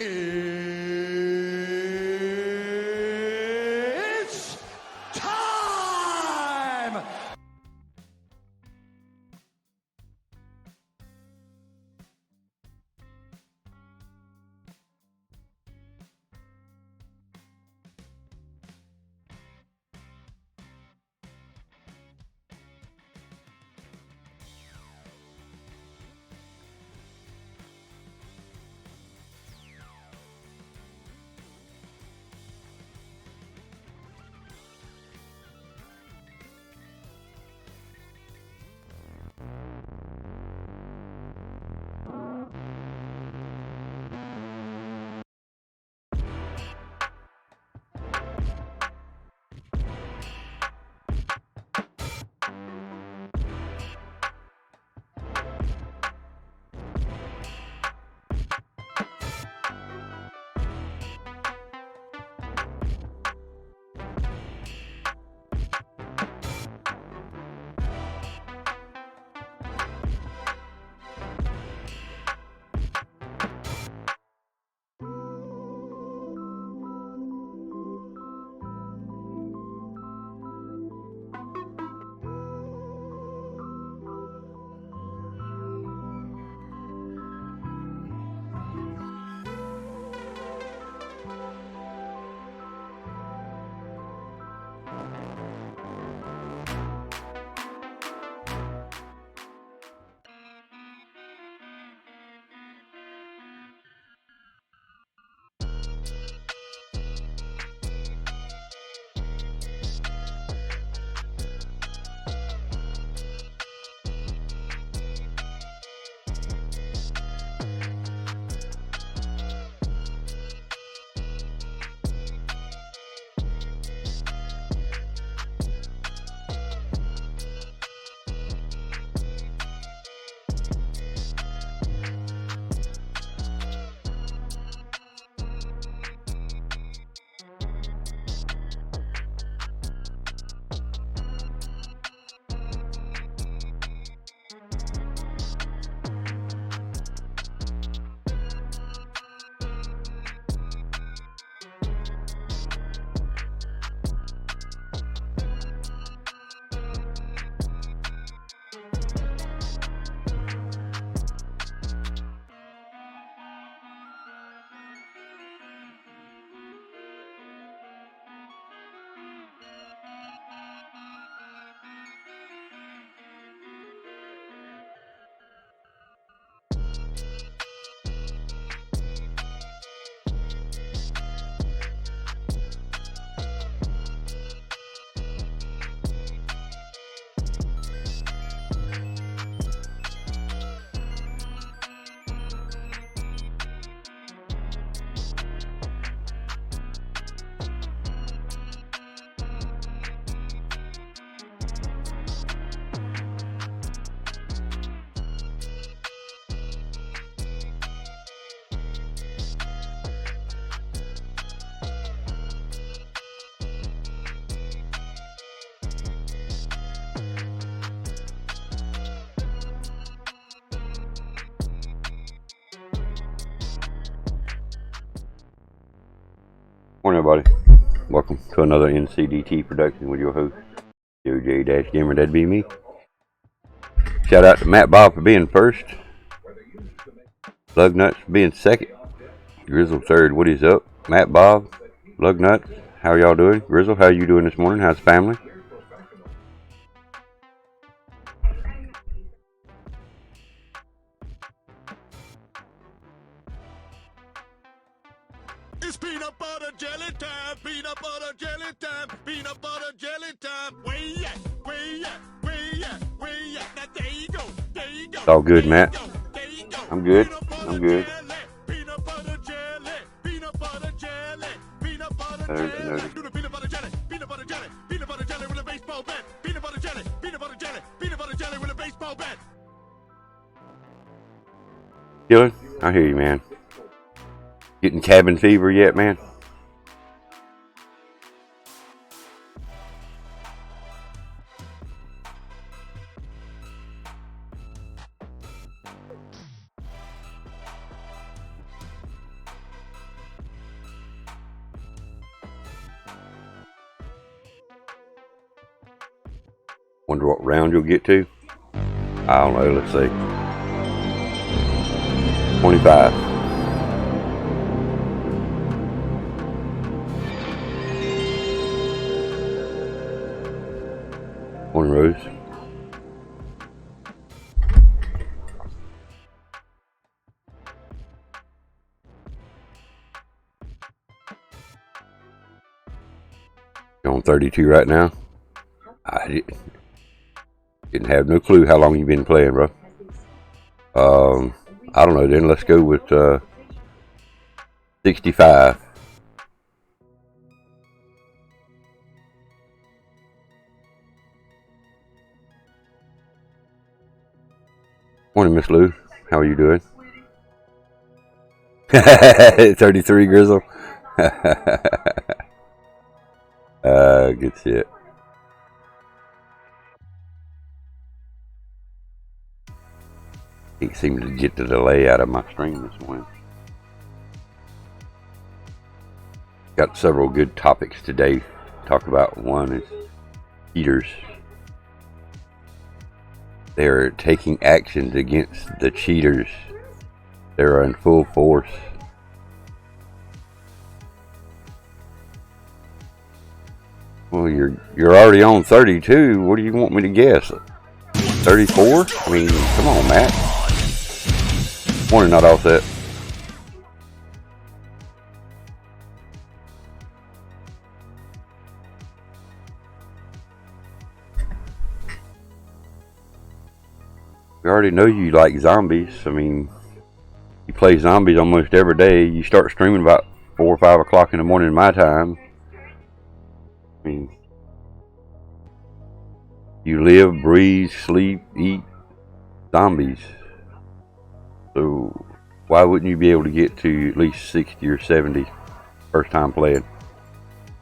It's time! Morning, everybody. Welcome to another NCDT production with your host, PoJ-Gamer. That'd be me. Shout out to Matt Bob for being first, Lugnuts for being second, Grizzle third. What is up? Matt Bob, Lugnuts, how y'all doing? Grizzle, how you doing this morning? How's the family? It's peanut butter jelly time, peanut butter jelly time, peanut butter jelly time. Where you at? Where you at? Where you at? Where you at? Now there you go, there you go. It's all good, Matt. There you go. I'm good. I'm good. Peanut butter jelly, peanut butter jelly, peanut butter Noted, jelly. noted. Do the peanut butter jelly, peanut butter jelly, peanut butter jelly with a baseball bat. Peanut butter jelly, peanut butter jelly, peanut butter jelly with a baseball bat. Dylan, I hear you, man. Getting cabin fever yet, man? Wonder what round you'll get to. I don't know, let's see. 25. One rose. You're on 32 right now. I didn't have no clue how long you've been playing, bro. I don't know, then let's go with 65. Morning, Miss Lou. How are you doing? 33 Grizzle. Good shit. He seemed to get the delay out of my stream this morning. Got several good topics today to talk about. One is cheaters. They're taking actions against the cheaters. They're in full force. Well, you're already on 32. What do you want me to guess? 34? I mean, come on, Matt. Morning, not all set. We already know you like zombies. I mean, you play zombies almost every day. You start streaming about 4 or 5 o'clock in the morning my time. I mean, you live, breathe, sleep, eat zombies. So why wouldn't you be able to get to at least 60 or 70 first time playing?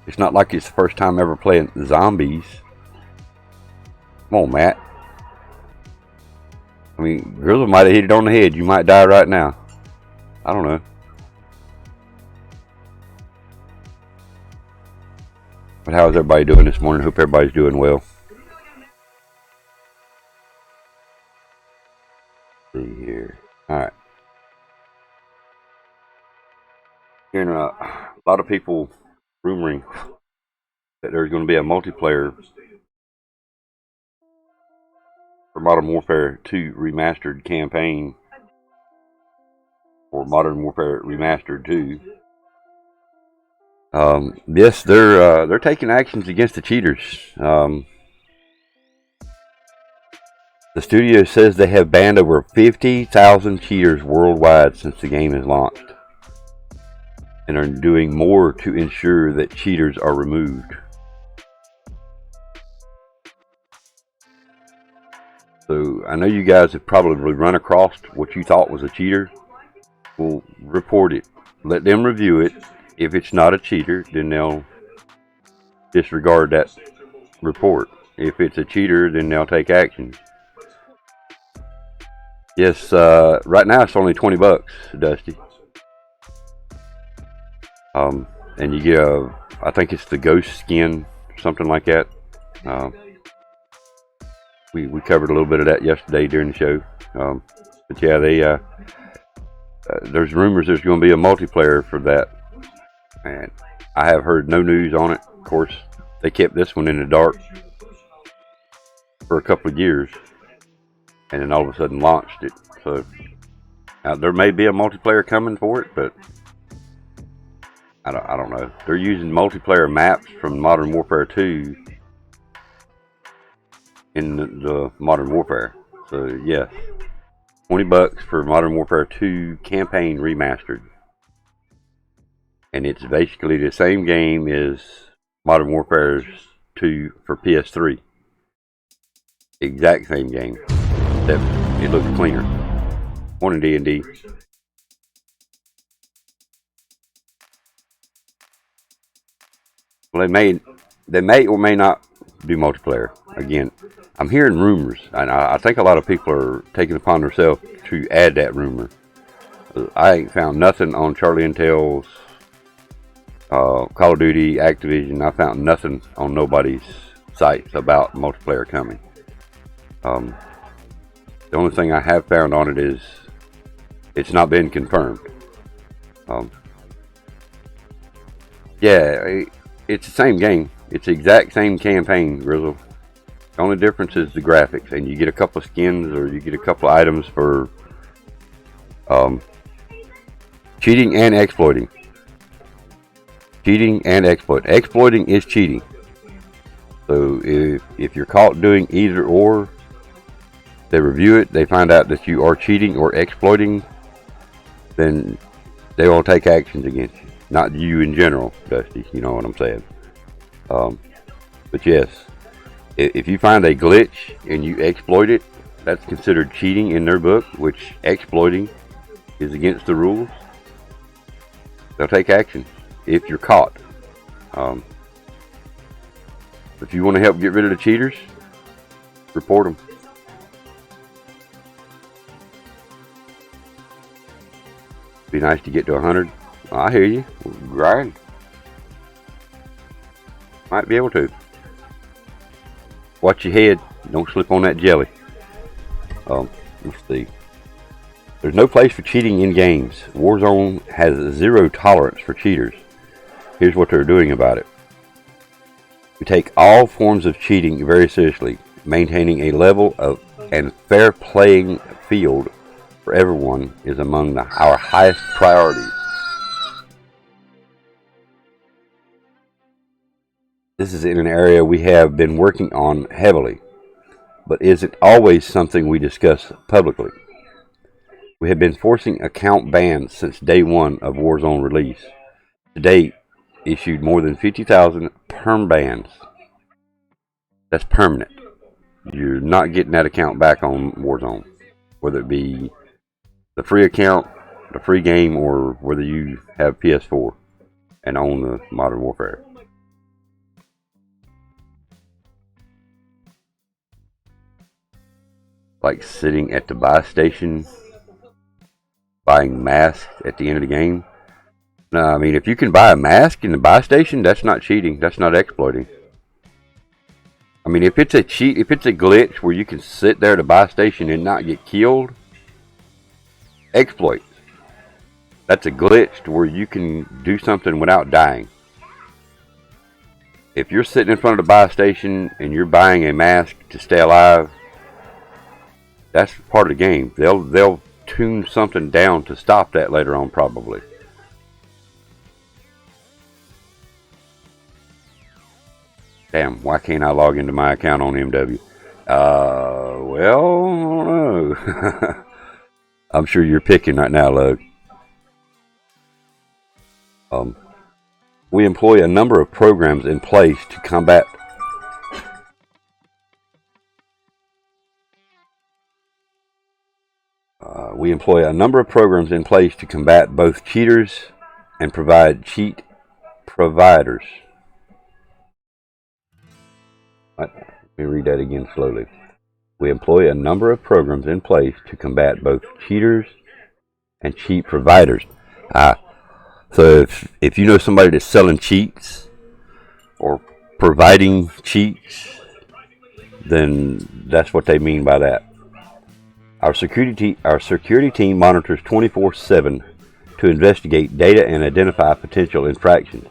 It's not like it's the first time ever playing zombies. Come on, Matt. I mean, Grizzle might have hit it on the head. You might die right now. I don't know. But how's everybody doing this morning? Hope everybody's doing well. Let's see here. Alright. Hearing a lot of people rumoring that there's going to be a multiplayer for Modern Warfare 2 Remastered campaign, or Modern Warfare Remastered 2. Yes, they're taking actions against the cheaters. The studio says they have banned over 50,000 cheaters worldwide since the game is launched, and are doing more to ensure that cheaters are removed. So I know you guys have probably run across what you thought was a cheater. Well, report it. Let them review it. If it's not a cheater, then they'll disregard that report. If it's a cheater, then they'll take action. Yes, right now it's only $20, Dusty. And you get I think it's the ghost skin, something like that. We covered a little bit of that yesterday during the show. But yeah, there's rumors there's going to be a multiplayer for that. And I have heard no news on it. Of course, they kept this one in the dark for a couple of years, and then all of a sudden launched it. So there may be a multiplayer coming for it, but I don't know. They're using multiplayer maps from Modern Warfare 2 in the Modern Warfare. So yes, $20 for Modern Warfare 2 campaign remastered. And it's basically the same game as Modern Warfare 2 for PS3. Exact same game, except it looks cleaner. Morning, D&D. Well, they may or may not do multiplayer. Again, I'm hearing rumors, and I think a lot of people are taking it upon themselves to add that rumor. I ain't found nothing on Charlie Intel's Call of Duty, Activision. I found nothing on nobody's sites about multiplayer coming. The only thing I have found on it is it's not been confirmed. Yeah, it's the same game. It's the exact same campaign, Grizzle. The only difference is the graphics, and you get a couple of skins or you get a couple of items for cheating and exploiting. Cheating and exploiting. Exploiting is cheating. So if you're caught doing either or, they review it, they find out that you are cheating or exploiting, then they will take actions against you. Not you in general, Dusty, you know what I'm saying. But yes, if you find a glitch and you exploit it, that's considered cheating in their book, which exploiting is against the rules. They'll take action if you're caught. If you want to help get rid of the cheaters, report them. Be nice to get to 100. I hear you. Grind. Might be able to. Watch your head. Don't slip on that jelly. Let's see. There's no place for cheating in games. Warzone has zero tolerance for cheaters. Here's what they're doing about it. We take all forms of cheating very seriously. Maintaining a level of and fair playing field for everyone is among our highest priorities. This is in an area we have been working on heavily, but isn't always something we discuss publicly. We have been forcing account bans since day one of Warzone release. To date, issued more than 50,000 perm bans. That's permanent. You're not getting that account back on Warzone, whether it be the free account, the free game, or whether you have PS4 and own the Modern Warfare. Like sitting at the buy station, buying masks at the end of the game. No, I mean, if you can buy a mask in the buy station, that's not cheating. That's not exploiting. I mean, if it's a cheat, if it's a glitch where you can sit there at a buy station and not get killed, exploit. That's a glitch to where you can do something without dying. If you're sitting in front of the buy station and you're buying a mask to stay alive, that's part of the game. They'll tune something down to stop that later on, probably. Damn, why can't I log into my account on MW? Well, I don't know. I'm sure you're picking right now, Lug. We employ a number of programs in place to combat both cheaters and provide cheat providers. Let me read that again slowly. We employ a number of programs in place to combat both cheaters and cheat providers. So if you know somebody that's selling cheats or providing cheats, then that's what they mean by that. Our security team monitors 24/7 to investigate data and identify potential infractions.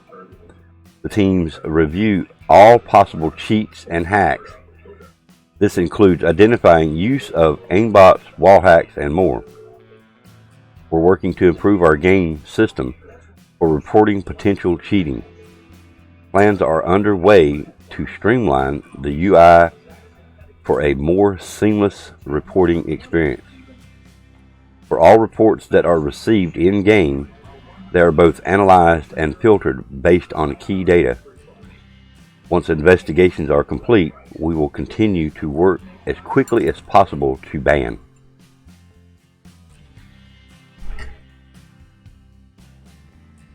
The teams review all possible cheats and hacks. This includes identifying use of aimbots, wall hacks, and more. We're working to improve our game system for reporting potential cheating. Plans are underway to streamline the UI for a more seamless reporting experience. For all reports that are received in-game, they are both analyzed and filtered based on key data. Once investigations are complete, we will continue to work as quickly as possible to ban.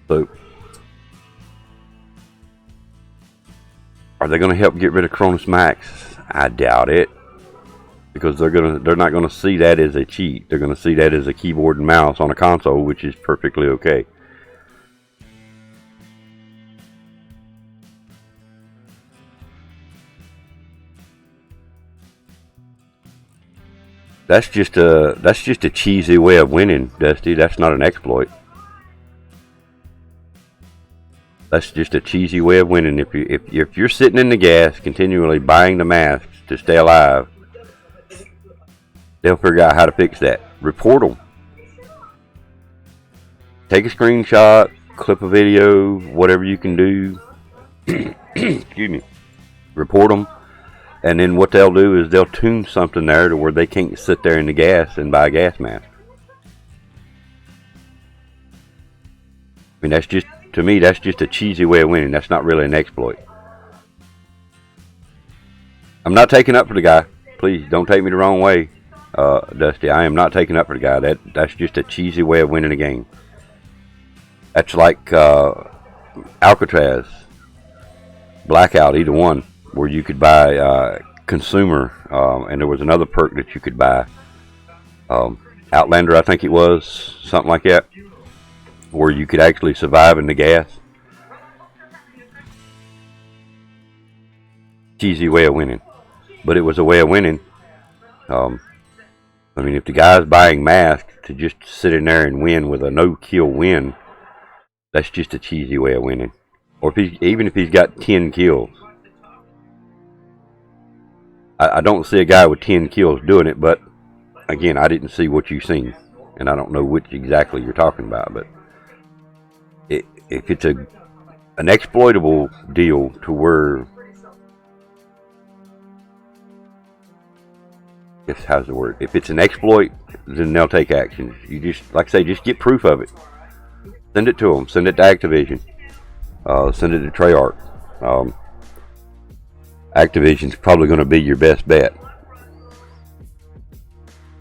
So, are they going to help get rid of Cronus Max? I doubt it, because they're not going to see that as a cheat. They're going to see that as a keyboard and mouse on a console, which is perfectly okay. That's just a cheesy way of winning, Dusty. That's not an exploit. That's just a cheesy way of winning. If you're sitting in the gas, continually buying the masks to stay alive, they'll figure out how to fix that. Report them. Take a screenshot, clip a video, whatever you can do. Excuse me. Report them. And then what they'll do is they'll tune something there to where they can't sit there in the gas and buy a gas mask. I mean, to me, that's just a cheesy way of winning. That's not really an exploit. I'm not taking up for the guy. Please don't take me the wrong way, Dusty. I am not taking up for the guy. That's just a cheesy way of winning a game. That's like Alcatraz, Blackout, either one, where you could buy consumer, and there was another perk that you could buy. Outlander, I think it was, something like that, where you could actually survive in the gas. Cheesy way of winning, but it was a way of winning. I mean, if the guy's buying masks to just sit in there and win with a no-kill win, that's just a cheesy way of winning. Or even if he's got 10 kills. I don't see a guy with 10 kills doing it, but again, I didn't see what you've seen, and I don't know which exactly you're talking about. But if it's an exploitable deal to where, how's the word? If it's an exploit, then they'll take action. You just, like I say, just get proof of it. Send it to them. Send it to Activision. Send it to Treyarch. Activision's probably going to be your best bet.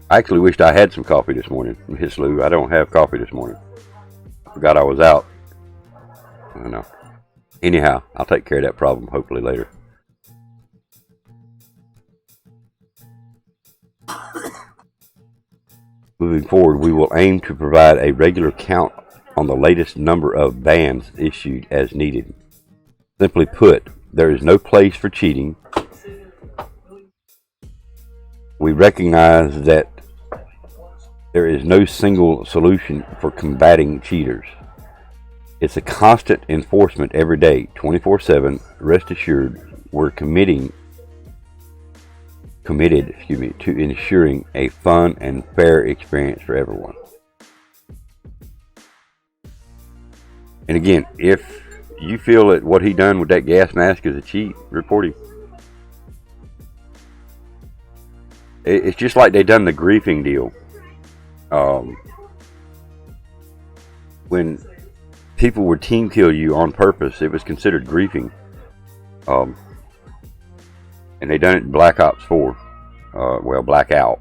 I actually wished I had some coffee this morning. Miss Lou, I don't have coffee this morning. I forgot I was out. I don't know. Anyhow, I'll take care of that problem hopefully later. Moving forward, we will aim to provide a regular count on the latest number of bans issued as needed. Simply put, there is no place for cheating. We recognize that there is no single solution for combating cheaters. It's a constant enforcement every day, 24/7. Rest assured, we're committed to ensuring a fun and fair experience for everyone. And again, if you feel that what he done with that gas mask is a cheat, report him. It's just like they done the griefing deal. When people would team kill you on purpose, it was considered griefing. And they done it in Black Ops 4. Blackout.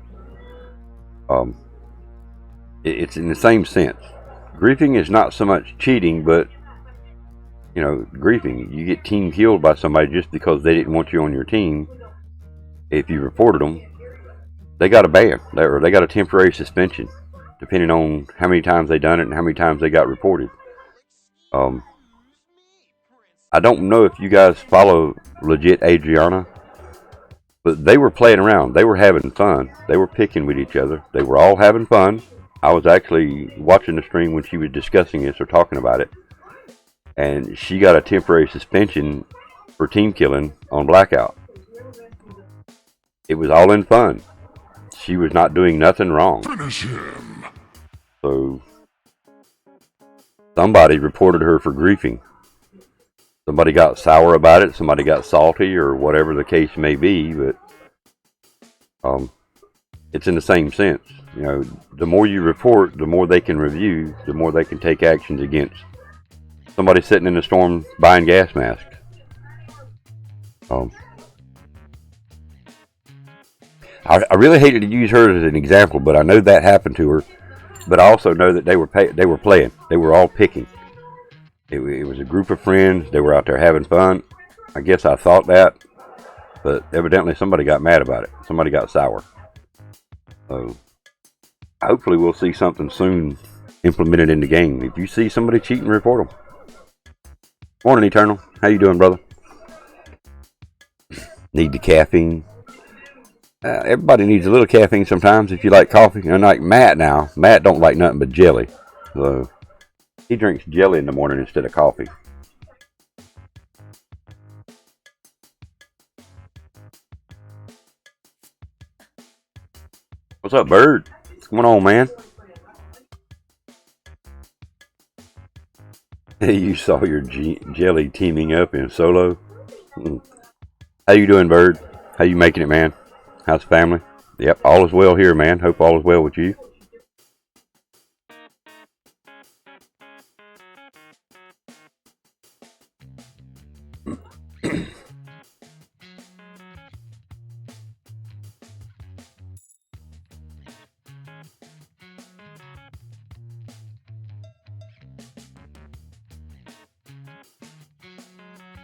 It's in the same sense. Griefing is not so much cheating, but griefing. You get team killed by somebody just because they didn't want you on your team. If you reported them, they got a ban, or they got a temporary suspension, depending on how many times they done it and how many times they got reported. I don't know if you guys follow Legit Adriana, but they were playing around. They were having fun. They were picking with each other. They were all having fun. I was actually watching the stream when she was discussing this or talking about it. And she got a temporary suspension for team killing on Blackout. It was all in fun. She was not doing nothing wrong. Finish him. So somebody reported her for griefing. Somebody got sour about it. Somebody got salty, or whatever the case may be. But it's in the same sense. The more you report, the more they can review, the more they can take actions against somebody sitting in the storm buying gas masks. I really hated to use her as an example, but I know that happened to her. But I also know that they were playing. They were all picking. It was a group of friends. They were out there having fun. I guess I thought that, but evidently somebody got mad about it. Somebody got sour. So hopefully we'll see something soon implemented in the game. If you see somebody cheating, report them. Morning, Eternal. How you doing, brother? Need the caffeine. Everybody needs a little caffeine sometimes if you like coffee. And like Matt now, Matt don't like nothing but jelly. So he drinks jelly in the morning instead of coffee. What's up, Bird? What's going on, man? You saw your jelly teaming up in solo. How you doing, Bird? How you making it, man? How's the family? Yep, all is well here, man. Hope all is well with you.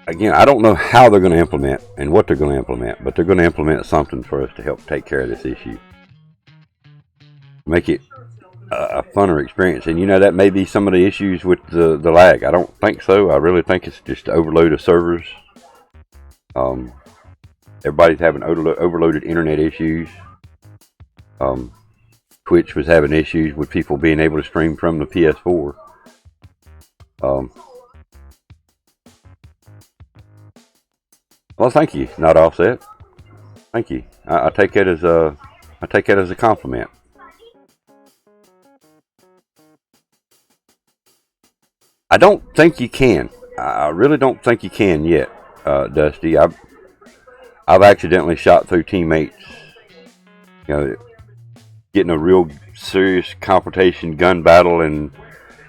Again, I don't know how they're going to implement and what they're going to implement, but they're going to implement something for us to help take care of this issue. Make it a funner experience. And, you know, that may be some of the issues with the lag. I don't think so. I really think it's just overload of servers. Everybody's having overloaded internet issues. Twitch was having issues with people being able to stream from the PS4. Well, thank you, not offset. Thank you. I take that as a compliment. I don't think you can. I really don't think you can yet, Dusty. I've accidentally shot through teammates. You know, getting a real serious confrontation, gun battle, and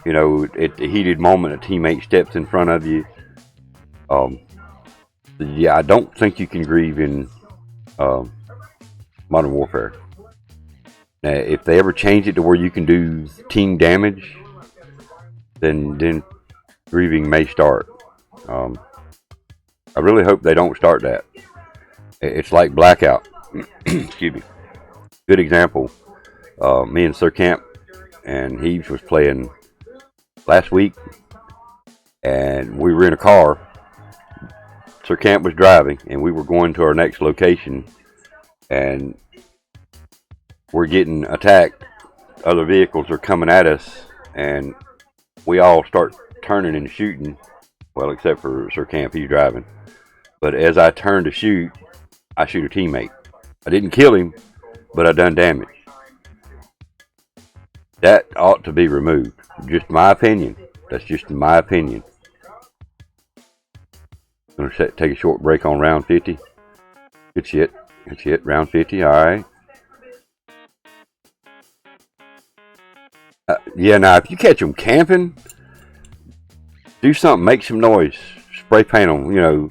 you know, at the heated moment, a teammate steps in front of you. Yeah, I don't think you can grieve in Modern Warfare. Now, if they ever change it to where you can do team damage, then grieving may start. I really hope they don't start that. It's like Blackout. Excuse me. Good example. Me and Sir Camp and Heaves was playing last week, and we were in a car. Sir Camp was driving, and we were going to our next location, and we're getting attacked. Other vehicles are coming at us, and we all start turning and shooting. Well, except for Sir Camp, he's driving. But as I turn to shoot, I shoot a teammate. I didn't kill him, but I done damage. That ought to be removed. Just my opinion. That's just my opinion. I'm going to take a short break on round 50. Good shit. Good shit. Round 50. All right. Yeah, now, if you catch them camping, do something. Make some noise. Spray paint them. You know,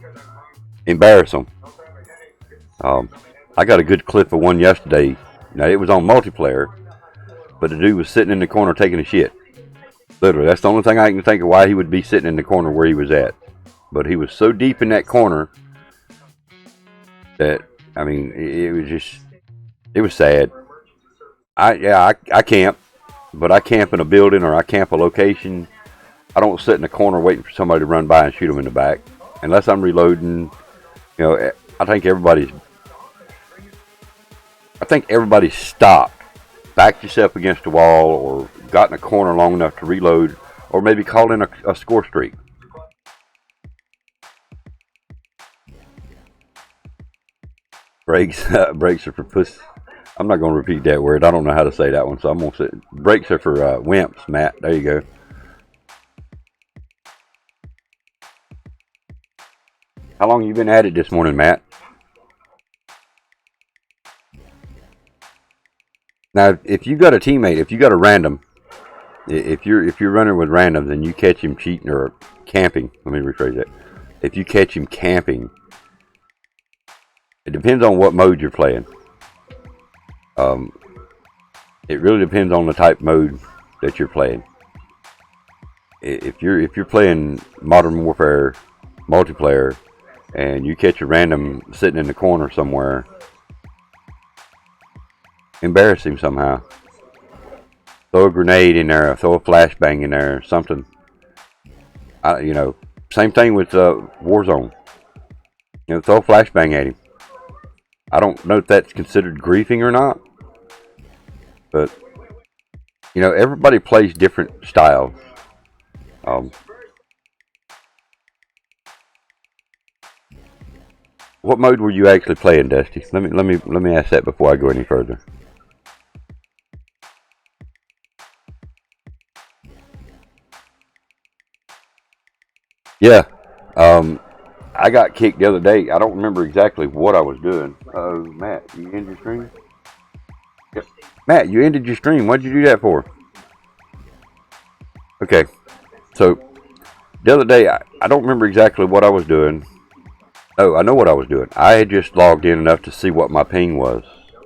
embarrass them. I got a good clip of one yesterday. Now, it was on multiplayer, but the dude was sitting in the corner taking a shit. Literally. That's the only thing I can think of why he would be sitting in the corner where he was at. But he was so deep in that corner that, I mean, it was sad. I camp, but I camp in a building or I camp a location. I don't sit in the corner waiting for somebody to run by and shoot them in the back. Unless I'm reloading, you know, I think everybody's stopped, backed yourself against the wall, or got in a corner long enough to reload, or maybe called in a score streak. Brakes are for puss. I'm not going to repeat that word. I don't know how to say that one, so I'm going to say brakes are for wimps, Matt. There you go. How long have you been at it this morning, Matt? Now, if you got a teammate, if you got a random, if you're running with randoms and you catch him cheating or camping, let me rephrase that. If you catch him camping, it depends on what mode you're playing. It really depends on the type mode that you're playing. If you're playing Modern Warfare multiplayer and you catch a random sitting in the corner somewhere, embarrass him somehow. Throw a grenade in there, throw a flashbang in there, something. You know, same thing with Warzone. You know, throw a flashbang at him. I don't know if that's considered griefing or not, but you know, everybody plays different styles. What mode were you actually playing, Dusty? Let me ask that before I go any further. Yeah, I got kicked the other day. I don't remember exactly what I was doing. Matt, you ended your stream? Yep. Matt, you ended your stream. What'd you do that for? Okay, so the other day, I don't remember exactly what I was doing. Oh, I know what I was doing. I had just logged in enough to see what my ping was.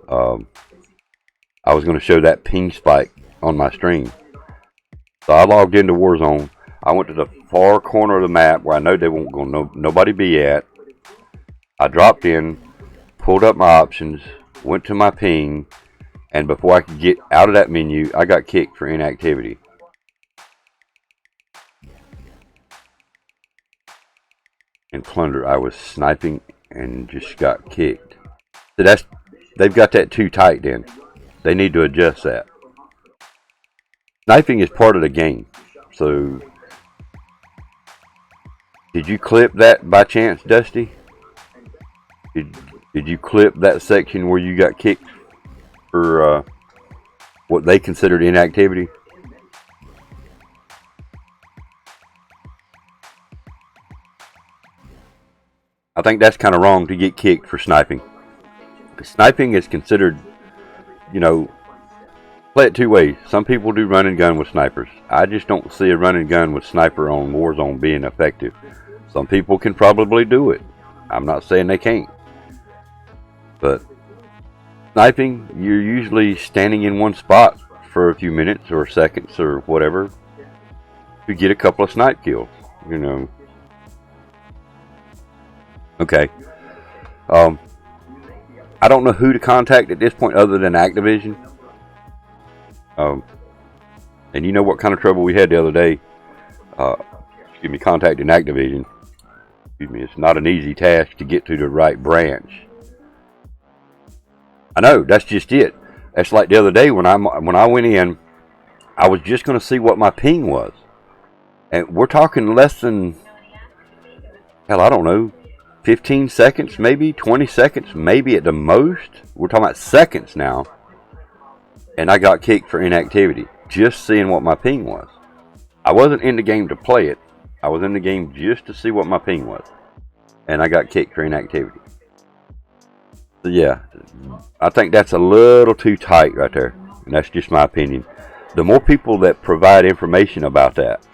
I was going to show that ping spike on my stream. So I logged into Warzone. I went to the far corner of the map where I know they won't go nobody be at. I dropped in, pulled up my options, went to my ping, and before I could get out of that menu, I got kicked for inactivity. In Plunder, I was sniping and just got kicked. So they've got that too tight then. They need to adjust that. Sniping is part of the game. So, did you clip that by chance, Dusty? Did you clip that section where you got kicked for what they considered inactivity? I think that's kind of wrong to get kicked for sniping. Sniping is considered, you know, play it two ways. Some people do run and gun with snipers. I just don't see a run and gun with sniper on Warzone being effective. Some people can probably do it. I'm not saying they can't. But sniping, you're usually standing in one spot for a few minutes or seconds or whatever to get a couple of snipe kills, you know. Okay. I don't know who to contact at this point other than Activision. And you know what kind of trouble we had the other day. Contacting Activision. Excuse me, it's not an easy task to get to the right branch. I know, that's just it. That's like the other day when I went in, I was just going to see what my ping was. And we're talking less than, hell, I don't know, 15 seconds, maybe 20 seconds, maybe at the most. We're talking about seconds now. And I got kicked for inactivity, just seeing what my ping was. I wasn't in the game to play it. I was in the game just to see what my ping was. And I got kicked for inactivity. So yeah, I think that's a little too tight right there. And that's just my opinion. The more people that provide information about that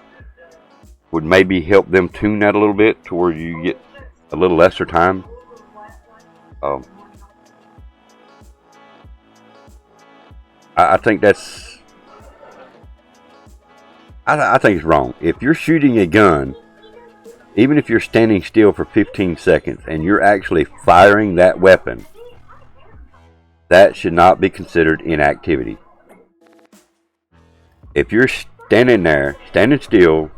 would maybe help them tune that a little bit to where you get a little lesser time. I think that's... I think it's wrong. If you're shooting a gun, even if you're standing still for 15 seconds and you're actually firing that weapon, that should not be considered inactivity. If you're standing there, standing still,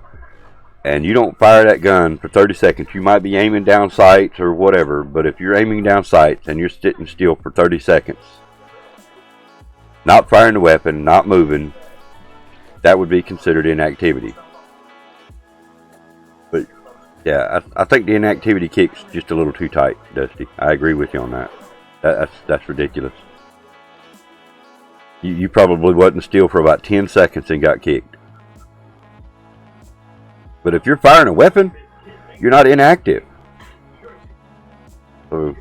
and you don't fire that gun for 30 seconds, you might be aiming down sights or whatever, but if you're aiming down sights and you're sitting still for 30 seconds, not firing the weapon, not moving, that would be considered inactivity. But yeah, I think the inactivity kick's just a little too tight, Dusty. I agree with you on that. That's ridiculous. You probably wasn't still for about 10 seconds and got kicked. But if you're firing a weapon, you're not inactive. So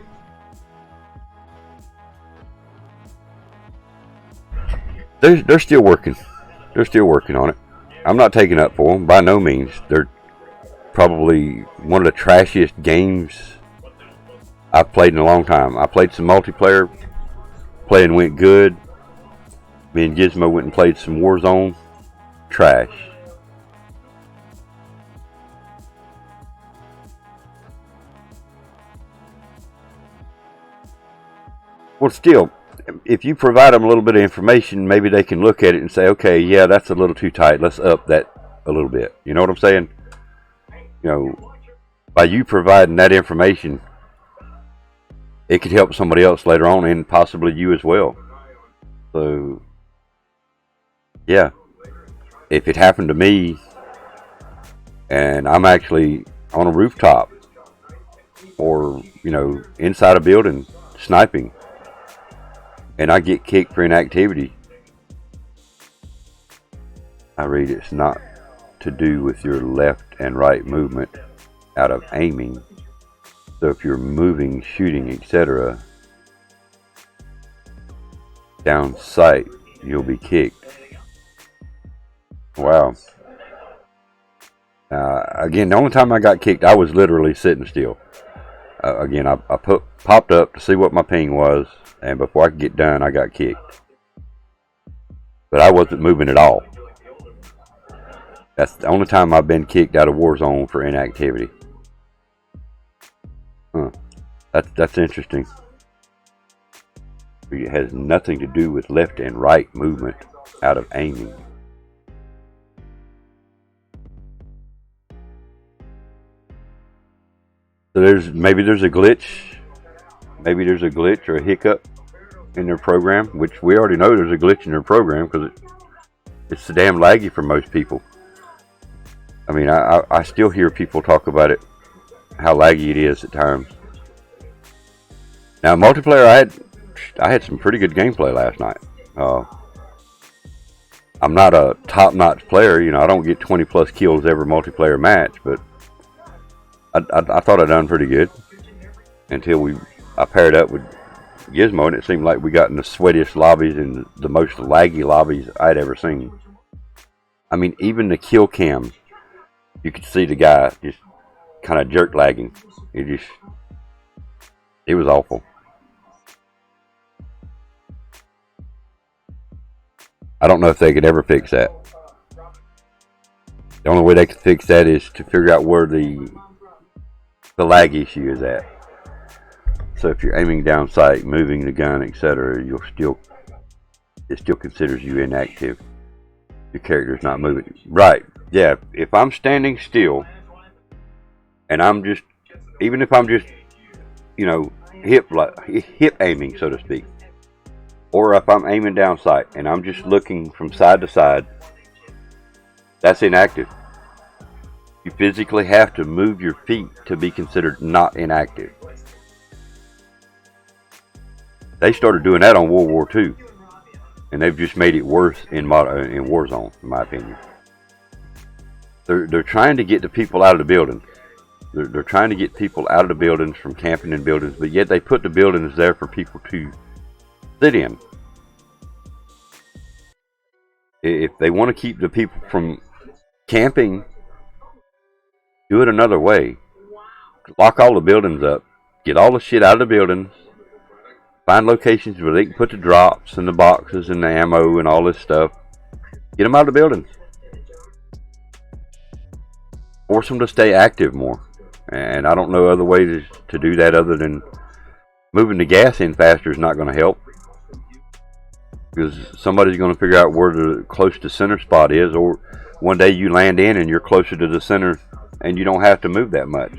they're still working. They're still working on it. I'm not taking up for them by no means. They're probably one of the trashiest games I've played in a long time. I played some multiplayer. Playing went good. Me and Gizmo went and played some Warzone. Trash. Well, still, if you provide them a little bit of information, maybe they can look at it and say, okay, yeah, that's a little too tight. Let's up that a little bit. You know what I'm saying? You know, by you providing that information, it could help somebody else later on, and possibly you as well. So, yeah, if it happened to me and I'm actually on a rooftop or, you know, inside a building sniping, and I get kicked for inactivity, I read it's not to do with your left and right movement out of aiming. So if you're moving, shooting, etc., down sight, you'll be kicked. Wow. Again, the only time I got kicked, I was literally sitting still. Again, I popped up to see what my ping was, and before I could get done, I got kicked. But I wasn't moving at all. That's the only time I've been kicked out of Warzone for inactivity. Huh. That's interesting. It has nothing to do with left and right movement out of aiming. So maybe there's a glitch. Maybe there's a glitch or a hiccup in their program, which we already know there's a glitch in their program because it's so damn laggy for most people. I mean, I still hear people talk about it, how laggy it is at times. Now, multiplayer, I had some pretty good gameplay last night. I'm not a top-notch player, you know. I don't get 20 plus kills every multiplayer match, but I thought I done pretty good until I paired up with Gizmo, and it seemed like we got in the sweatiest lobbies and the most laggy lobbies I'd ever seen. I mean, even the kill cam, you could see the guy just kind of jerk lagging. It was awful. I don't know if they could ever fix that. The only way they could fix that is to figure out where the lag issue is at. So if you're aiming down sight, moving the gun, etc., it still considers you inactive. Your character's not moving. Right. Yeah. If I'm standing still and even if I'm just, you know, hip aiming, so to speak, or if I'm aiming down sight and I'm just looking from side to side, that's inactive. You physically have to move your feet to be considered not inactive. They started doing that on World War II, and they've just made it worse in Warzone, in my opinion. They're trying to get the people out of the buildings. They're trying to get people out of the buildings from camping in buildings, but yet they put the buildings there for people to sit in. If they want to keep the people from camping, do it another way. Lock all the buildings up. Get all the shit out of the buildings. Find locations where they can put the drops and the boxes and the ammo and all this stuff. Get them out of the buildings. Force them to stay active more. And I don't know other ways to do that other than moving the gas in faster is not going to help. Because somebody's going to figure out where the close to center spot is, or one day you land in and you're closer to the center and you don't have to move that much.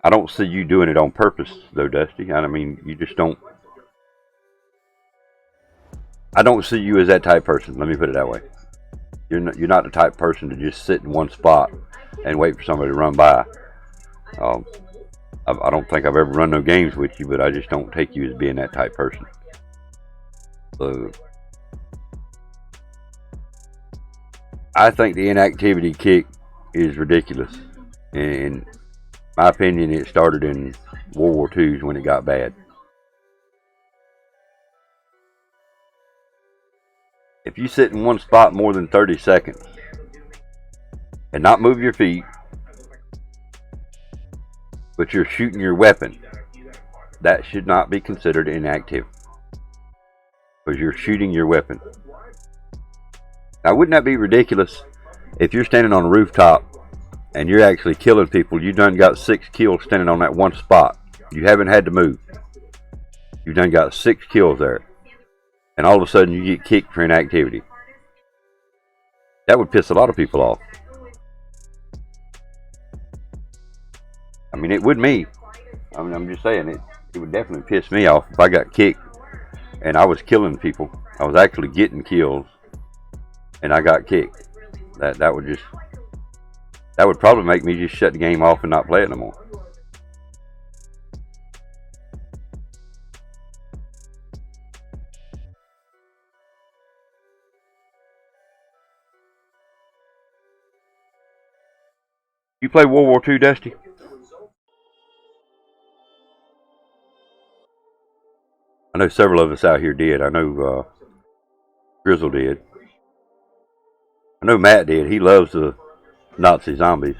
I don't see you doing it on purpose, though, Dusty. I mean, you just don't. I don't see you as that type person. Let me put it that way. You're not the type person to just sit in one spot and wait for somebody to run by. I don't think I've ever run no games with you, but I just don't take you as being that type person. So I think the inactivity kick is ridiculous. In my opinion, it started in World War II when it got bad. If you sit in one spot more than 30 seconds and not move your feet, but you're shooting your weapon, that should not be considered inactive. Because you're shooting your weapon. Now, wouldn't that be ridiculous if you're standing on a rooftop and you're actually killing people? You done got 6 kills standing on that one spot. You haven't had to move. You done got 6 kills there. And all of a sudden you get kicked for inactivity. That would piss a lot of people off. I mean, it would me. I mean, I'm just saying it would definitely piss me off if I got kicked and I was killing people. I was actually getting kills and I got kicked. That would probably make me just shut the game off and not play it no more. You play World War II, Dusty? I know several of us out here did. I know Grizzle did. I know Matt did. He loves the Nazi zombies.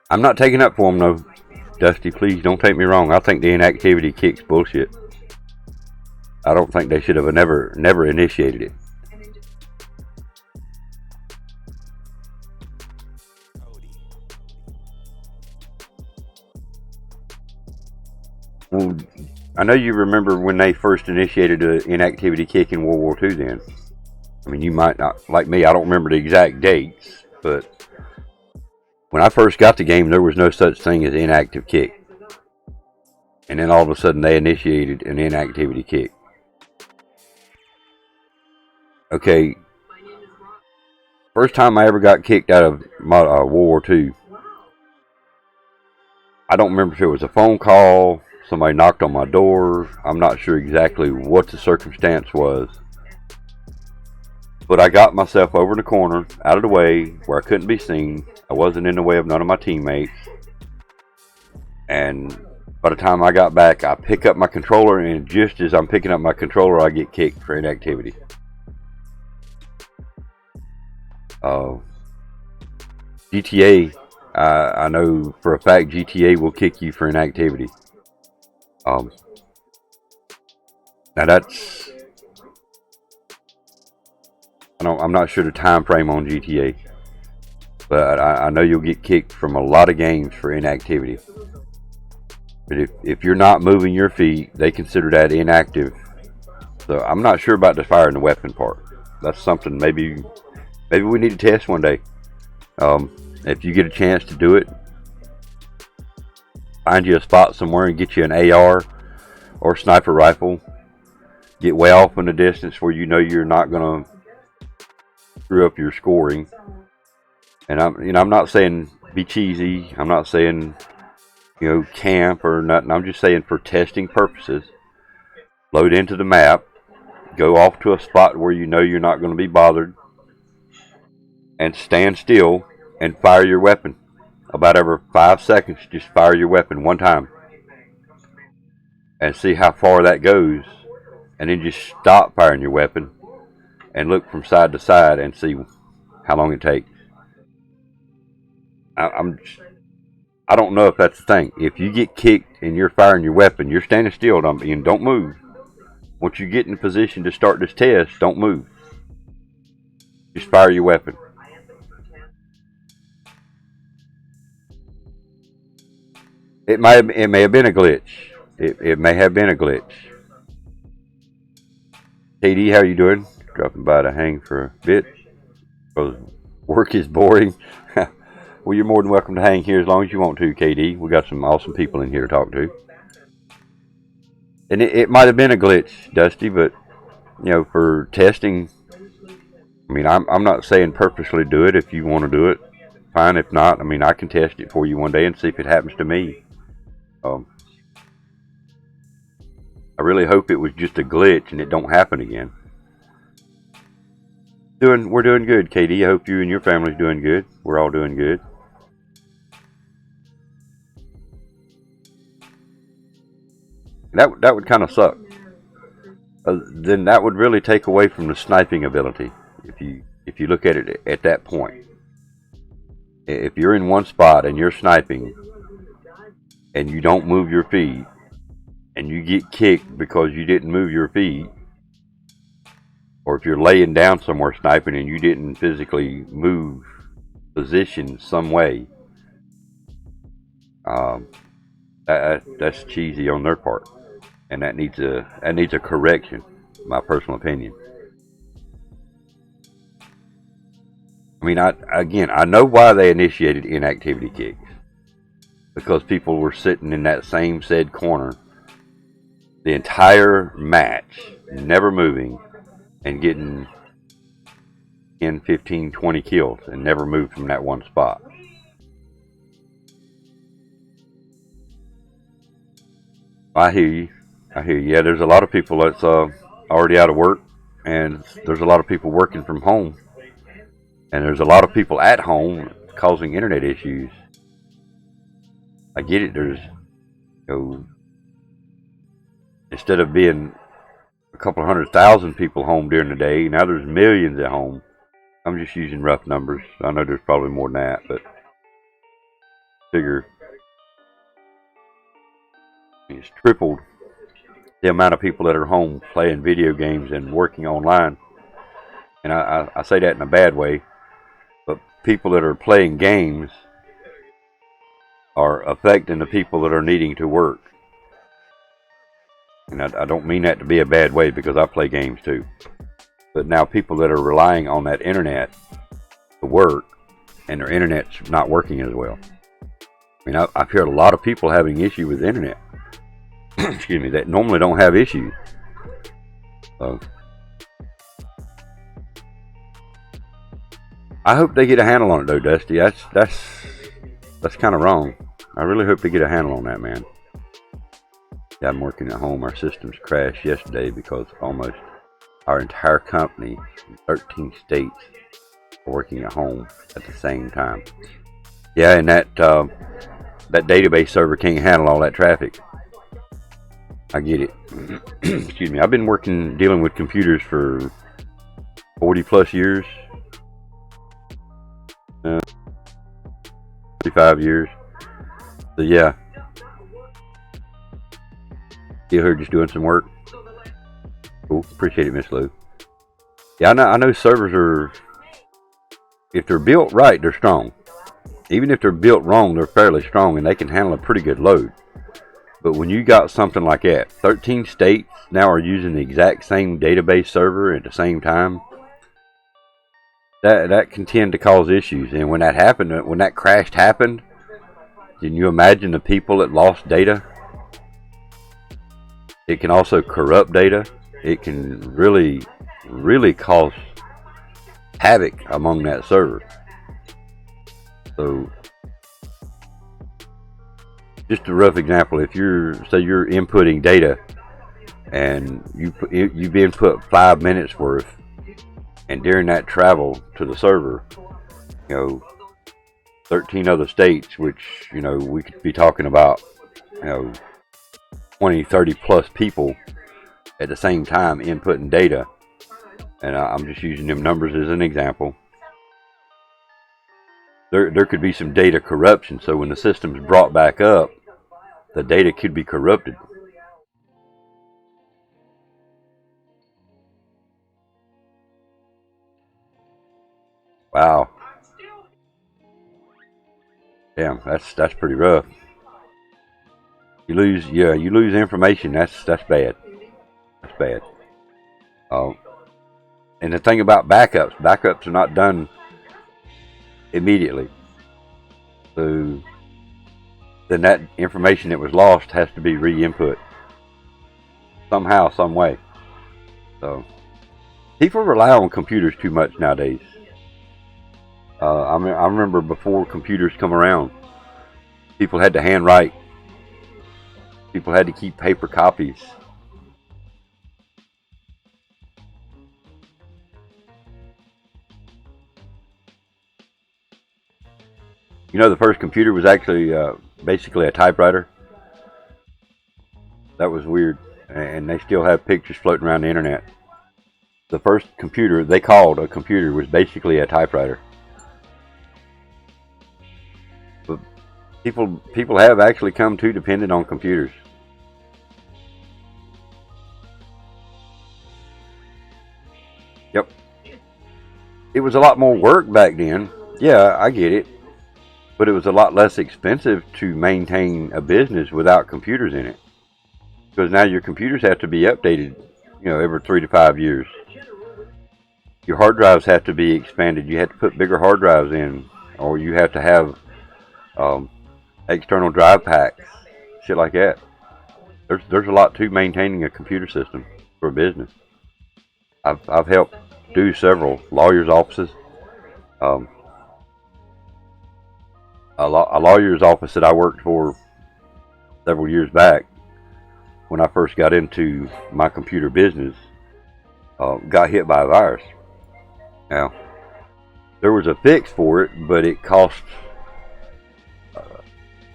I'm not taking up for them, though. Dusty, please don't take me wrong. I think the inactivity kick's bullshit. I don't think they should have never initiated it. Well, I know you remember when they first initiated the inactivity kick in World War II then. I mean, you might not, like me, I don't remember the exact dates, but when I first got the game, there was no such thing as inactive kick. And then all of a sudden, they initiated an inactivity kick. Okay, first time I ever got kicked out of my, World War II, I don't remember if it was a phone call, somebody knocked on my door. I'm not sure exactly what the circumstance was. But I got myself over in the corner, out of the way, where I couldn't be seen. I wasn't in the way of none of my teammates. And by the time I got back, I pick up my controller, and just as I'm picking up my controller, I get kicked for inactivity. GTA, I know for a fact GTA will kick you for inactivity. Now that's, I'm not sure the time frame on GTA, but I know you'll get kicked from a lot of games for inactivity. But if you're not moving your feet, they consider that inactive. So I'm not sure about the firing the weapon part. That's something maybe we need to test one day. If you get a chance to do it, find you a spot somewhere and get you an AR or sniper rifle. Get way off in the distance where you know you're not gonna screw up your scoring. And I'm not saying be cheesy. I'm not saying camp or nothing. I'm just saying for testing purposes, load into the map, go off to a spot where you know you're not going to be bothered, and stand still and fire your weapon. About every 5 seconds, just fire your weapon one time and see how far that goes, and then just stop firing your weapon and look from side to side and see how long it takes. I don't know if that's the thing. If you get kicked and you're firing your weapon, you're standing still and don't move. Once you get in position to start this test, don't move. Just fire your weapon. It may have been a glitch. It may have been a glitch. KD, how you doing? Dropping by to hang for a bit. Work is boring. Well, you're more than welcome to hang here as long as you want to, KD. We got some awesome people in here to talk to. And it might have been a glitch, Dusty, but for testing, I mean, I'm not saying purposely do it. If you want to do it, fine. If not, I mean, I can test it for you one day and see if it happens to me. I really hope it was just a glitch and it don't happen again. We're doing good, KD. I hope you and your family's doing good. We're all doing good. That would kind of suck. Then that would really take away from the sniping ability if you look at it at that point. If you're in one spot and you're sniping and you don't move your feet and you get kicked because you didn't move your feet, or if you're laying down somewhere sniping and you didn't physically move position some way, that's cheesy on their part, and that needs a correction, my personal opinion. I mean, I know why they initiated inactivity kicks, because people were sitting in that same said corner the entire match, never moving, and getting 10, 15, 20 kills, and never moved from that one spot. I hear you. Yeah, there's a lot of people that's already out of work, and there's a lot of people working from home, and there's a lot of people at home causing internet issues. I get it. There's, instead of being a couple 100,000 people home during the day, now there's millions at home. I'm just using rough numbers. I know there's probably more than that, but figure it's tripled the amount of people that are home playing video games and working online. And I say that in a bad way, but people that are playing games are affecting the people that are needing to work. And I don't mean that to be a bad way, because I play games too. But now people that are relying on that internet to work, and their internet's not working as well. I mean, I've heard a lot of people having issue with the internet. Excuse me, that normally don't have issues. So I hope they get a handle on it though, Dusty. That's kind of wrong. I really hope they get a handle on that, man. Yeah, I'm working at home. Our systems crashed yesterday because almost our entire company in 13 states are working at home at the same time. Yeah, and that database server can't handle all that traffic. I get it. Excuse me. I've been dealing with computers for 40 plus years. 35 years. So yeah. You heard just doing some work. Cool. Appreciate it, Miss Lou. Yeah, I know servers are, if they're built right, they're strong. Even if they're built wrong, they're fairly strong, and they can handle a pretty good load. But when you got something like that, 13 states now are using the exact same database server at the same time, that can tend to cause issues. And when that happened, when that crash happened, can you imagine the people that lost data? It can also corrupt data. It can really, really cause havoc among that server. So, just a rough example, if you're inputting data and you've input 5 minutes worth, and during that travel to the server, 13 other states, which, we could be talking about, 20, 30 plus people at the same time inputting data, and I'm just using them numbers as an example. There could be some data corruption, so when the system's brought back up, the data could be corrupted. Wow. Damn, that's pretty rough. You lose information. That's bad. That's bad. And the thing about backups are not done immediately. So then that information that was lost has to be re-input somehow, some way. So people rely on computers too much nowadays. I remember before computers come around, people had to handwrite. People had to keep paper copies. The first computer was actually basically a typewriter. That was weird. And they still have pictures floating around the internet. The first computer they called a computer was basically a typewriter. People have actually come to dependent on computers. Yep. It was a lot more work back then. Yeah, I get it. But it was a lot less expensive to maintain a business without computers in it. Because now your computers have to be updated, every 3 to 5 years. Your hard drives have to be expanded. You have to put bigger hard drives in, or you have to have external drive packs, shit like that. There's a lot to maintaining a computer system for a business. I've helped do several lawyers' offices. A lawyer's office that I worked for several years back, when I first got into my computer business, got hit by a virus. Now, there was a fix for it, but it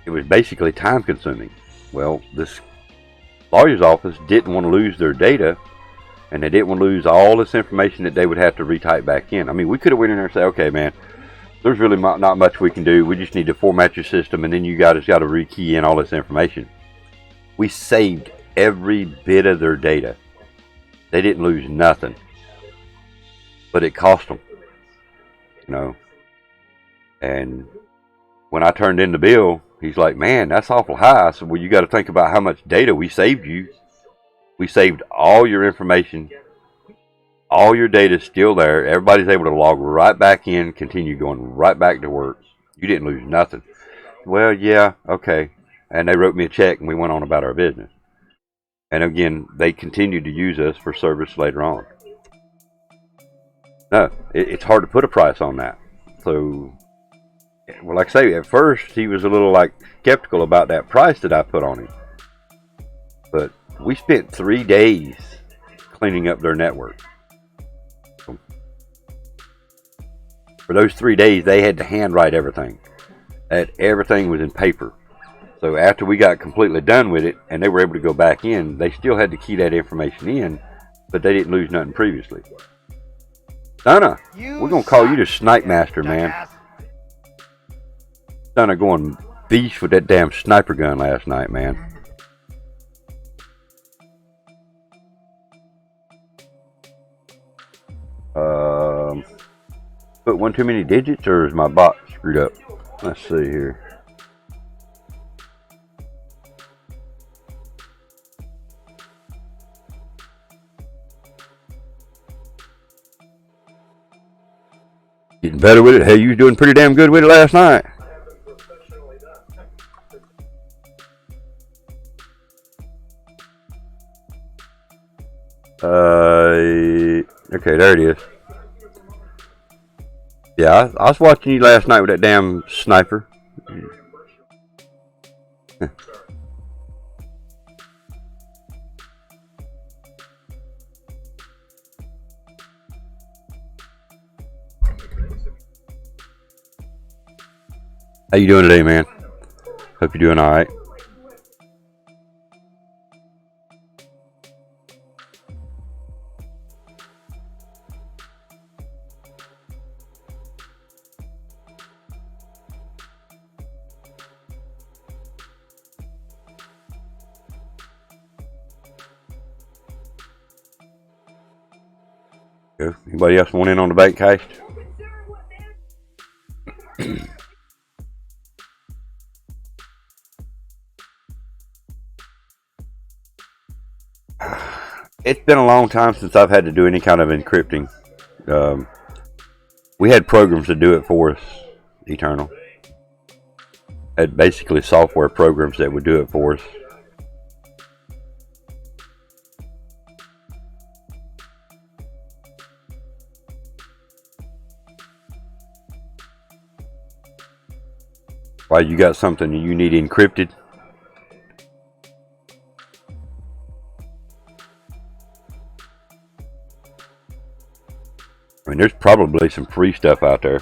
was basically time consuming. Well, this lawyer's office didn't want to lose their data, and they didn't want to lose all this information that they would have to retype back in. I mean, we could have went in there and said, okay, man, there's really not much we can do. We just need to format your system, and then you guys got to rekey in all this information. We saved every bit of their data. They didn't lose nothing, but it cost them, And when I turned in the bill, he's like, man, that's awful high. I said, well, you got to think about how much data we saved you. We saved all your information. All your data is still there. Everybody's able to log right back in, continue going right back to work. You didn't lose nothing. Well, yeah, okay. And they wrote me a check, and we went on about our business. And again, they continued to use us for service later on. No, it's hard to put a price on that. So, well, like I say, at first he was a little skeptical about that price that I put on him. But we spent 3 days cleaning up their network. So, for those 3 days, they had to handwrite everything. Everything was in paper. So after we got completely done with it and they were able to go back in, they still had to key that information in, but they didn't lose nothing previously. Donna, we're going to call you the Snipe Master, man. Donna going beast with that damn sniper gun last night, man. Put one too many digits, or is my bot screwed up? Let's see here. Getting better with it. Hey, you was doing pretty damn good with it last night. Okay, there it is. Yeah, I was watching you last night with that damn sniper. How you doing today, man? Hope you're doing all right. Anybody else want in on the bait cast? It's been a long time since I've had to do any kind of encrypting. We had programs to do it for us, Eternal. Had basically software programs that would do it for us. Why, you got something you need encrypted? I mean, there's probably some free stuff out there.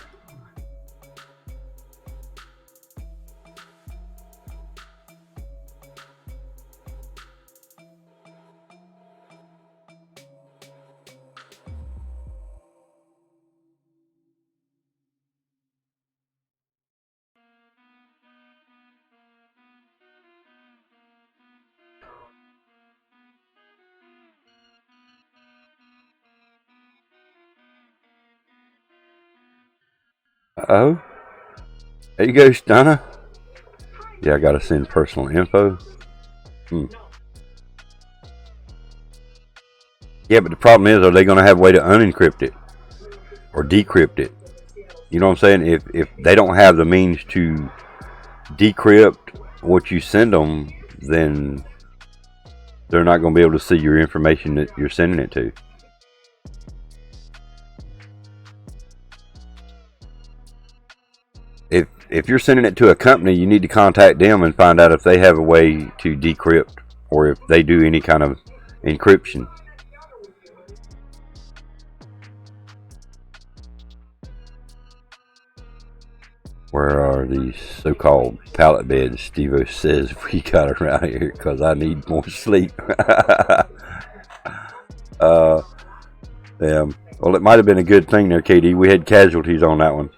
Uh-oh. There you go, Stunner. Yeah, I gotta send personal info. Yeah, but the problem is, are they gonna have a way to unencrypt it or decrypt it? You know what I'm saying? If they don't have the means to decrypt what you send them, then they're not going to be able to see your information that you're sending it to. If you're sending it to a company, you need to contact them and find out if they have a way to decrypt or if they do any kind of encryption. Where are these so-called pallet beds? Steve-O says we got around here because I need more sleep. Yeah. Well, it might have been a good thing there, KD. We had casualties on that one.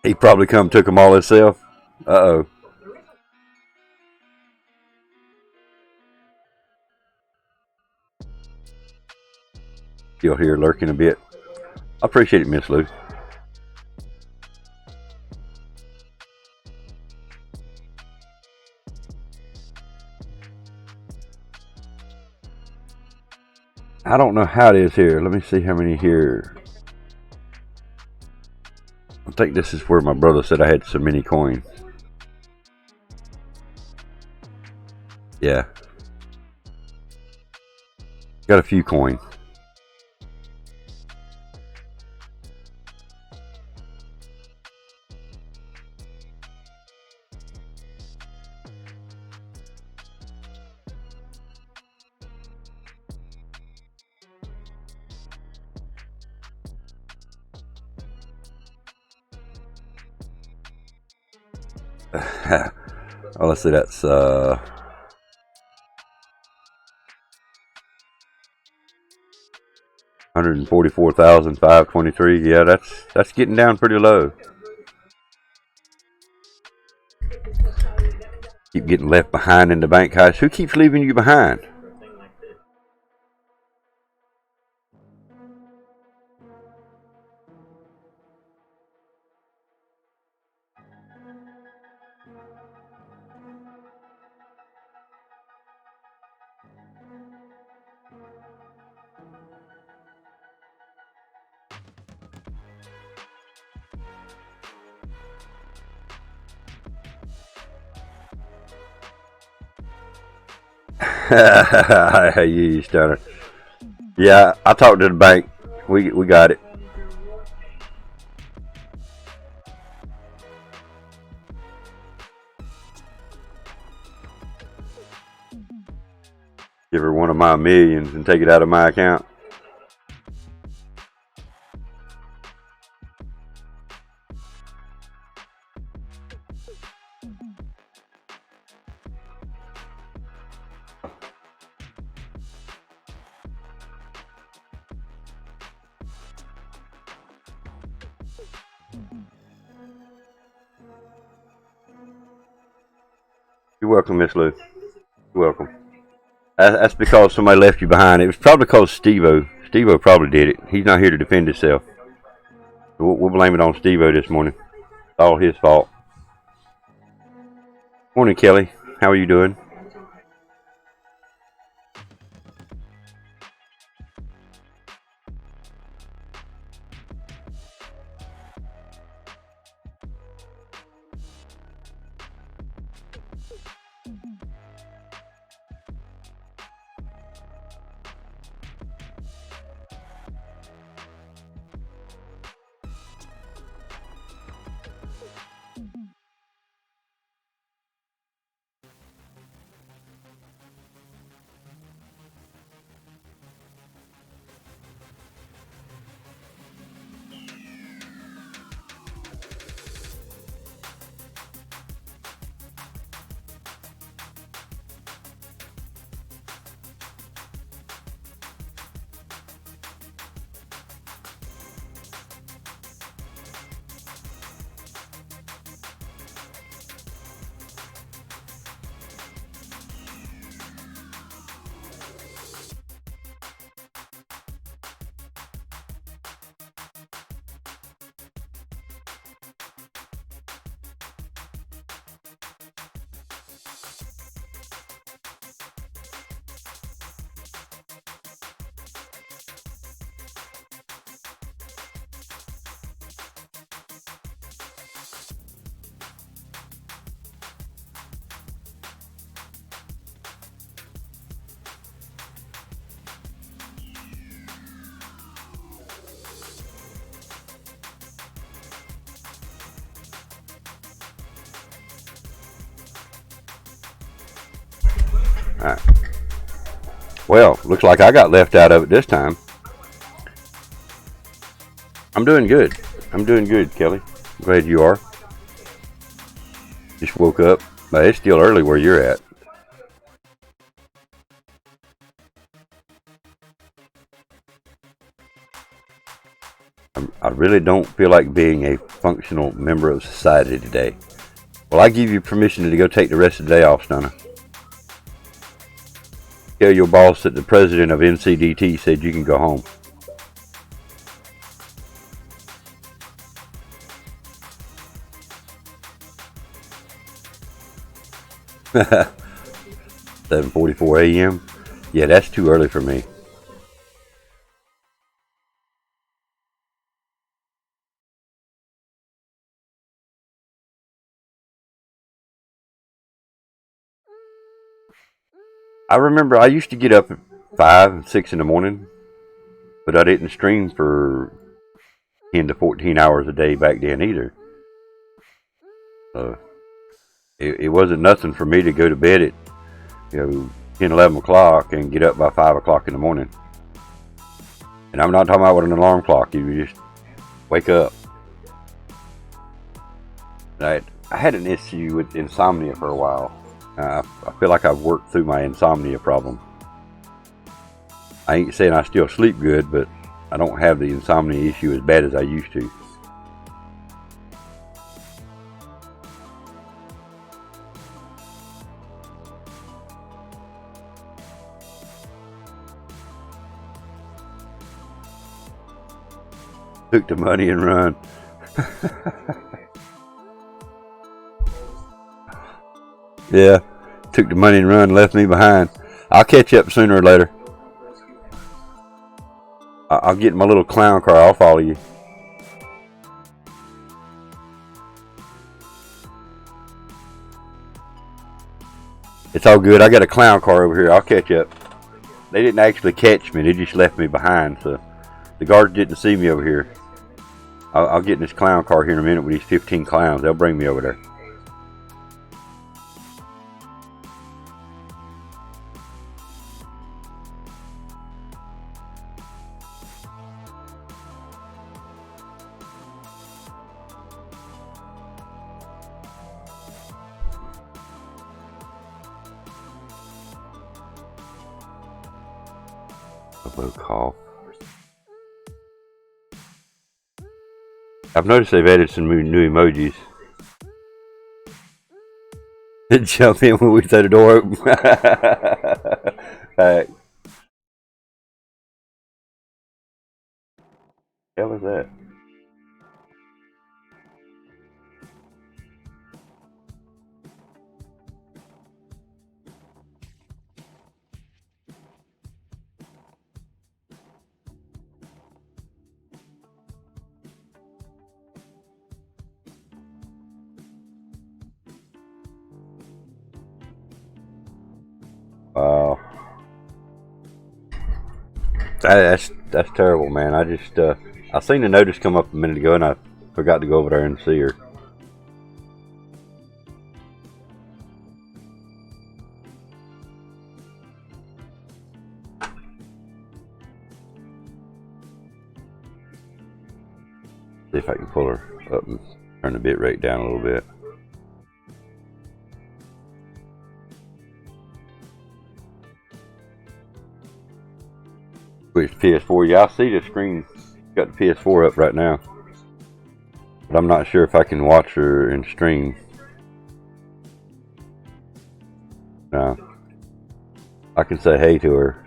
He probably took them all himself. Uh-oh. Still here lurking a bit. I appreciate it, Miss Lou. I don't know how it is here. Let me see how many here. I think this is where my brother said I had so many coins. Yeah. Got a few coins. Oh, let's see, that's 144,523. Yeah, that's getting down pretty low. Keep getting left behind in the bank heist. Who keeps leaving you behind? I hear you, Stunner. Yeah, I talked to the bank. We got it. Give her one of my millions and take it out of my account. You're welcome, Miss Lou. You're welcome. That's because somebody left you behind. It was probably because Steve-O. Steve-O probably did it. He's not here to defend himself. We'll blame it on Steve-O this morning. It's all his fault. Morning, Kelly. How are you doing? Alright. Well, looks like I got left out of it this time. I'm doing good. I'm doing good, Kelly. I'm glad you are. Just woke up. But it's still early where you're at. I really don't feel like being a functional member of society today. Well, I give you permission to go take the rest of the day off, Stunner. Tell your boss that the president of NCDT said you can go home. (7:44 a.m.) Yeah, that's too early for me. I remember I used to get up at 5 and 6 in the morning, but I didn't stream for 10 to 14 hours a day back then either. It wasn't nothing for me to go to bed at 10, 11 o'clock and get up by 5 o'clock in the morning. And I'm not talking about with an alarm clock. You just wake up. I had an issue with insomnia for a while. I feel like I've worked through my insomnia problem. I ain't saying I still sleep good, but I don't have the insomnia issue as bad as I used to. Took the money and run. Yeah, took the money and run, left me behind. I'll catch up sooner or later. I'll get in my little clown car. I'll follow you. It's all good. I got a clown car over here. I'll catch up. They didn't actually catch me. They just left me behind. So the guards didn't see me over here. I'll get in this clown car here in a minute with these 15 clowns. They'll bring me over there. Call. I've noticed they've added some new emojis. Jump in when we throw the door open. Alright. Hell is that? Wow. That's terrible, man. I seen the notice come up a minute ago and I forgot to go over there and see her. See if I can pull her up and turn the bit rate down a little bit. Which PS4? Yeah, I see the screen. Got the PS4 up right now, but I'm not sure if I can watch her and stream. No, I can say hey to her.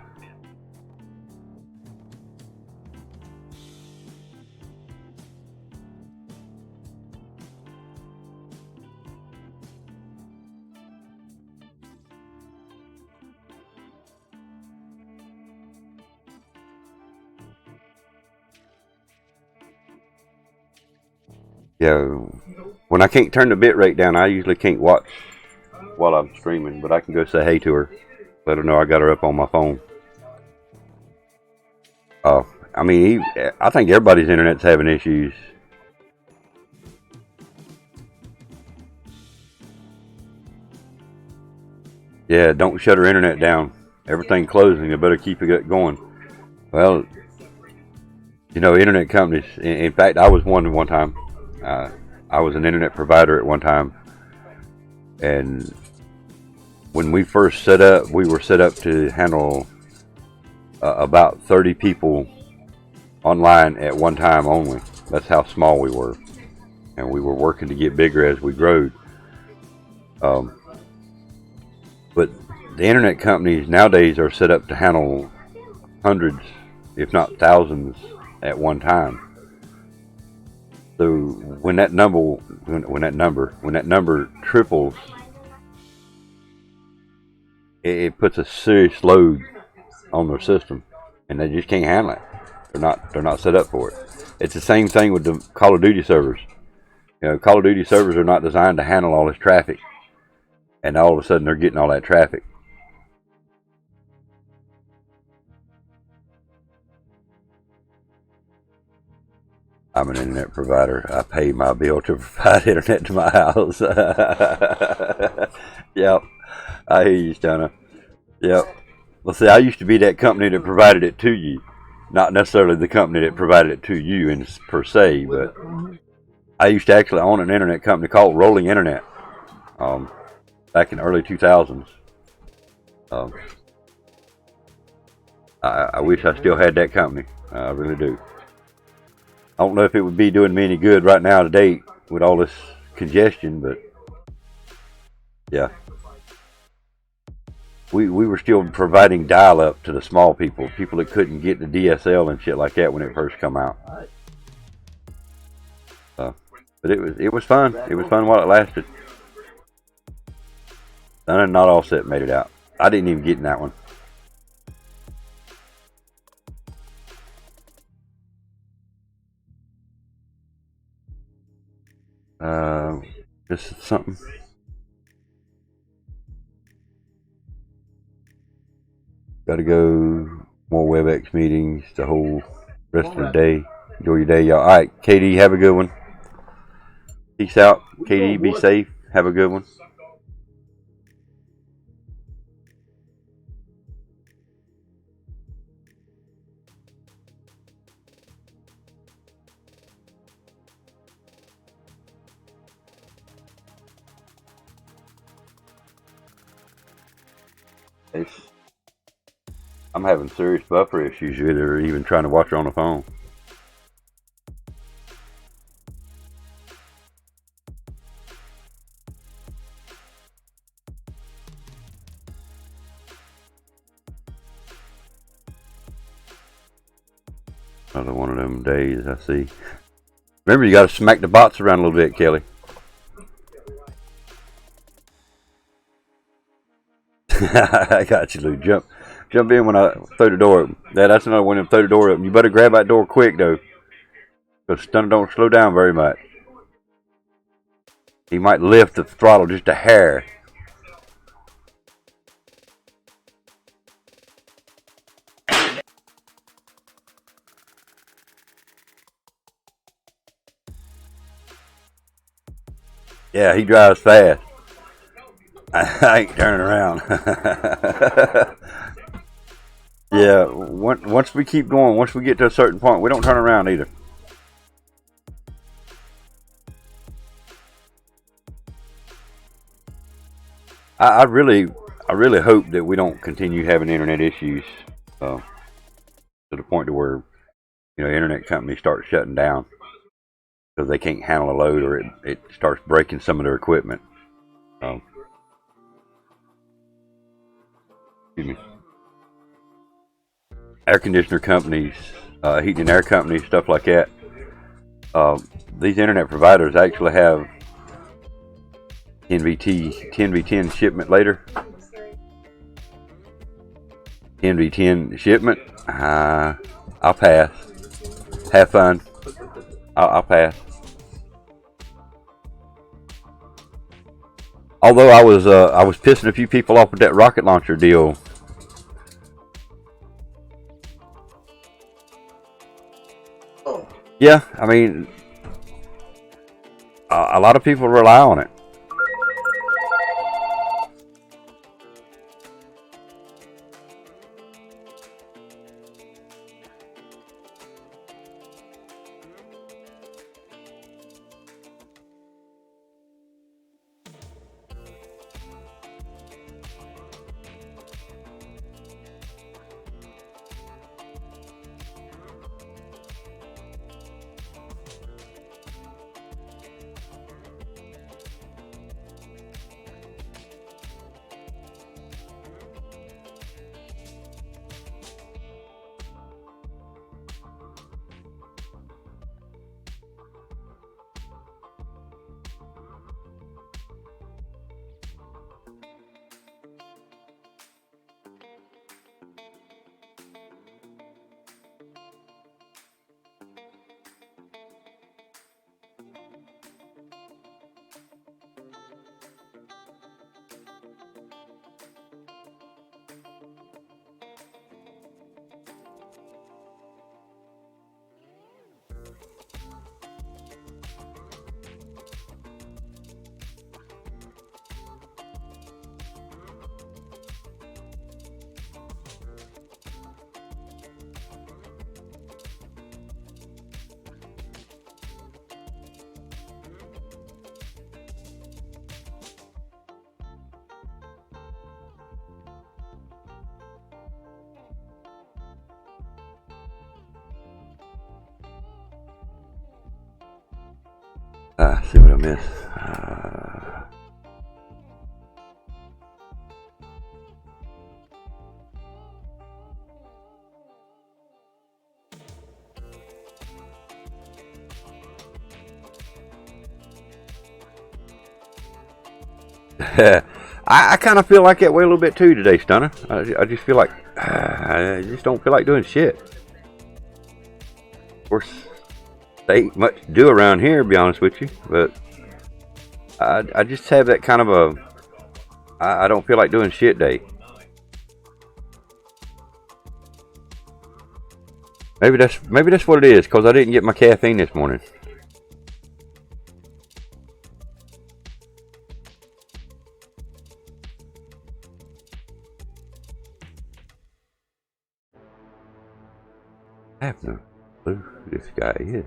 Yeah, when I can't turn the bit rate down, I usually can't watch while I'm streaming, but I can go say hey to her, let her know I got her up on my phone. I mean, I think everybody's internet's having issues. Yeah, don't shut our internet down. Everything closing, you better keep it going. Well, you know, internet companies. In fact, I was one time. I was an internet provider at one time, and when we first set up, we were set up to handle about 30 people online at one time only. That's how small we were, and we were working to get bigger as we grew. But the internet companies nowadays are set up to handle hundreds, if not thousands, at one time. So when that number triples, it puts a serious load on their system, and they just can't handle it. They're not set up for it. It's the same thing with the Call of Duty servers. You know, Call of Duty servers are not designed to handle all this traffic, and all of a sudden they're getting all that traffic. I'm an internet provider. I pay my bill to provide internet to my house. Yep. I hear you, Stunner. Yep. Well, see, I used to be that company that provided it to you. Not necessarily the company that provided it to you per se, but I used to actually own an internet company called Rolling Internet back in the early 2000s. I wish I still had that company. I really do. I don't know if it would be doing me any good right now today with all this congestion, but yeah. We were still providing dial-up to the small people that couldn't get the DSL and shit like that when it first come out. But it was fun. It was fun while it lasted. And not Offset made it out. I didn't even get in that one. Just something. Got to go. More WebEx meetings the whole rest of the day. Enjoy your day, y'all. All right, KD, have a good one. Peace out. KD, be safe. Have a good one. I'm having serious buffer issues either, even trying to watch her on the phone. Another one of them days, I see. Remember, you got to smack the bots around a little bit, Kelly. I got you, Lou. Jump in when I throw the door open. That's another one of them, throw the door open. You better grab that door quick, though. Because Stunner don't slow down very much. He might lift the throttle just a hair. Yeah, he drives fast. I ain't turning around. Yeah, once we keep going, once we get to a certain point, we don't turn around either. I really hope that we don't continue having internet issues to the point to where, you know, internet companies start shutting down because they can't handle a load, or it starts breaking some of their equipment. Excuse me. Air conditioner companies, heating and air companies, stuff like that. These internet providers actually have 10v10 shipment later. 10v10 shipment. I'll pass. Have fun. I'll pass. Although I was pissing a few people off with that rocket launcher deal. Yeah, I mean, a lot of people rely on it. see what I missed. I kind of feel like that way a little bit too today, Stunner. I just feel like I just don't feel like doing shit. Of course, there ain't much to do around here, to be honest with you, but I just have that kind of a I don't feel like doing shit day. Maybe that's what it is, because I didn't get my caffeine this morning. I have no clue who this guy is.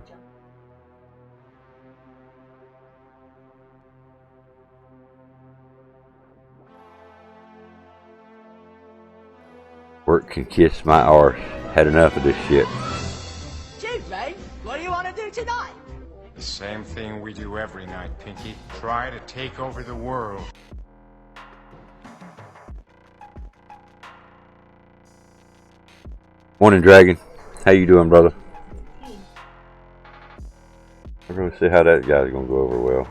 Work can kiss my arse. Had enough of this shit. Chief, mate, what do you want to do tonight? The same thing we do every night, Pinky. Try to take over the world. Morning, Dragon. How you doing, brother? I'm going to see how that guy's going to go over well.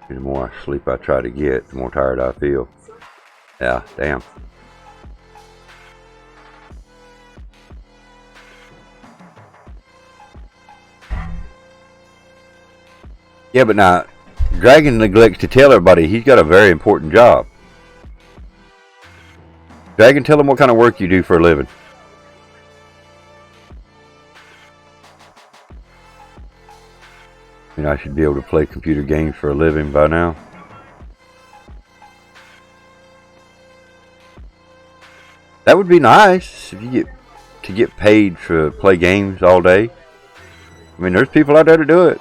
The more sleep I try to get, the more tired I feel. Yeah, damn. Yeah, but now, Dragon neglects to tell everybody he's got a very important job. Dragon, tell him what kind of work you do for a living. You know, I should be able to play computer games for a living by now. That would be nice if you get paid to play games all day. I mean, there's people out there to do it.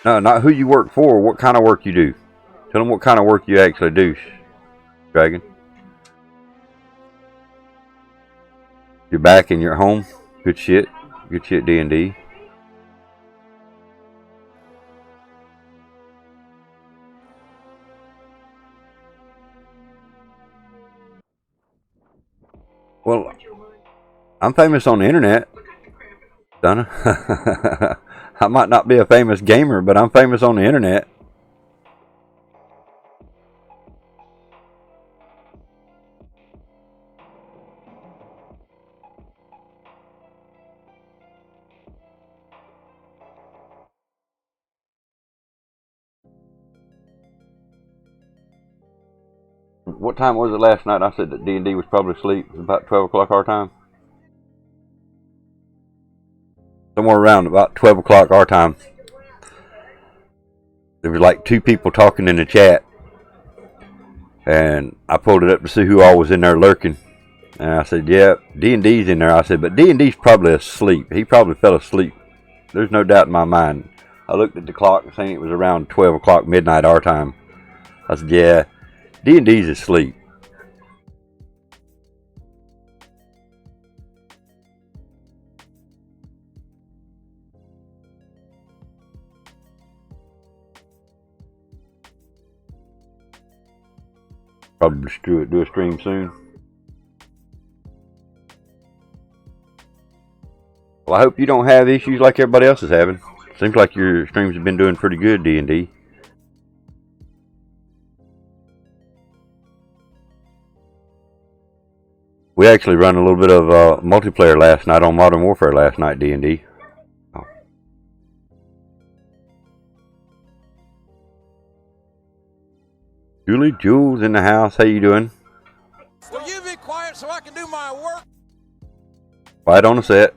No, not who you work for, what kind of work you do. Tell them what kind of work you actually do, Dragon. You're back and you're home. Good shit. Good shit, D&D. Well, I'm famous on the internet, Donna. I might not be a famous gamer, but I'm famous on the internet. What time was it last night? I said that D&D was probably asleep. It was about 12 o'clock our time. Somewhere around about 12 o'clock our time. There was like two people talking in the chat. And I pulled it up to see who all was in there lurking. And I said, yeah, D&D's in there. I said, but D&D's probably asleep. He probably fell asleep. There's no doubt in my mind. I looked at the clock and seen it was around 12 o'clock midnight our time. I said, yeah, D&D's asleep. Probably do a stream soon. Well, I hope you don't have issues like everybody else is having. Seems like your streams have been doing pretty good, D&D. We actually run a little bit of multiplayer last night on Modern Warfare last night, D&D. Oh. Julie Jules in the house. How you doing? Will you be quiet so I can do my work? Quiet on the set.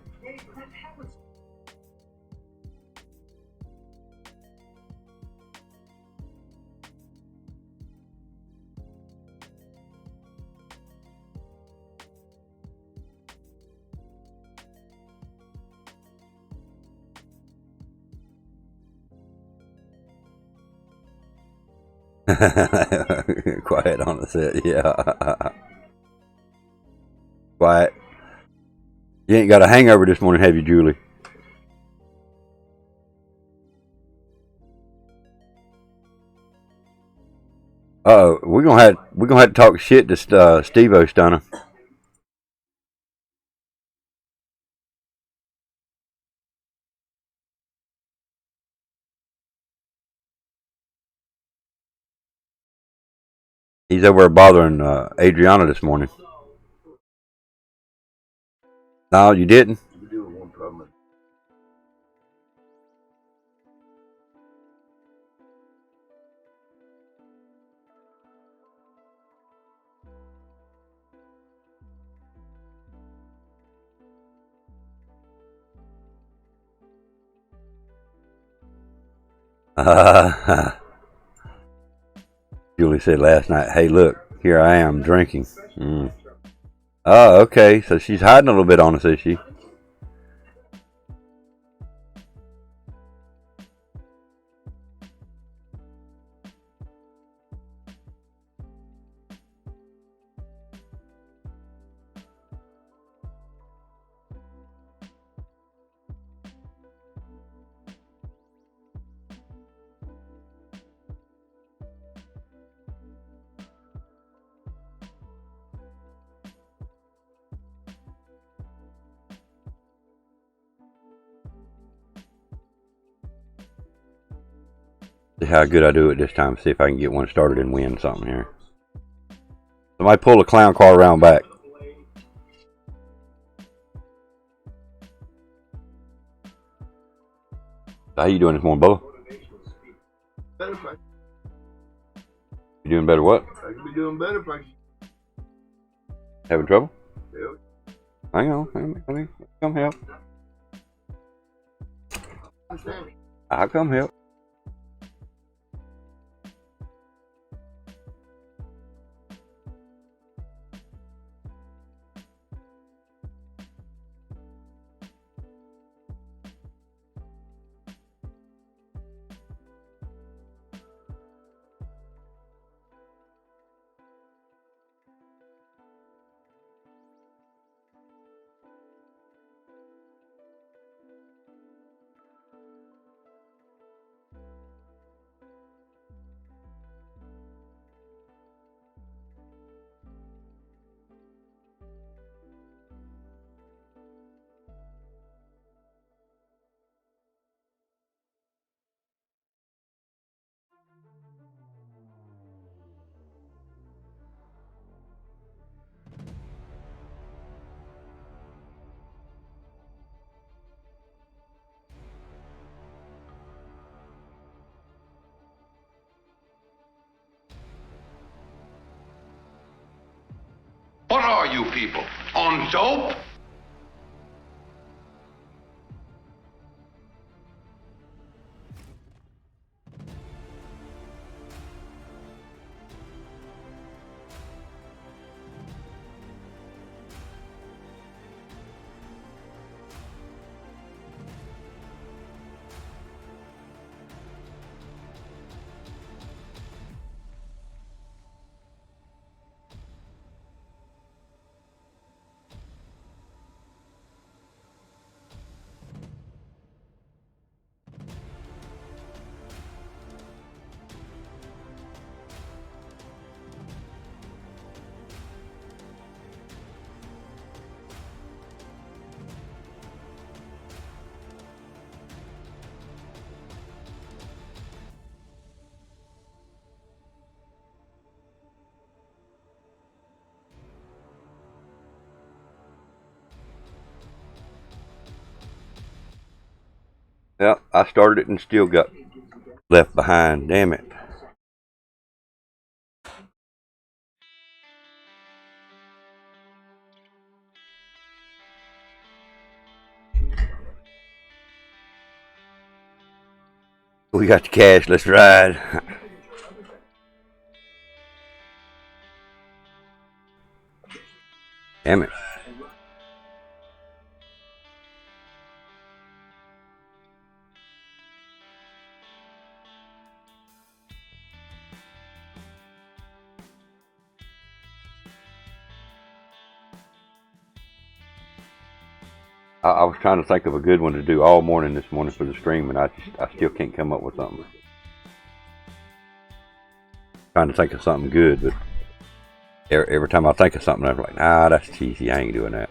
Quiet on the set, yeah. Quiet. You ain't got a hangover this morning, have you, Julie? Oh, we're gonna have to talk shit to Steve-O Stunner. He's over there bothering Adriana this morning. No, you didn't? Julie said last night, hey, look, here I am drinking. Oh, okay, so she's hiding a little bit on us, is she? See how good I do it this time. See if I can get one started and win something here. Somebody pull a clown car around back. How you doing this morning, Bubba? You doing better what? I could be doing better if I Having trouble? could. Hang on. Let me come help. I'll come help. What are you people? On dope? Yep, I started it and still got left behind. Damn it. We got the cash. Let's ride. Damn it. I was trying to think of a good one to do all morning this morning for the stream, and I still can't come up with something. Trying to think of something good, but every time I think of something, I'm like, nah, that's cheesy. I ain't doing that.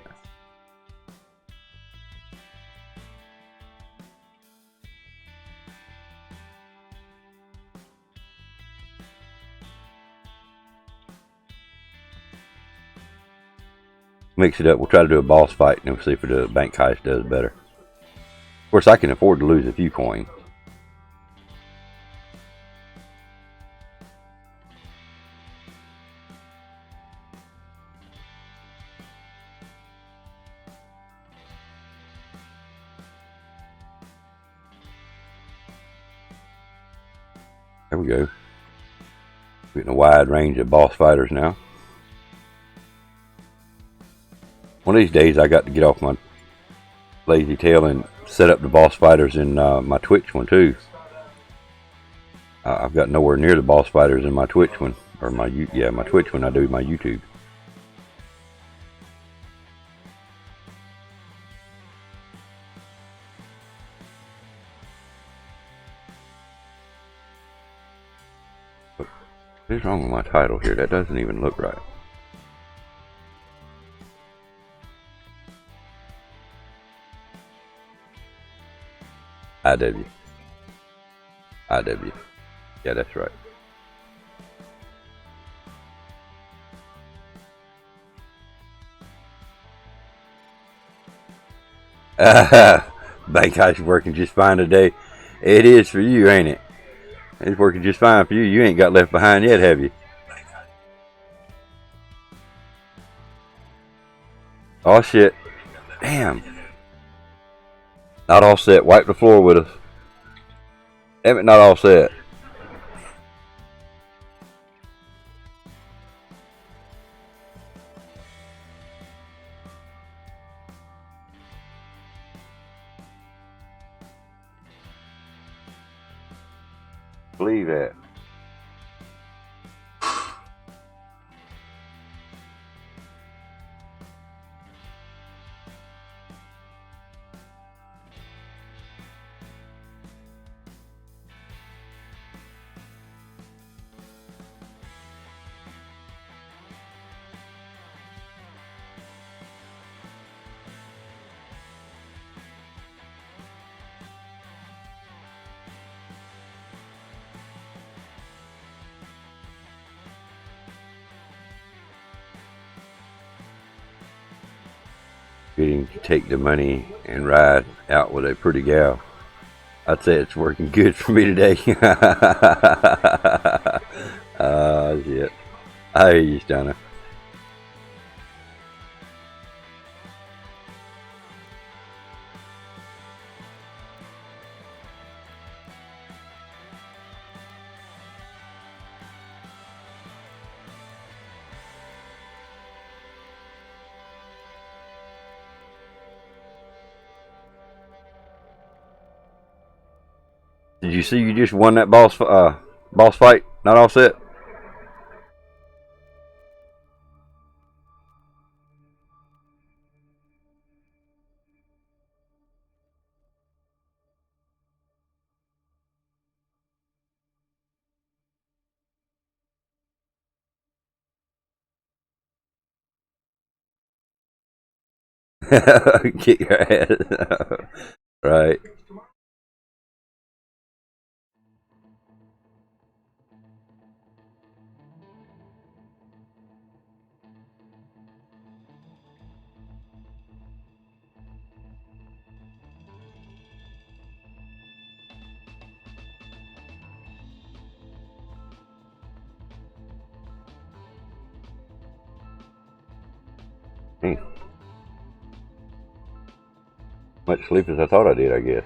Mix it up. We'll try to do a boss fight, and we'll see if the bank heist does better. Of course, I can afford to lose a few coins. There we go. Getting a wide range of boss fighters now. One of these days, I got to get off my lazy tail and set up the boss fighters in my Twitch one too. I've got nowhere near the boss fighters in my Twitch one, or my Twitch one. I do my YouTube. What is wrong with my title here? That doesn't even look right. IW. Yeah, that's right. Bank heist working just fine today. It is for you, ain't it? It's working just fine for you. You ain't got left behind yet, have you? Oh shit. Damn. Not all set. Wipe the floor with us. Damn it, not all set. Believe that. Getting to take the money and ride out with a pretty gal. I'd say it's working good for me today. Shit. I hear you, Stunner. Did you see you just won that boss fight? Not all set? Kick your ass. Right. Much sleep as I thought I did, I guess.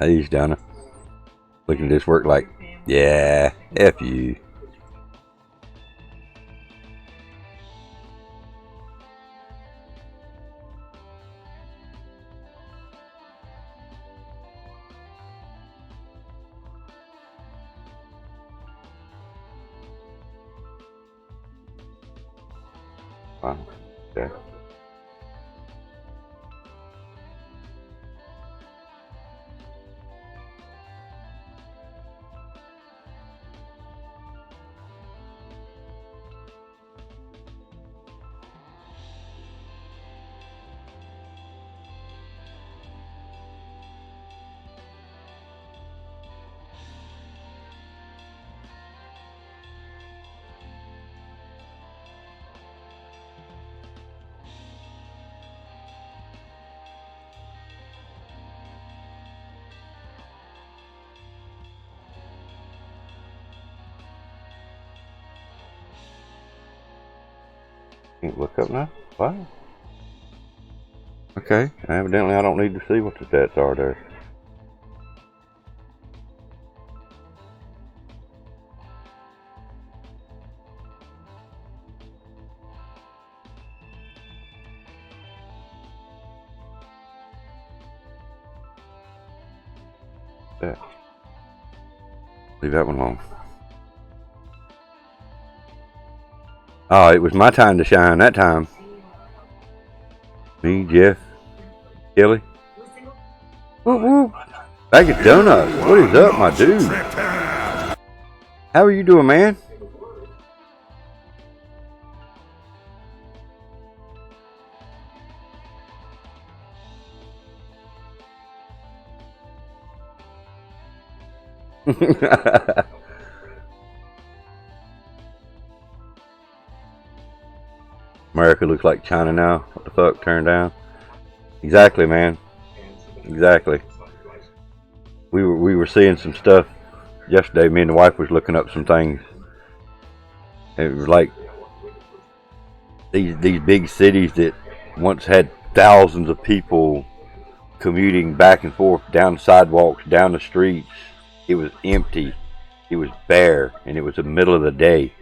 He's done it. Looking at this work like, yeah, F you. Wow. Okay. Can't look up now? Wow. Okay, evidently I don't need to see what the stats are there. Yeah. Leave that one alone. Oh, it was my time to shine that time. Me, Jeff, Kelly. Whoop whoop. Bag of donuts. What is up, my dude? How are you doing, man? America looks like China now. What the fuck? Turn down. Exactly, man. Exactly. We were seeing some stuff yesterday. Me and the wife was looking up some things. It was like these big cities that once had thousands of people commuting back and forth down the sidewalks, down the streets. It was empty. It was bare, and it was the middle of the day.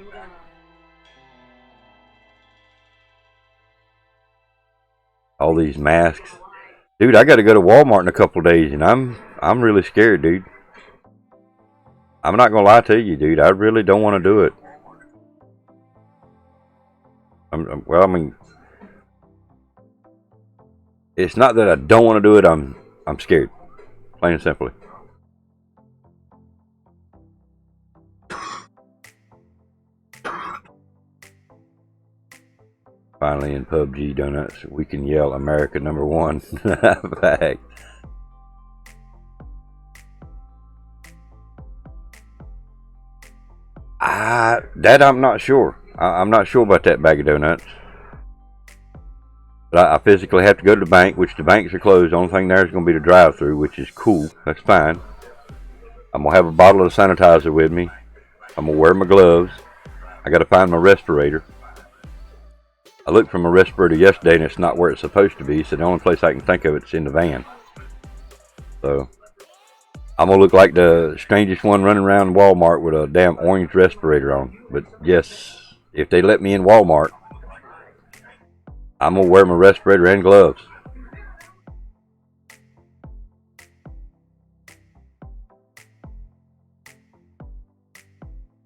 All these masks, dude. I got to go to Walmart in a couple of days, and I'm really scared, dude. I'm not gonna lie to you, dude. I really don't want to do it. Well, I mean, it's not that I don't want to do it. I'm scared, plain and simply. Finally, in PUBG Donuts, we can yell America #1. Fact. That I'm not sure. I'm not sure about that bag of donuts. But I physically have to go to the bank, which the banks are closed. The only thing there is going to be the drive-through, which is cool. That's fine. I'm going to have a bottle of sanitizer with me. I'm going to wear my gloves. I got to find my respirator. I looked for my respirator yesterday, and it's not where it's supposed to be. So the only place I can think of it's in the van. So I'm gonna look like the strangest one running around Walmart with a damn orange respirator on. But yes, if they let me in Walmart, I'm gonna wear my respirator and gloves.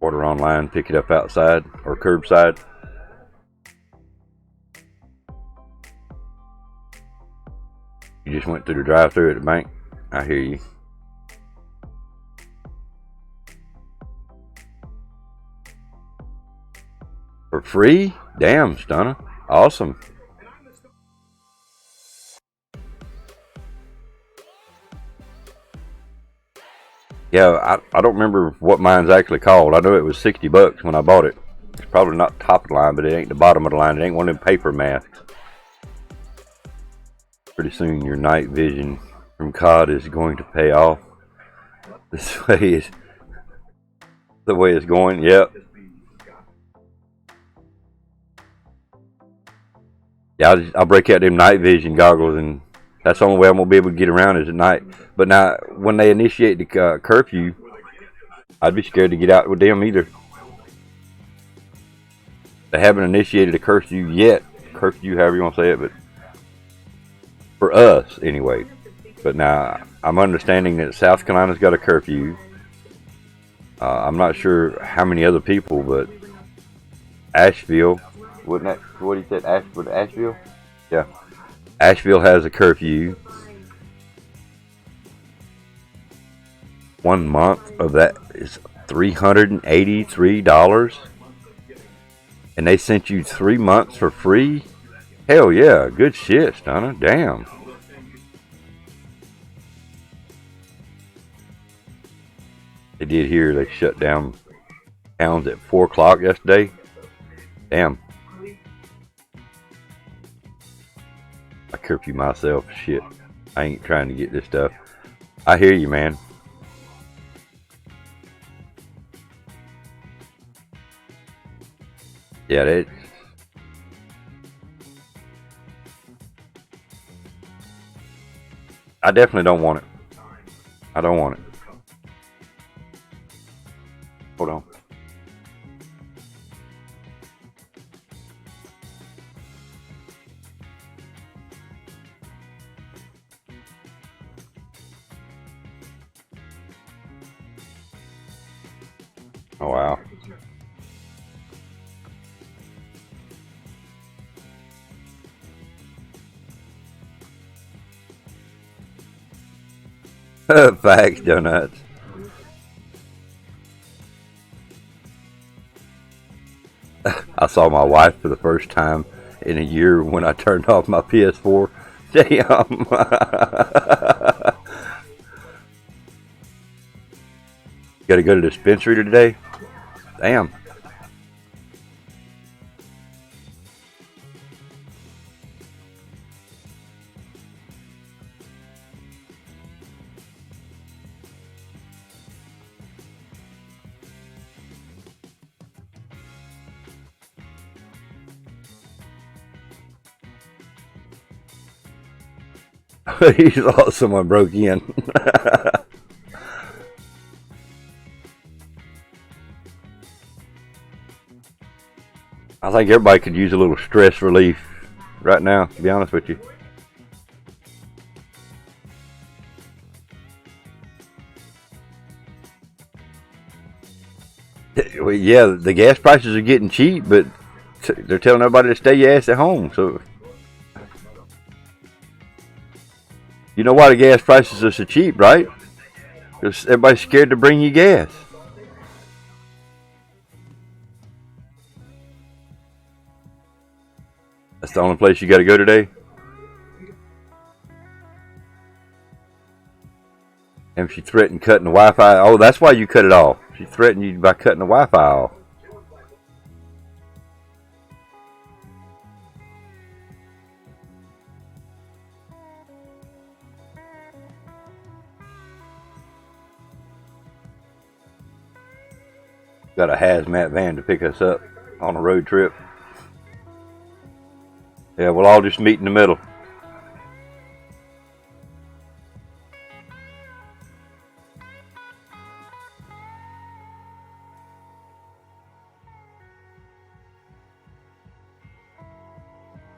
Order online, pick it up outside or curbside. You just went through the drive-through at the bank. I hear you. For free? Damn, Stunner. Awesome. Yeah, I don't remember what mine's actually called. I know it was $60 when I bought it. It's probably not top of the line, but it ain't the bottom of the line. It ain't one of them paper masks. Pretty soon your night vision from COD is going to pay off. This way is the way it's going. Yep. Yeah, I'll break out them night vision goggles and That's the only way I'm gonna be able to get around is at night. But now, when they initiate the curfew, I'd be scared to get out with them either. They haven't initiated a curfew yet. Curfew, however you want to say it, but for us anyway. But now I'm understanding that South Carolina's got a curfew. I'm not sure how many other people, but Asheville, wasn't that what he said? Asheville? Yeah. Asheville has a curfew. 1 month of that is $383. And they sent you 3 months for free? Hell yeah, good shit, Stunner. Damn. They did here, they shut down towns at 4 o'clock yesterday. Damn. I curfew myself. Shit. I ain't trying to get this stuff. I hear you, man. Yeah, that. I definitely don't want it. I don't want it. Hold on. Oh, wow. Facts, donuts. I saw my wife for the first time in a year when I turned off my PS4. Damn. Got to go to the dispensary today? Damn. He thought someone broke in. I think everybody could use a little stress relief right now, to be honest with you. Well, yeah, the gas prices are getting cheap, but they're telling everybody to stay your ass at home. So, you know why the gas prices are so cheap, right? Because everybody's scared to bring you gas. That's the only place you got to go today? And she threatened cutting the Wi-Fi. Oh, that's why you cut it off. She threatened you by cutting the Wi-Fi off. Got a hazmat van to pick us up on a road trip. Yeah, we'll all just meet in the middle.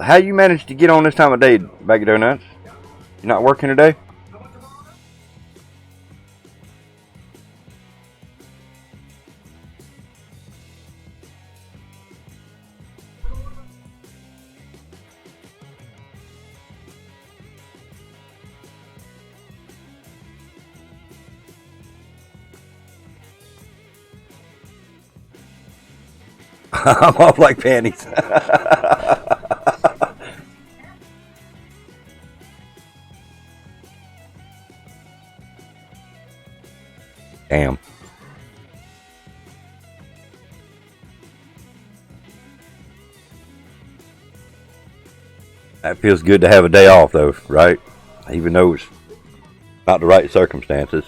How you managed to get on this time of day, BAGofDONUTS? You not working today? I'm off like panties. Damn. That feels good to have a day off though, right? Even though it's not the right circumstances.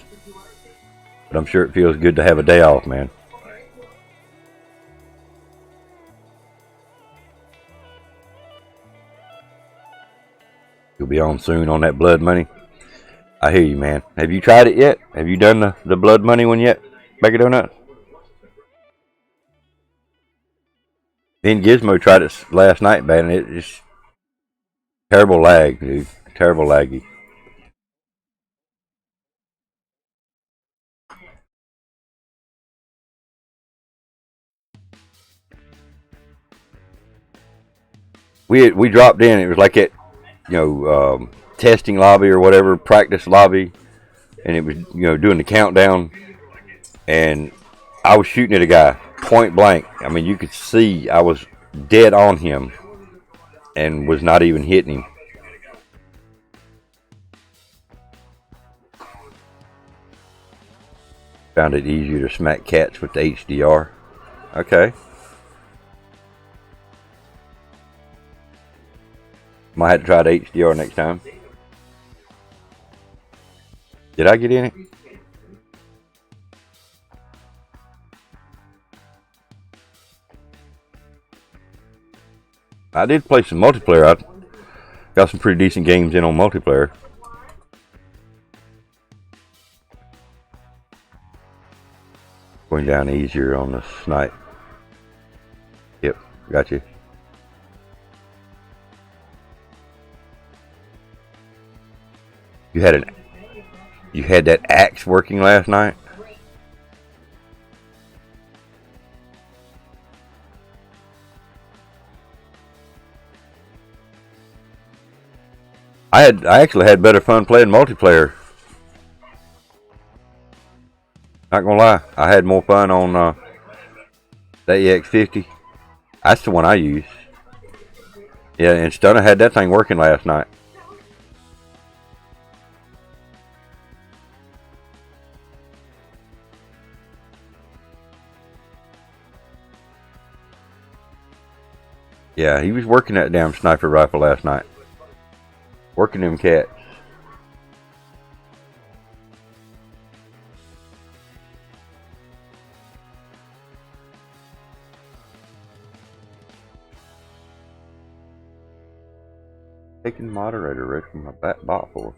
But I'm sure it feels good to have a day off, man. You'll be on soon on that blood money. I hear you, man. Have you tried it yet? Have you done the blood money one yet? BAGofDONUTS? Me and Gizmo tried it last night, man. It's terrible lag, dude. Terrible laggy. We dropped in. It was like at, testing lobby or whatever, practice lobby, and it was doing the countdown, and I was shooting at a guy point blank. I mean, you could see I was dead on him, and was not even hitting him. Found it easier to smack cats with the HDR. Okay. Might have to try the HDR next time. Did I get in it? I did play some multiplayer. I got some pretty decent games in on multiplayer. Going down easier on the snipe. Yep, got you. You had that axe working last night? I actually had better fun playing multiplayer. Not gonna lie, I had more fun on the EX50. That's the one I use. Yeah, and Stunner had that thing working last night. Yeah, he was working that damn sniper rifle last night. Working them cats. Taking moderator risk from my bot for.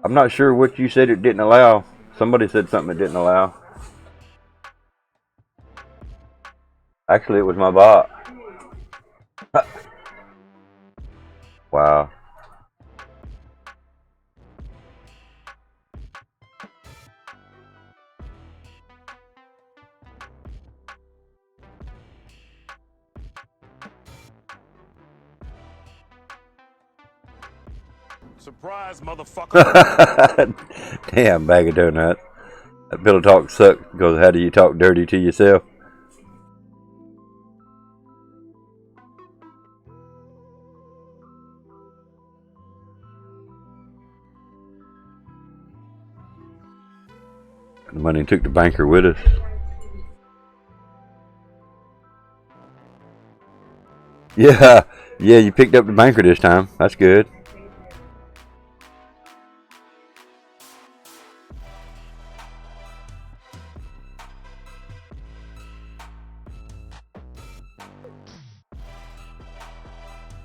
I'm not sure what you said it didn't allow. Somebody said something it didn't allow. Actually, it was my bot. Wow. Surprise, motherfucker. Damn, BAGofDONUTS. That pillow talk sucks because how do you talk dirty to yourself? The money took the banker with us. Yeah, you picked up the banker this time. That's good.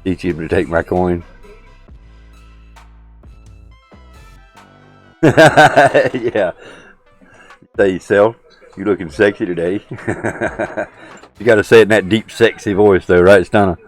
Teach him to take my coin. Yeah. Say yourself, you looking sexy today. You gotta say it in that deep, sexy voice though, right, Stunner?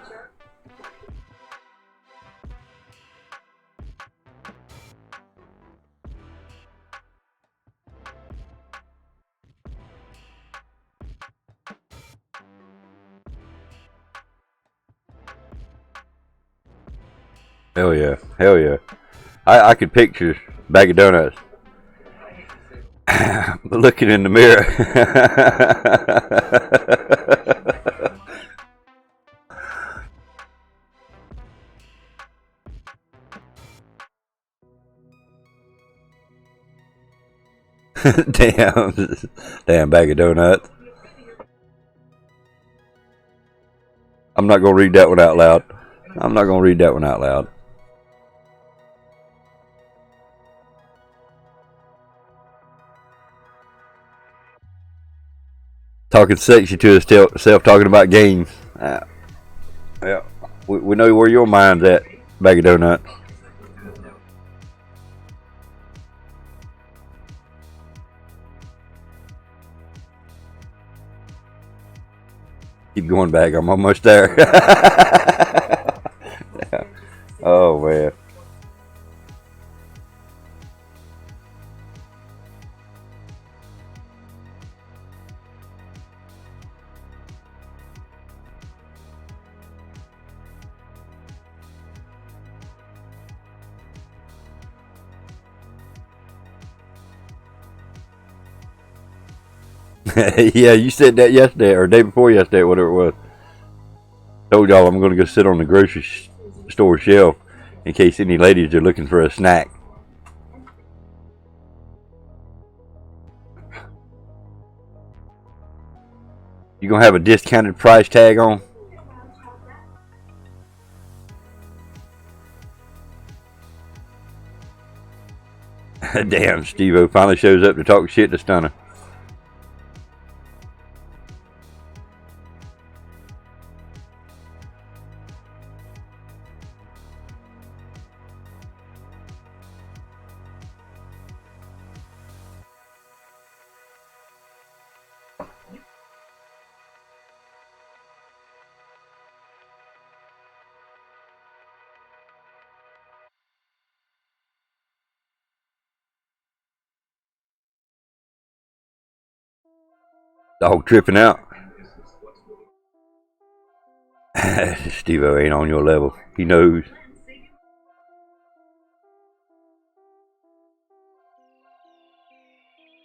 Hell yeah, hell yeah. I could picture BAGofDONUTS looking in the mirror. Damn BAGofDONUTS. I'm not gonna read that one out loud. I'm not gonna read that one out loud. Talking sexy to herself, talking about games. Yeah, we know where your mind's at, Bag of Donuts. Keep going back. I'm almost there. Yeah. Oh man. Yeah, you said that yesterday or day before yesterday, whatever it was. Told y'all I'm going to go sit on the grocery store shelf in case any ladies are looking for a snack. You gonna have a discounted price tag on? Damn, Steve-O finally shows up to talk shit to Stunner. Dog tripping out. Steve-O ain't on your level. He knows.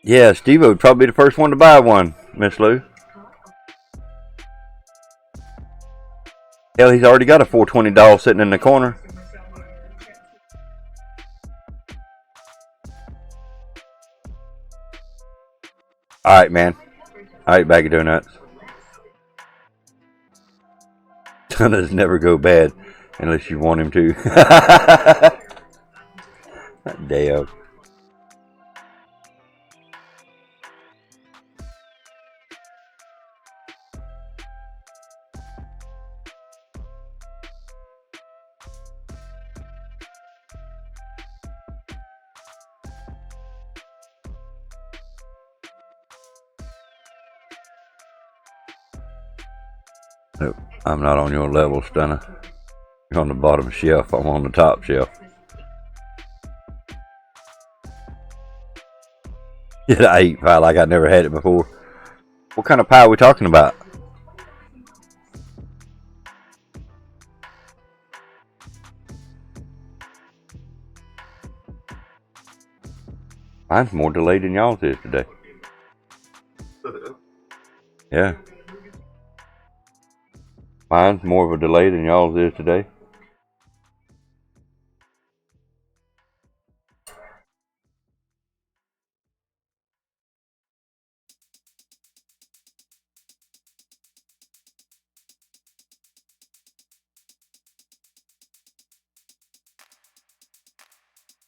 Yeah, Steve-O would probably be the first one to buy one, Miss Lou. Hell, he's already got a $420 sitting in the corner. Alright, man. Alright, Bag of Donuts. Donuts never go bad unless you want him to. Damn. Nope, I'm not on your level, Stunner. You're on the bottom shelf. I'm on the top shelf. Yeah, I eat pie like I never had it before. What kind of pie are we talking about? Mine's more delayed than y'all's is today. Yeah. Mine's more of a delay than y'all's is today.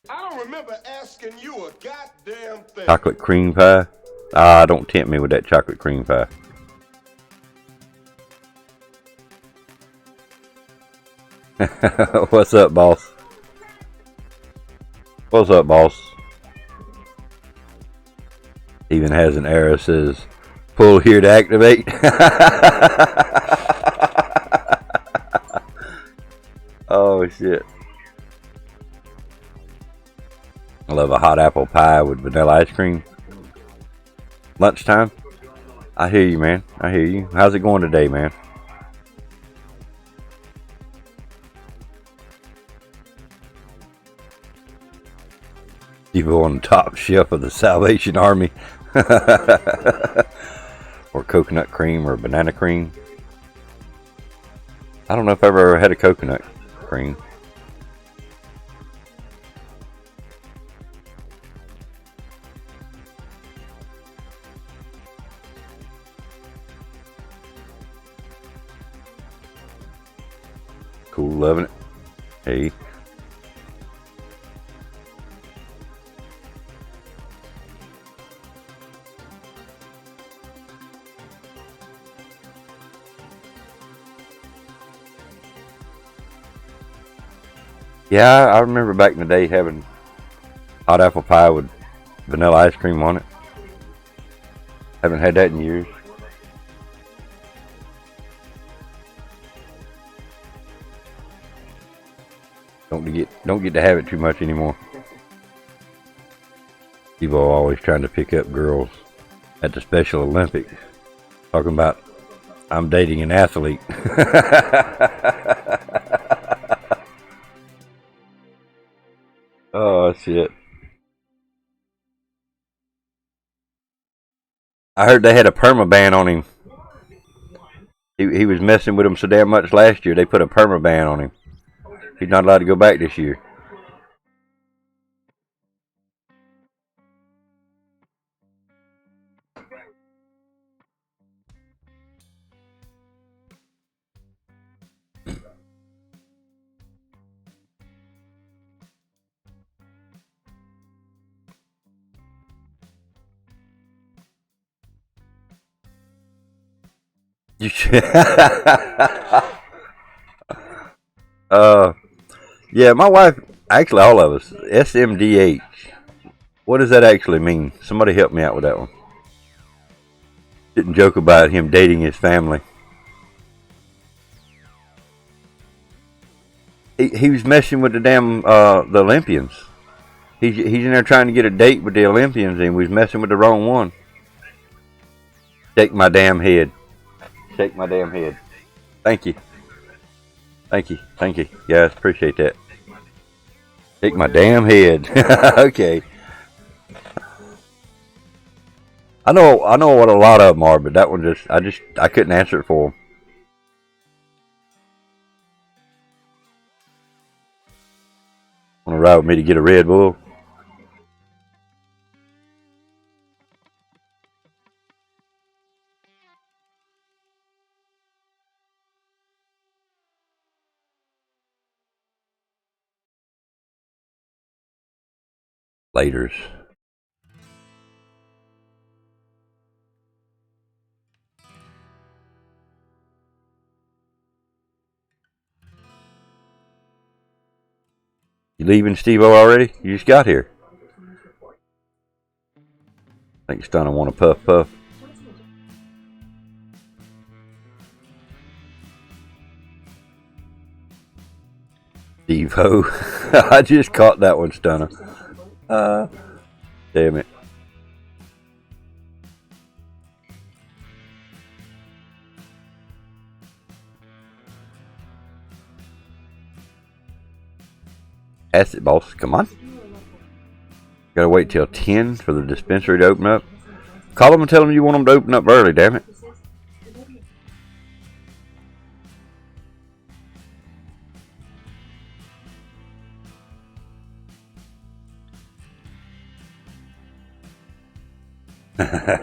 I don't remember asking you a goddamn thing. Chocolate cream pie? Ah, don't tempt me with that chocolate cream pie. What's up, boss? What's up, boss? Even has an arrow says, pull here to activate. Oh, shit. I love a hot apple pie with vanilla ice cream. Lunchtime? I hear you, man. I hear you. How's it going today, man? People on the top shelf of the Salvation Army. Or coconut cream or banana cream. I don't know if I've ever had a coconut cream. Cool, loving it. Hey. Yeah, I remember back in the day having hot apple pie with vanilla ice cream on it. Haven't had that in years. Don't get to have it too much anymore. People are always trying to pick up girls at the Special Olympics, talking about I'm dating an athlete. Oh shit! I heard they had a perma ban on him. He was messing with them so damn much last year. They put a perma ban on him. He's not allowed to go back this year. You should. Yeah, my wife, actually all of us, SMDH. What does that actually mean? Somebody help me out with that one. Didn't joke about him dating his family. He was messing with the damn the Olympians. He's in there trying to get a date with the Olympians, and he was messing with the wrong one. Shake my damn head. Shake my damn head. Thank you. Thank you. Thank you. Yes, appreciate that. Shake my damn head. Okay. I know what a lot of them are, but that one I couldn't answer it for him. Want to ride with me to get a Red Bull? Laters. You leaving, Steve-O, already? You just got here. I think Stunner want to puff. Steve-O. I just caught that one, Stunner. Damn it. Acid boss, come on. Gotta wait till 10 for the dispensary to open up. Call them and tell them you want them to open up early, damn it.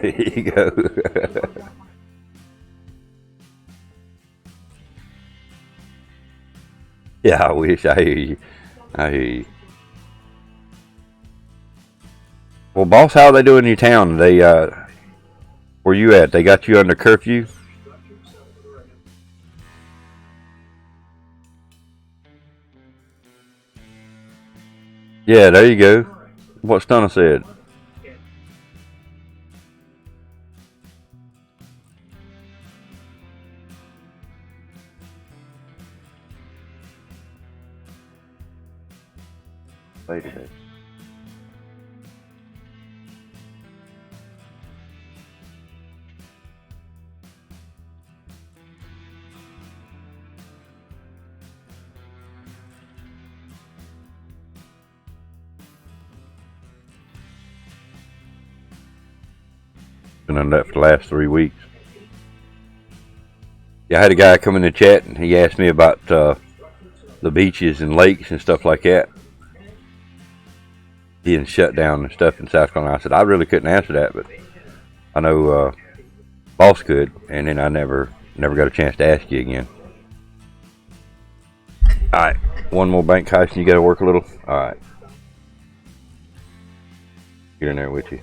Here you go. Yeah, I wish. I hear you. Well, boss, how are they doing in your town? They, where you at? They got you under curfew? Yeah, there you go. What Stunner said. Later day. Been on that for the last 3 weeks. Yeah, I had a guy come in the chat and he asked me about the beaches and lakes and stuff like that. Being shut down and stuff in South Carolina. I said I really couldn't answer that, but I know boss could, and then I never got a chance to ask you again. All right, one more bank heist and you got to work a little. All right, get in there with you.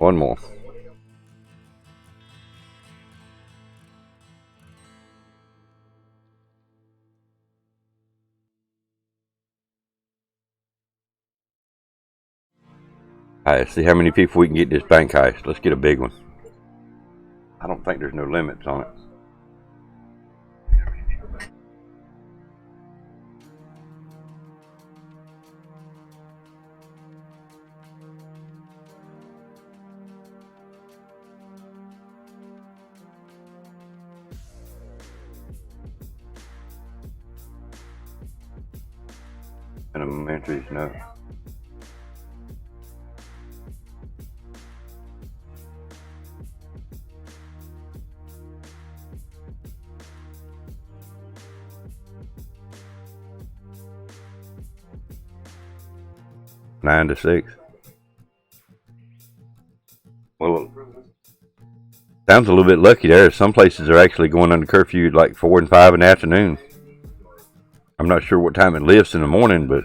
One more. Alright, let's see how many people we can get this bank heist. Let's get a big one. I don't think there's no limits on it. Minimum entries, no. Nine to 6. Well, sounds a little bit lucky there. Some places are actually going under curfew like 4 and 5 in the afternoon. I'm not sure what time it lifts in the morning, but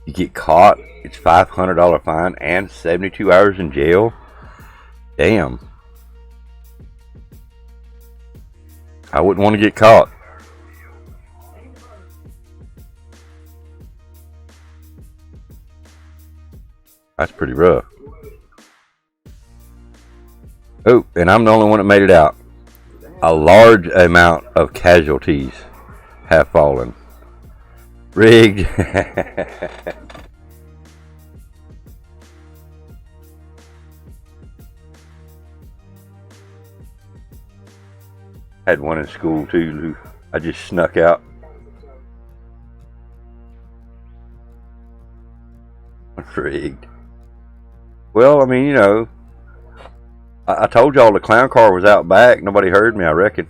you get caught, it's $500 fine and 72 hours in jail. Damn. I wouldn't want to get caught. That's pretty rough. Oh, and I'm the only one that made it out. A large amount of casualties have fallen. Rigged. Had one in school too, who I just snuck out. Rigged. Well, I mean, you know, I told y'all the clown car was out back. Nobody heard me, I reckon.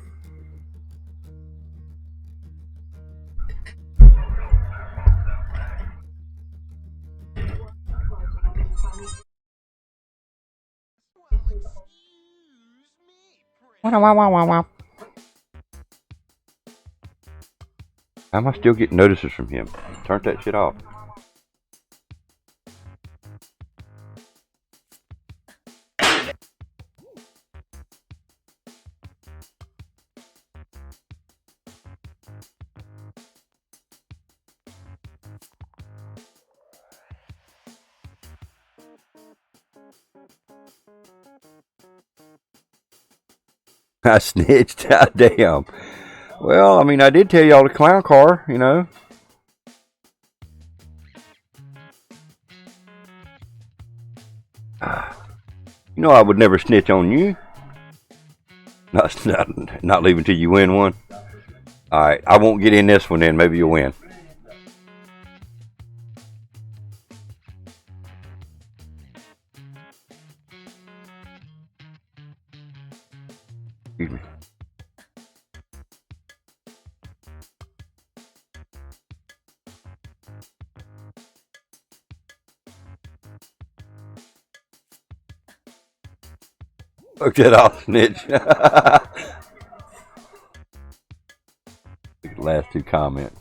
How am I still getting notices from him? Turn that shit off. I snitched. Damn. Well, I mean, I did tell y'all the clown car, you know. You know I would never snitch on you. Not leaving till you win one. Alright, I won't get in this one then. Maybe you'll win. Excuse me. Look that off, snitch. Look at the last two comments.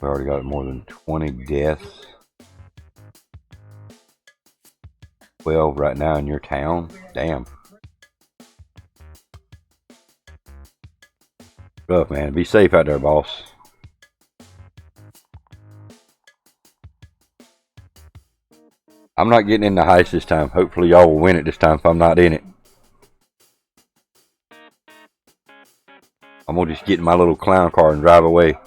We already got more than 20 deaths. 12 right now in your town. Damn. Rough, man. Be safe out there, boss. I'm not getting in the heist this time. Hopefully y'all will win it this time if I'm not in it. I'm gonna just get in my little clown car and drive away.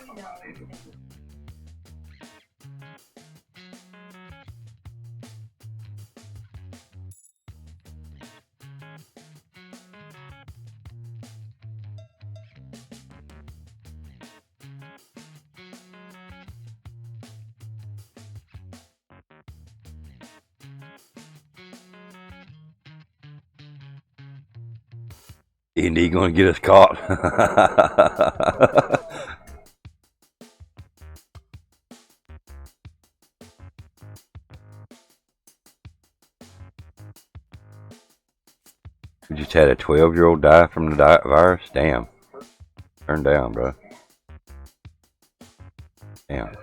Indy gonna get us caught. just had a 12-year-old die from the virus? Damn. Turn down, bro. Damn.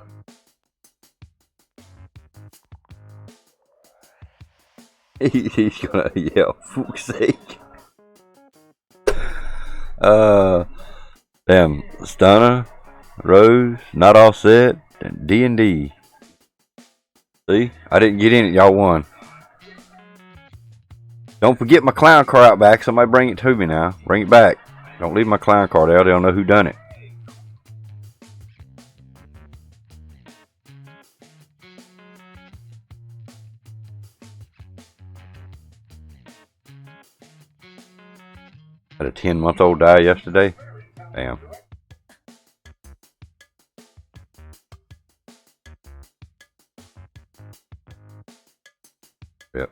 He's gonna yell, fuck's sake. Damn. Stunner, Rose, Not All Set, and D&D. See? I didn't get in it. Y'all won. Don't forget my clown car out back. Somebody bring it to me now. Bring it back. Don't leave my clown car there. They'll know who done it. Had a 10-month-old die yesterday. Damn. Yep.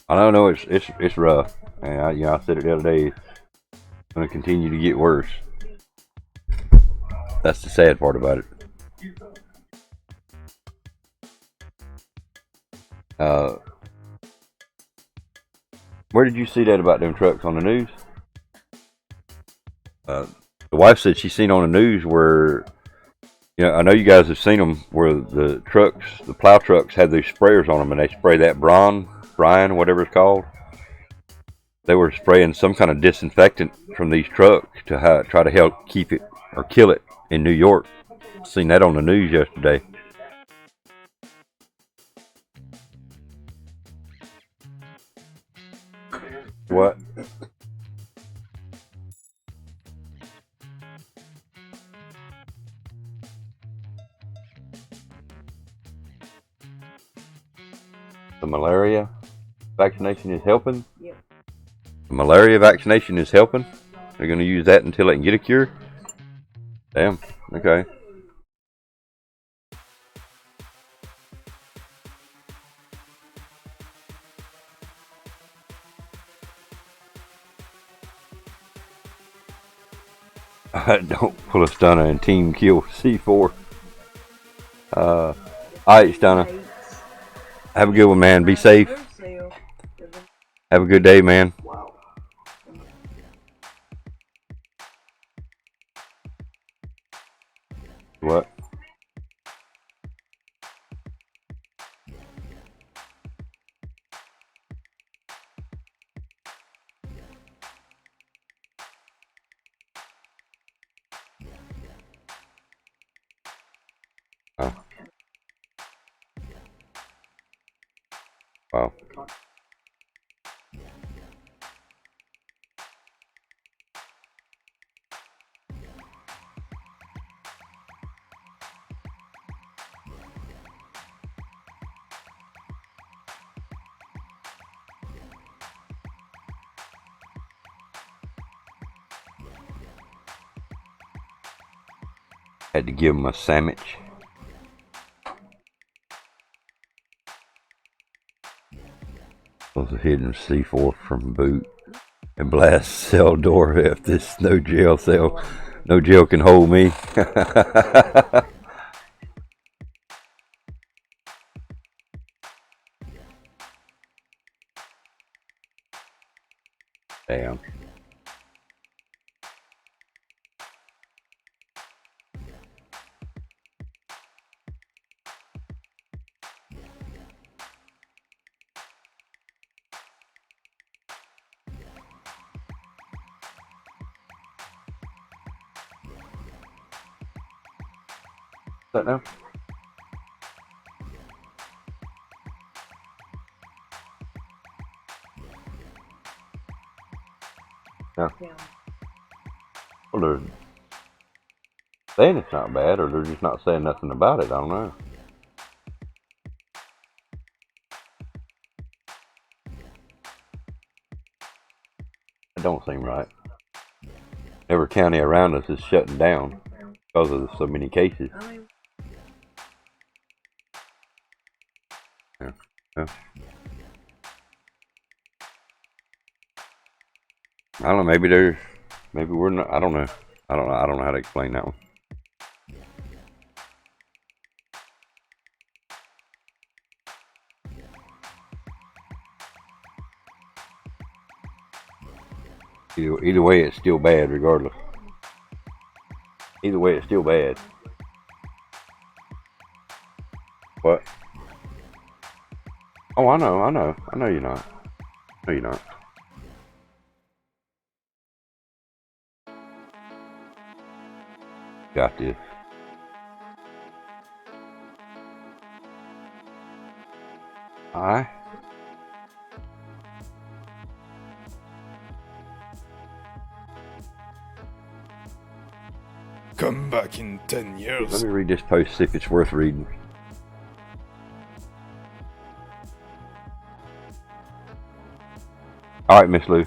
I don't know. It's rough, and I said it the other day. It's going to continue to get worse. That's the sad part about it. Where did you see that about them trucks on the news? The wife said she seen on the news where, I know you guys have seen them, where the plow trucks had these sprayers on them, and they spray that brine, whatever it's called. They were spraying some kind of disinfectant from these trucks to try to help keep it or kill it in New York. Seen that on the news yesterday. What? The malaria vaccination is helping? Yep. The malaria vaccination is helping? They're going to use that until they can get a cure? Damn. Okay. Don't pull a stunner and team kill C4. Alright, Stunner. Have a good one, man. Be safe. Have a good day, man. What? Oh. Wow. Had to give him a sandwich. Was a hidden C4 from boot and blast cell door. If this no jail cell, no jail can hold me. Damn. That now? Yeah. Well, they're saying it's not bad, or they're just not saying nothing about it. I don't know. It don't seem right. Every county around us is shutting down because of so many cases. Yeah. I don't know. Maybe we're not. I don't know. I don't know how to explain that one. Either way, it's still bad, regardless. Either way, it's still bad. What? Oh, I know you're not. No, you're not. Got this. Alright. Come back in 10 Let years. me read this post, see if it's worth reading. Alright, Miss Lou.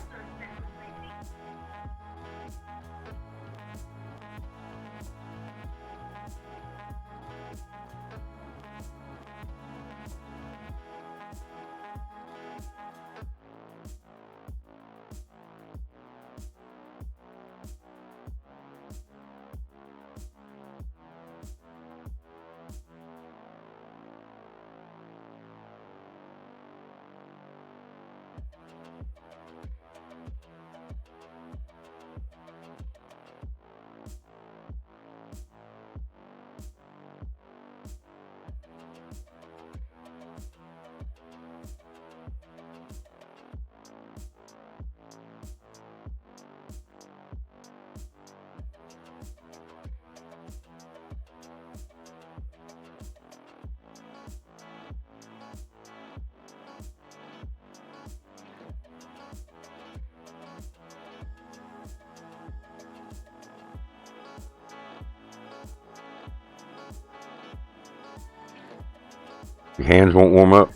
Your hands won't warm up.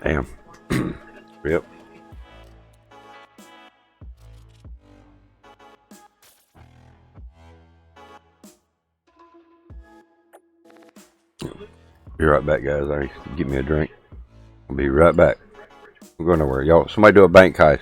Damn. Yep. Be right back, guys. Get me a drink. I'll be right back. I'm going nowhere. Y'all, somebody do a bank heist.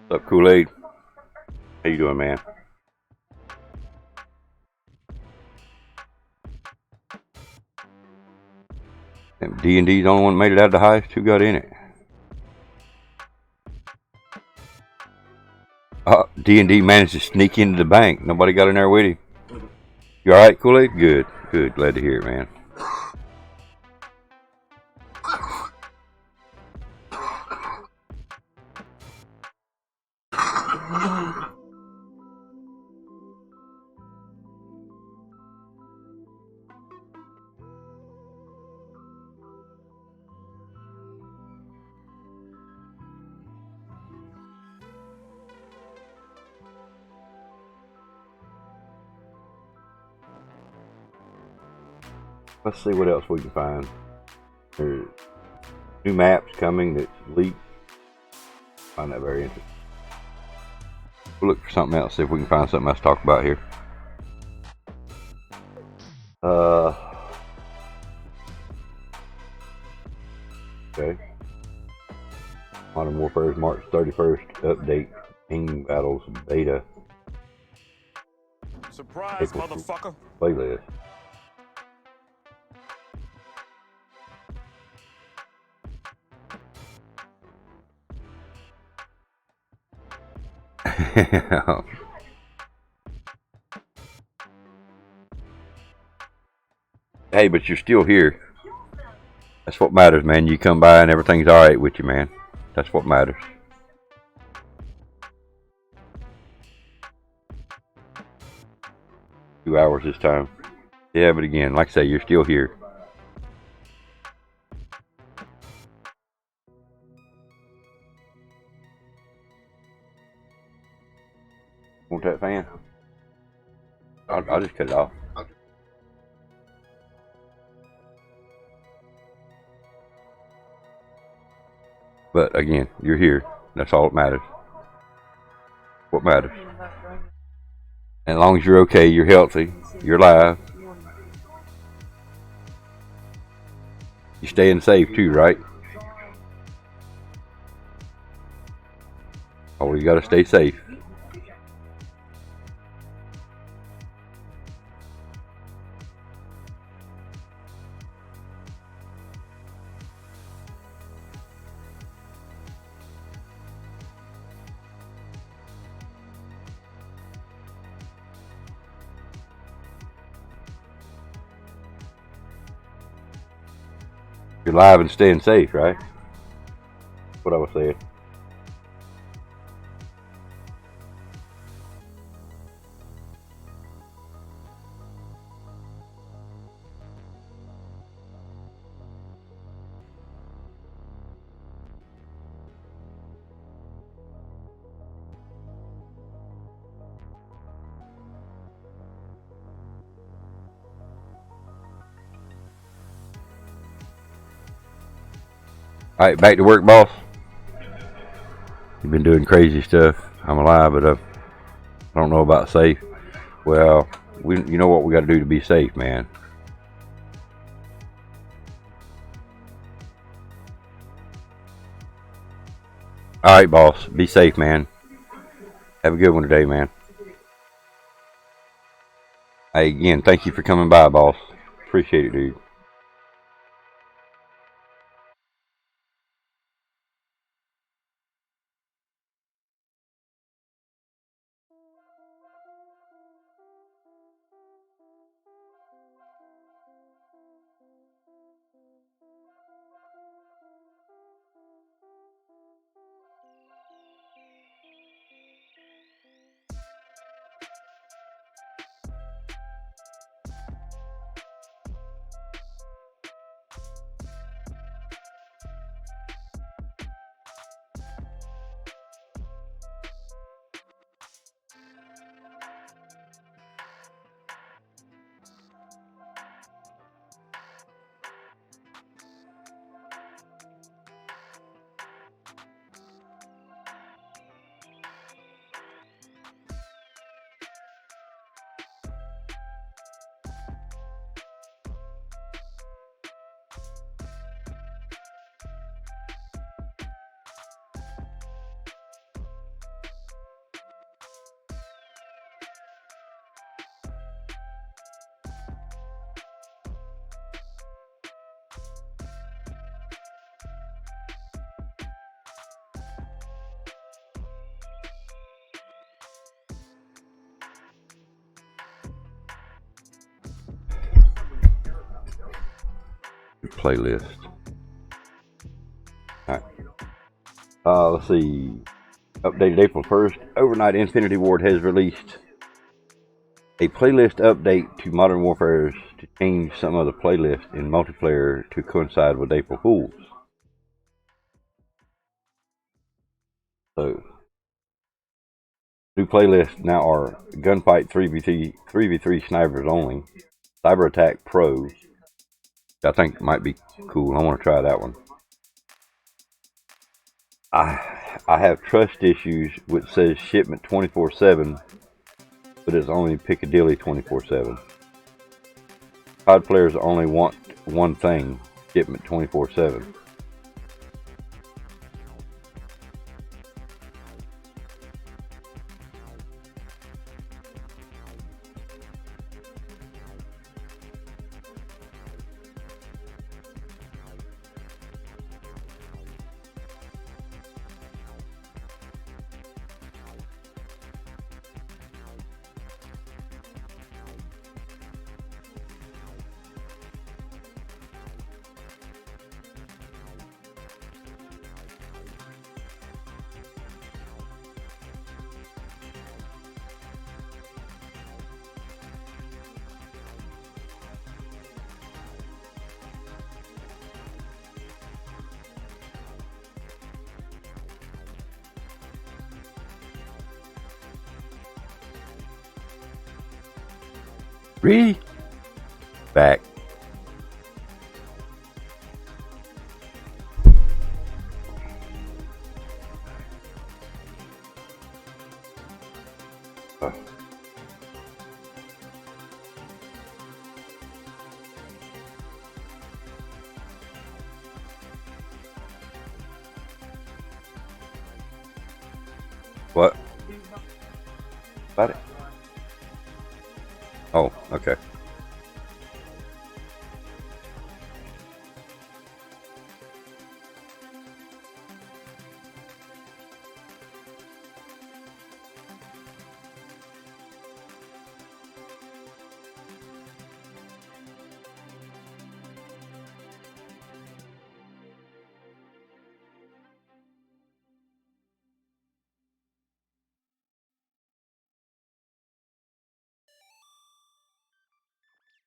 What's up, Kool-Aid? How you doing, man? And D&D's the only one that made it out the highest. Who got in it? D&D managed to sneak into the bank. Nobody got in there with him. You alright, Kool-Aid? Good. Good. Glad to hear it, man. Let's see what else we can find. There's new maps coming that's leaked. Find that very interesting. We'll look for something else, see if we can find something else to talk about here. Okay. Modern Warfare's March 31st update. Team Battles Beta. Surprise, motherfucker. Playlist. Hey, but you're still here. That's what matters, man. You come by and everything's alright with you, man. That's what matters. Two hours this time. Yeah, but again, like I say, you're still here. Want that fan? I'll just cut it off. But again, you're here. That's all that matters. What matters? And as long as you're okay, you're healthy, you're alive. You're staying safe too, right? Oh, you gotta stay safe. You're alive and staying safe, right? That's what I was saying. Alright, back to work, boss. You've been doing crazy stuff. I'm alive, but I don't know about safe. Well, you know what we got to do to be safe, man. Alright, boss. Be safe, man. Have a good one today, man. Hey, again, thank you for coming by, boss. Appreciate it, dude. playlist. Alright. Let's see. Updated April 1st. Overnight Infinity Ward has released a playlist update to Modern Warfare to change some of the playlists in multiplayer to coincide with April Fools. So, new playlists now are Gunfight 3v3 snipers only, Cyber Attack Pro. I think might be cool. I want to try that one. I have trust issues which says shipment 24/7, but it's only Piccadilly 24/7. COD players only want one thing, shipment 24/7. Back. What? About it? Oh, okay.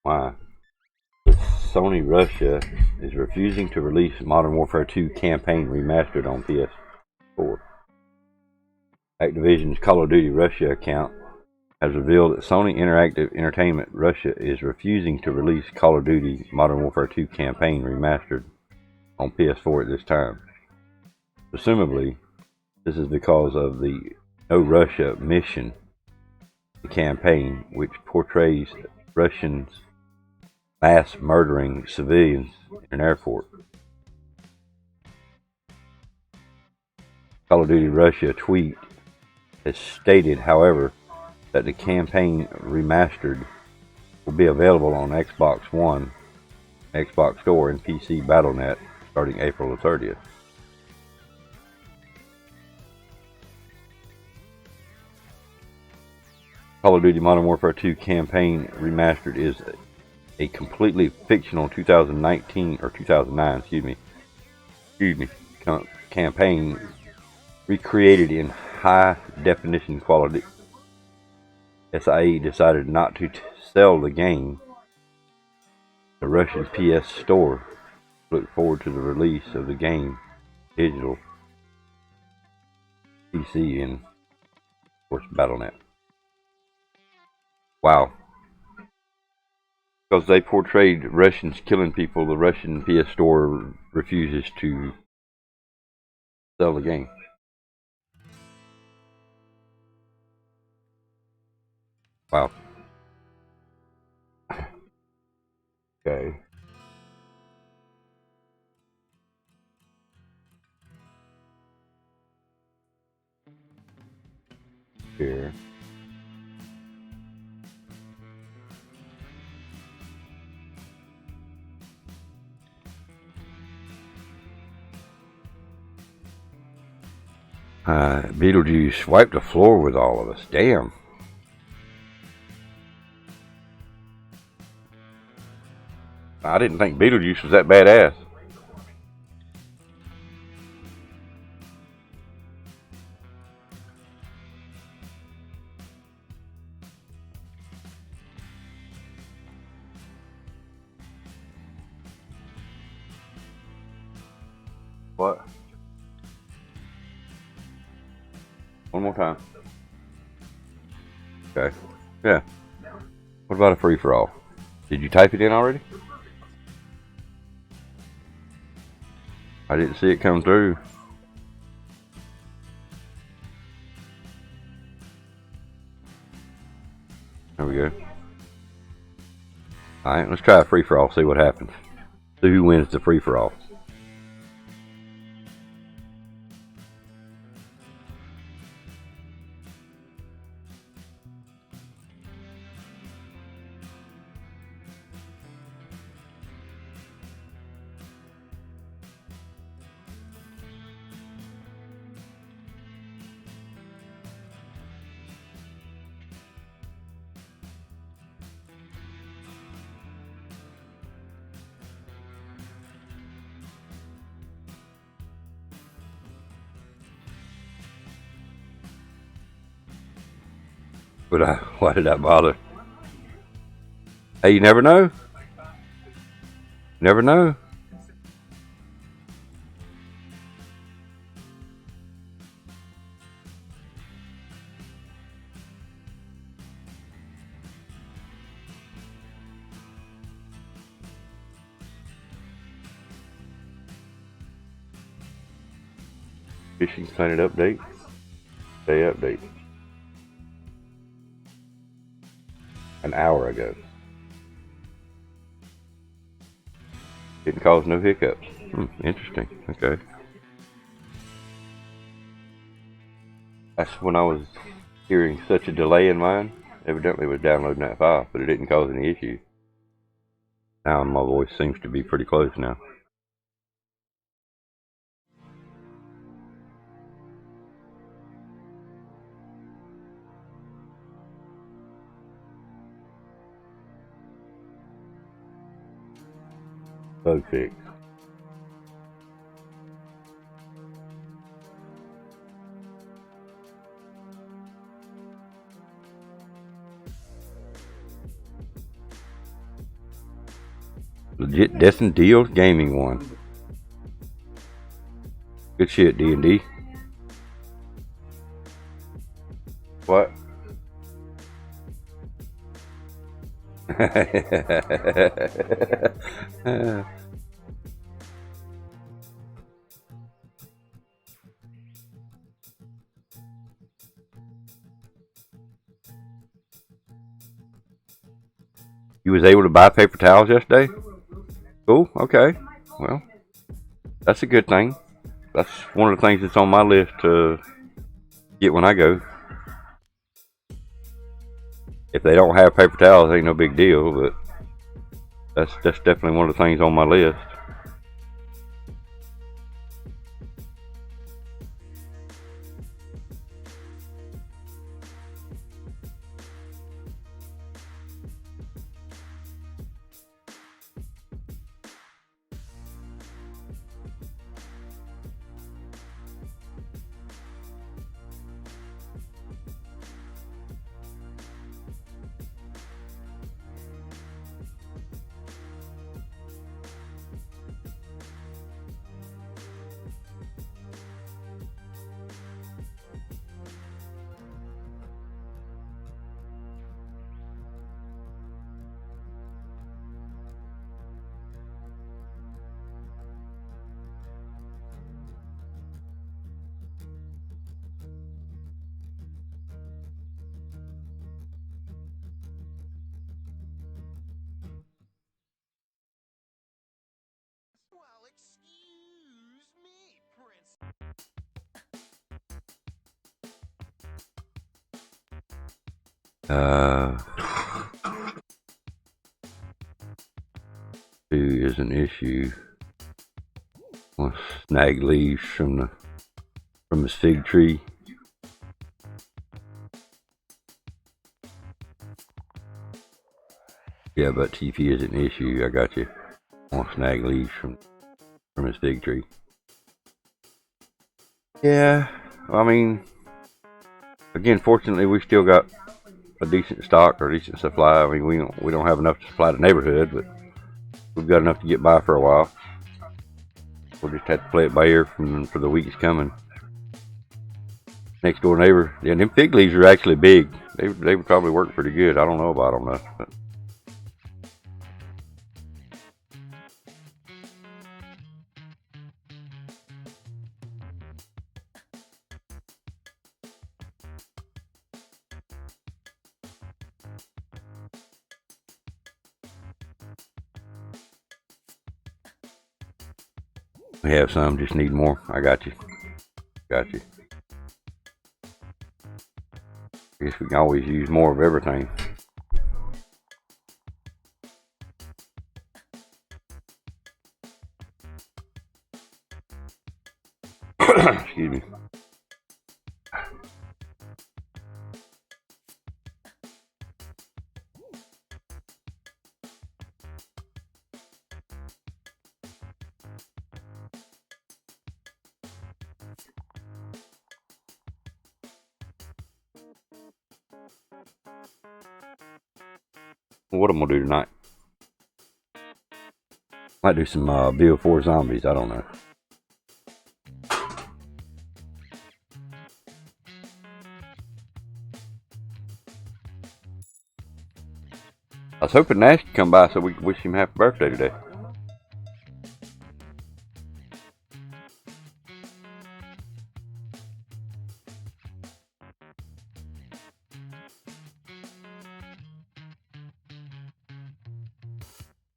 Why? Sony Russia is refusing to release Modern Warfare 2 campaign remastered on PS4. Activision's Call of Duty Russia account has revealed that Sony Interactive Entertainment Russia is refusing to release Call of Duty Modern Warfare 2 campaign remastered on PS4 at this time. Presumably, this is because of the No Russia mission, the campaign, which portrays Russians mass murdering civilians in an airport. Call of Duty Russia tweet has stated, however, that the campaign remastered will be available on Xbox One, Xbox Store, and PC Battle.net starting April the 30th. Call of Duty Modern Warfare 2 campaign remastered is a completely fictional 2009 campaign recreated in high definition quality. SIE decided not to sell the game. The Russian PS Store look forward to the release of the game digital, PC, and of course Battle.net. Wow. Because they portrayed Russians killing people, the Russian PS Store refuses to sell the game. Wow. Okay. Here. Beetlejuice wiped the floor with all of us. Damn. I didn't think Beetlejuice was that badass. What? One more time. Okay. Yeah. What about a free-for-all? Did you type it in already? I didn't see it come through. There we go. Alright, let's try a free-for-all, see what happens. See who wins the free-for-all. But why did I bother? Hey, you never know. Never know. Fishing Planet update. Day update. An hour ago. Didn't cause no hiccups. Interesting. Okay. That's when I was hearing such a delay in mine. Evidently it was downloading that file, but it didn't cause any issue. Now my voice seems to be pretty close now. Bug fix. Legit Destin Deals Gaming one. Good shit, D&D. What? You was able to buy paper towels yesterday? Cool, okay. Well, that's a good thing. That's one of the things that's on my list to get when I go. If they don't have paper towels, ain't no big deal, but that's definitely one of the things on my list. Well, excuse me, Prince. Two is an issue. I'll snag leaves from his fig tree. Yeah, but TP is an issue. I got you. I'll snag leaves from his fig tree. Yeah, I mean, again, fortunately, we still got a decent stock or a decent supply. I mean, we don't have enough to supply the neighborhood, but we've got enough to get by for a while. We'll just have to play it by ear for the weeks coming. Next door neighbor, yeah, them fig leaves are actually big. They would probably work pretty good. I don't know about them though. But. We have some, just need more. I got you. Got you. I guess we can always use more of everything. Excuse me. What I'm gonna do tonight? Might do some BO4 zombies. I don't know. I was hoping Nash could come by so we could wish him happy birthday today.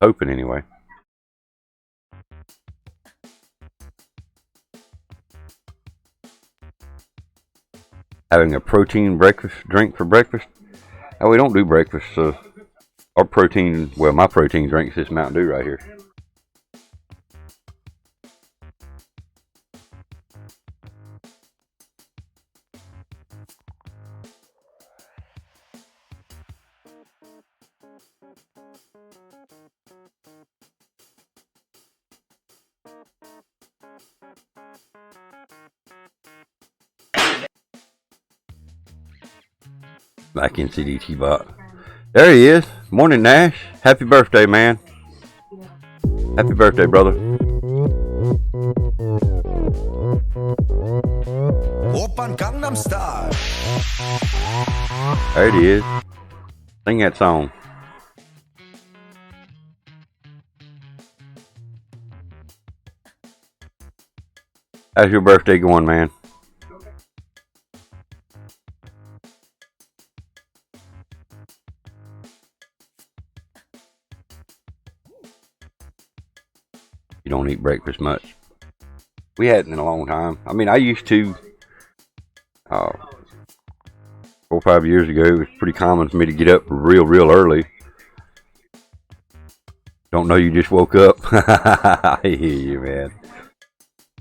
Hoping anyway. Having a protein drink for breakfast. Oh, we don't do breakfast, so our protein, well, my protein drink is this Mountain Dew right here. Back NCDT bot. There he is. Morning, Nash. Happy birthday, man. Happy birthday, brother. Open Gangnam Style. There it is. Sing that song. How's your birthday going, man? You don't eat breakfast much. We hadn't in a long time. I mean, I used to. 4 or 5 years ago, it was pretty common for me to get up real early. Don't know you just woke up. I hear you, man.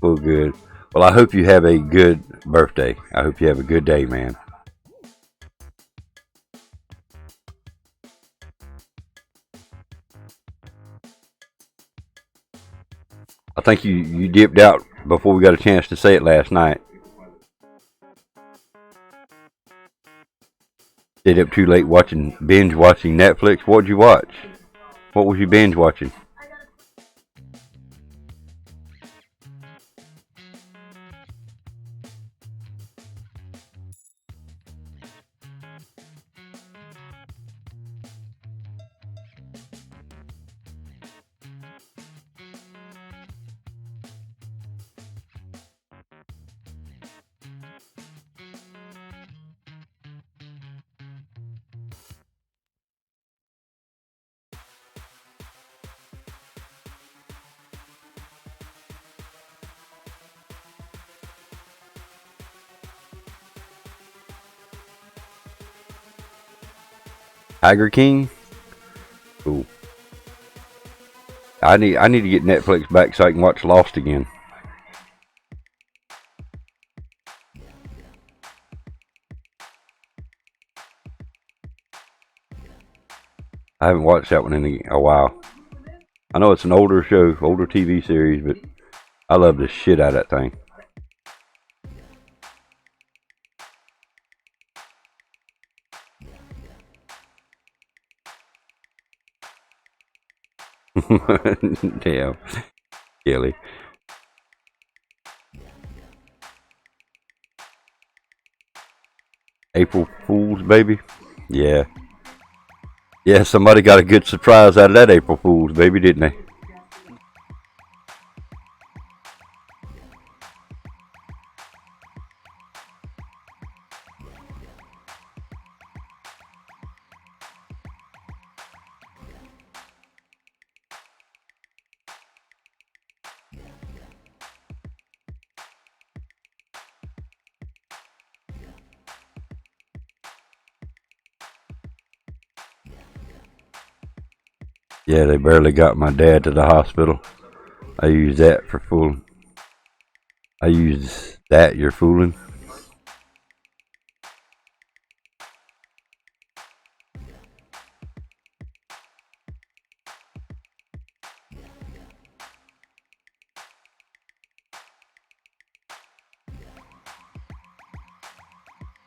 Well, good. Well, I hope you have a good birthday. I hope you have a good day, man. I think you dipped out before we got a chance to say it last night. Stayed up too late binge watching Netflix. What'd you watch? What was you binge watching? Tiger King? Cool. I need to get Netflix back so I can watch Lost again. I haven't watched that one in a while. I know it's an older show, older TV series, but I love the shit out of that thing. Damn, Kelly. April Fool's, baby. Yeah. Yeah, somebody got a good surprise out of that April Fool's, baby, didn't they? Yeah, they barely got my dad to the hospital. I used that for fooling. I used that, you're fooling.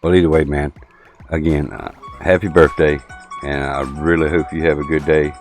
Well, either way, man, again, happy birthday, and I really hope you have a good day.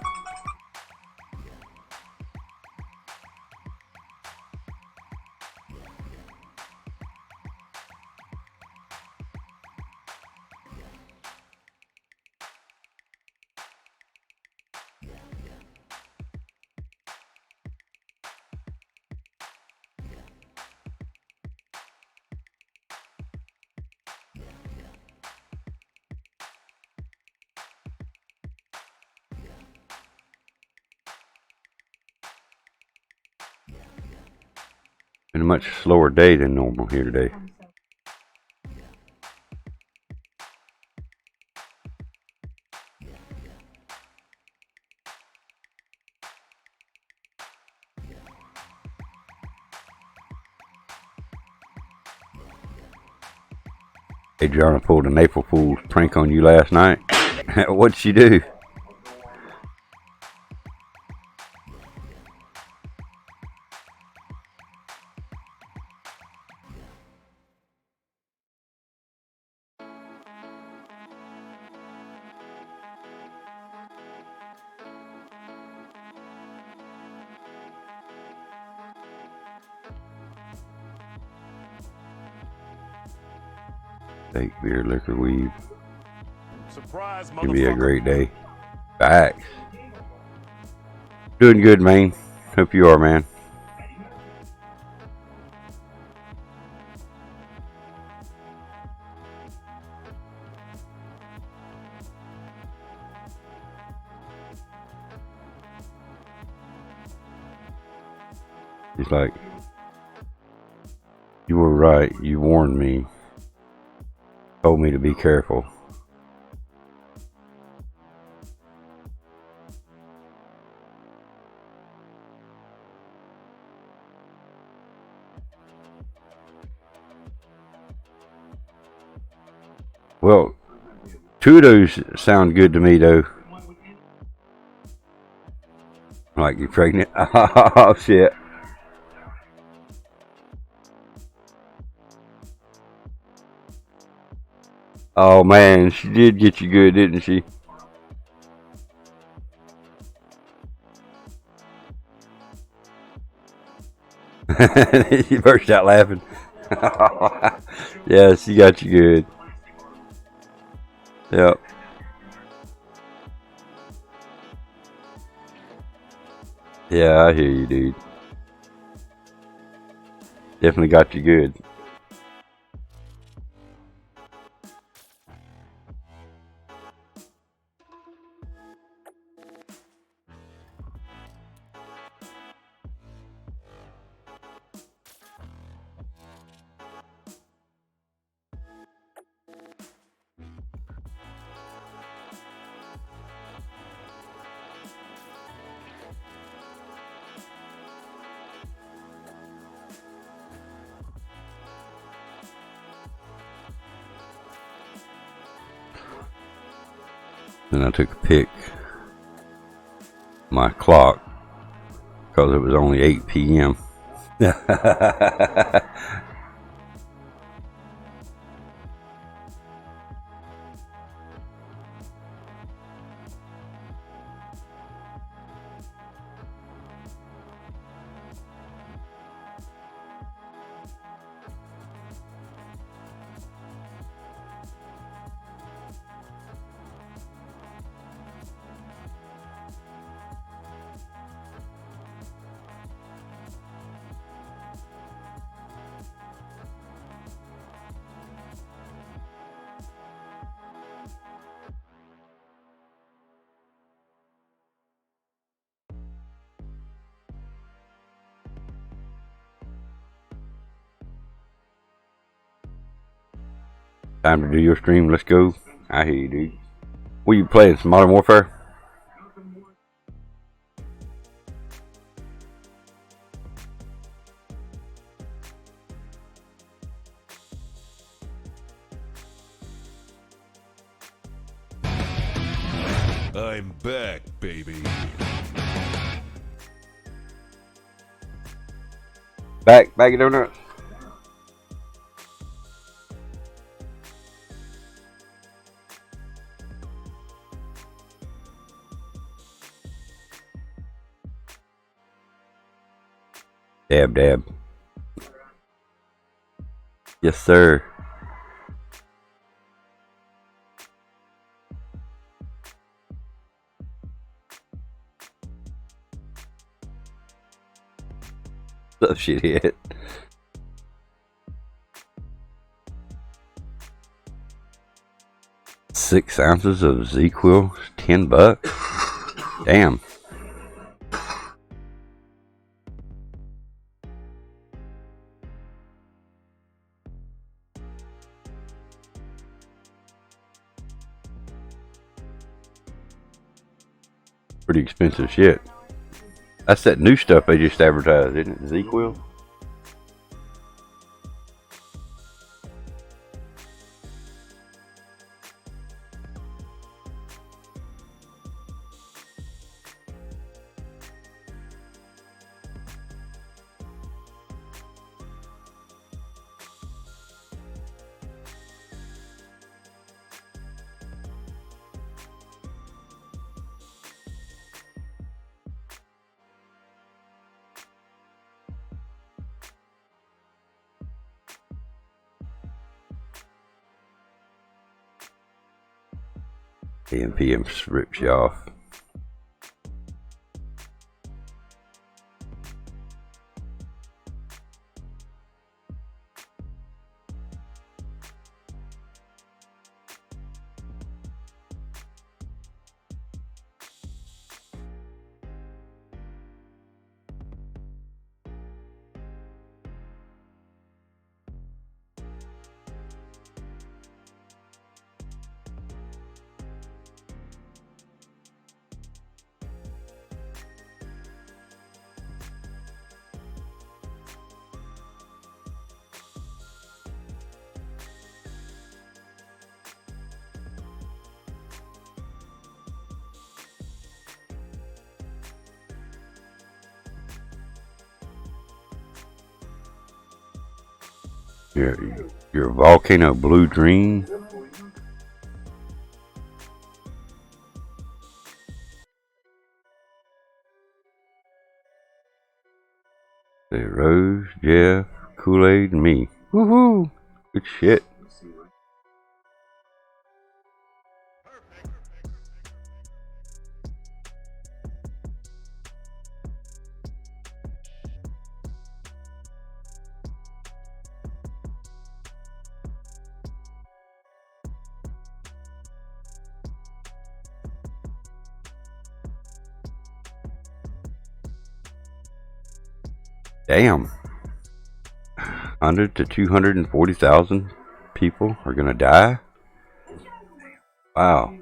Been a much slower day than normal here today. Adriana pulled an April Fool's prank on you last night. What'd she do? Steak, beer, liquor, weed. Surprise, Gonna be a motherfucker. great day. Facts. Doing good, man. Hope you are, man. He's like, you were right. You warned me. Told me to be careful. Well, two of those sound good to me, though. Like, you pregnant? Oh, shit. Oh, man, she did get you good, didn't she? You burst out laughing. Yeah, she got you good. Yep. Yeah, I hear you, dude. Definitely got you good. Then I took a pic. My clock because it was only 8 p.m. Time to do your stream. Let's go. I hear you, dude. What are you playing? Some Modern Warfare? I'm back, baby. BAGofDONUTS. Dab. Yes, sir. Oh, shit hit. $6 ounces of ZQL, $10. Damn. Pretty expensive shit. That's that new stuff they just advertised, isn't it? ZQL? PM rips you off. Your volcano blue dream. The Rose, Jeff, Kool-Aid, and me. Woohoo! Good shit. Damn. 100 to 240,000 people are gonna die? Wow.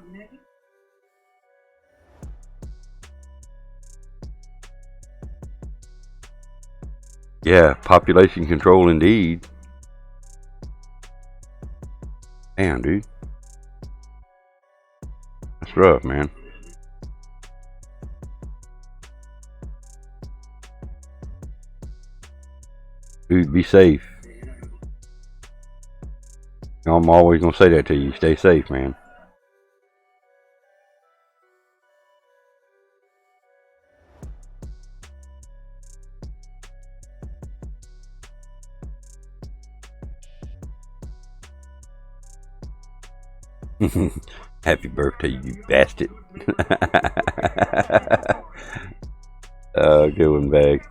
Yeah, population control indeed. Damn, dude. That's rough, man. Dude, be safe. I'm always gonna say that to you. Stay safe, man. Happy birthday, you bastard. Good one, Bag.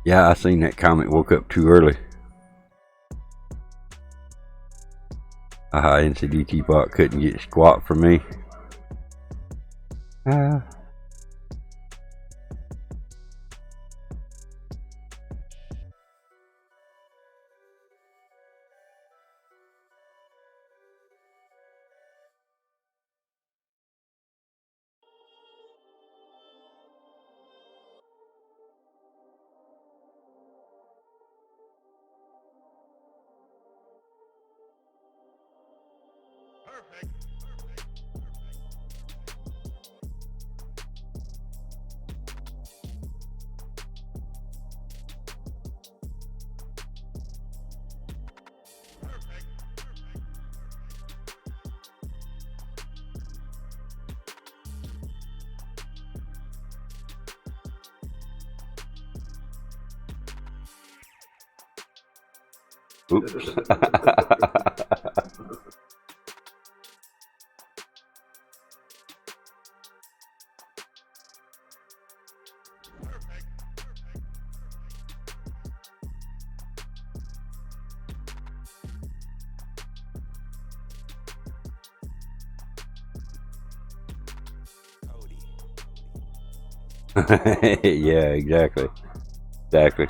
Yeah, I seen that comment. Woke up too early. NCDT bot couldn't get squat for me. Oops. Yeah, exactly. Exactly.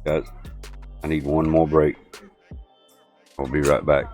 Guys, I need one more break. I'll be right back.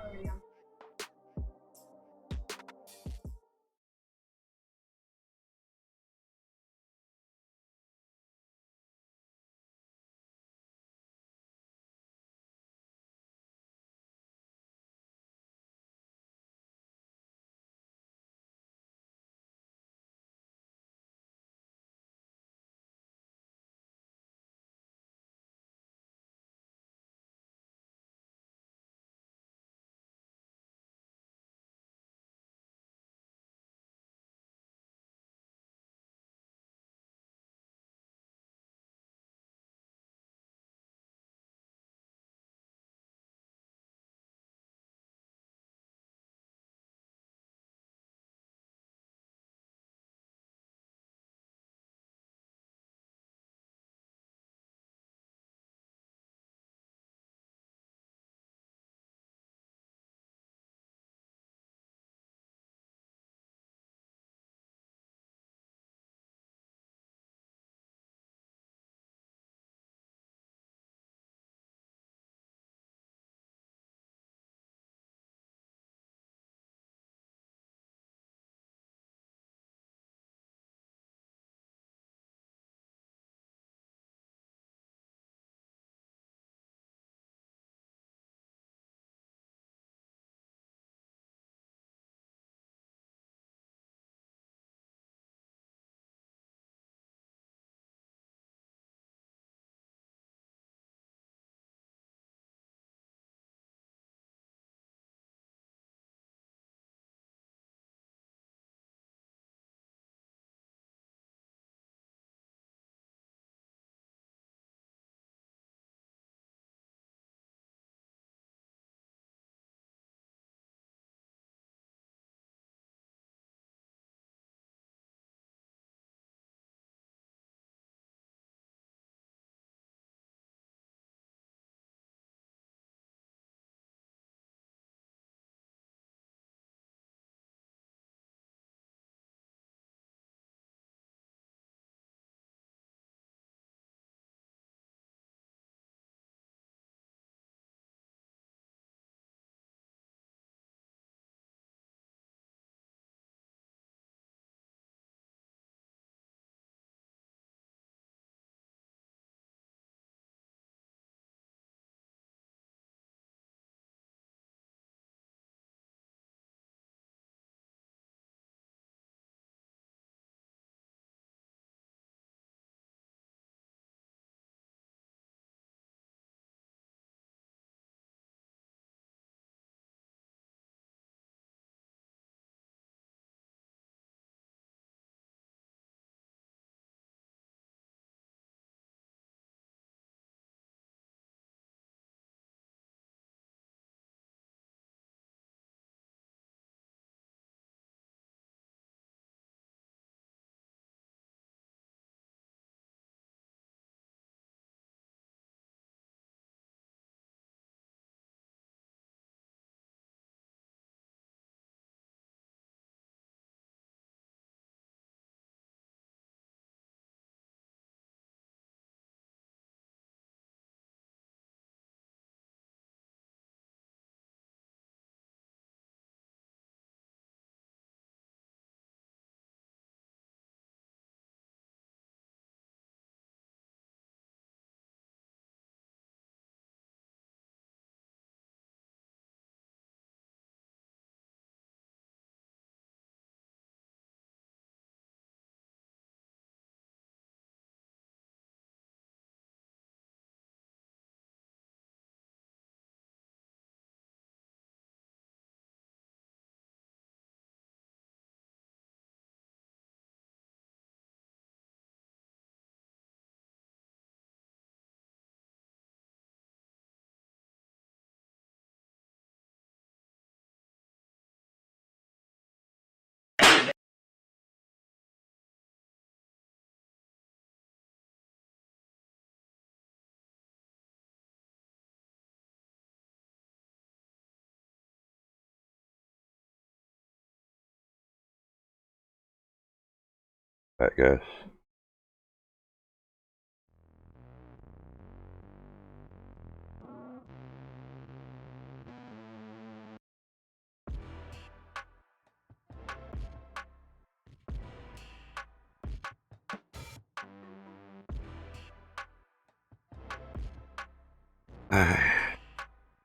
back, guys.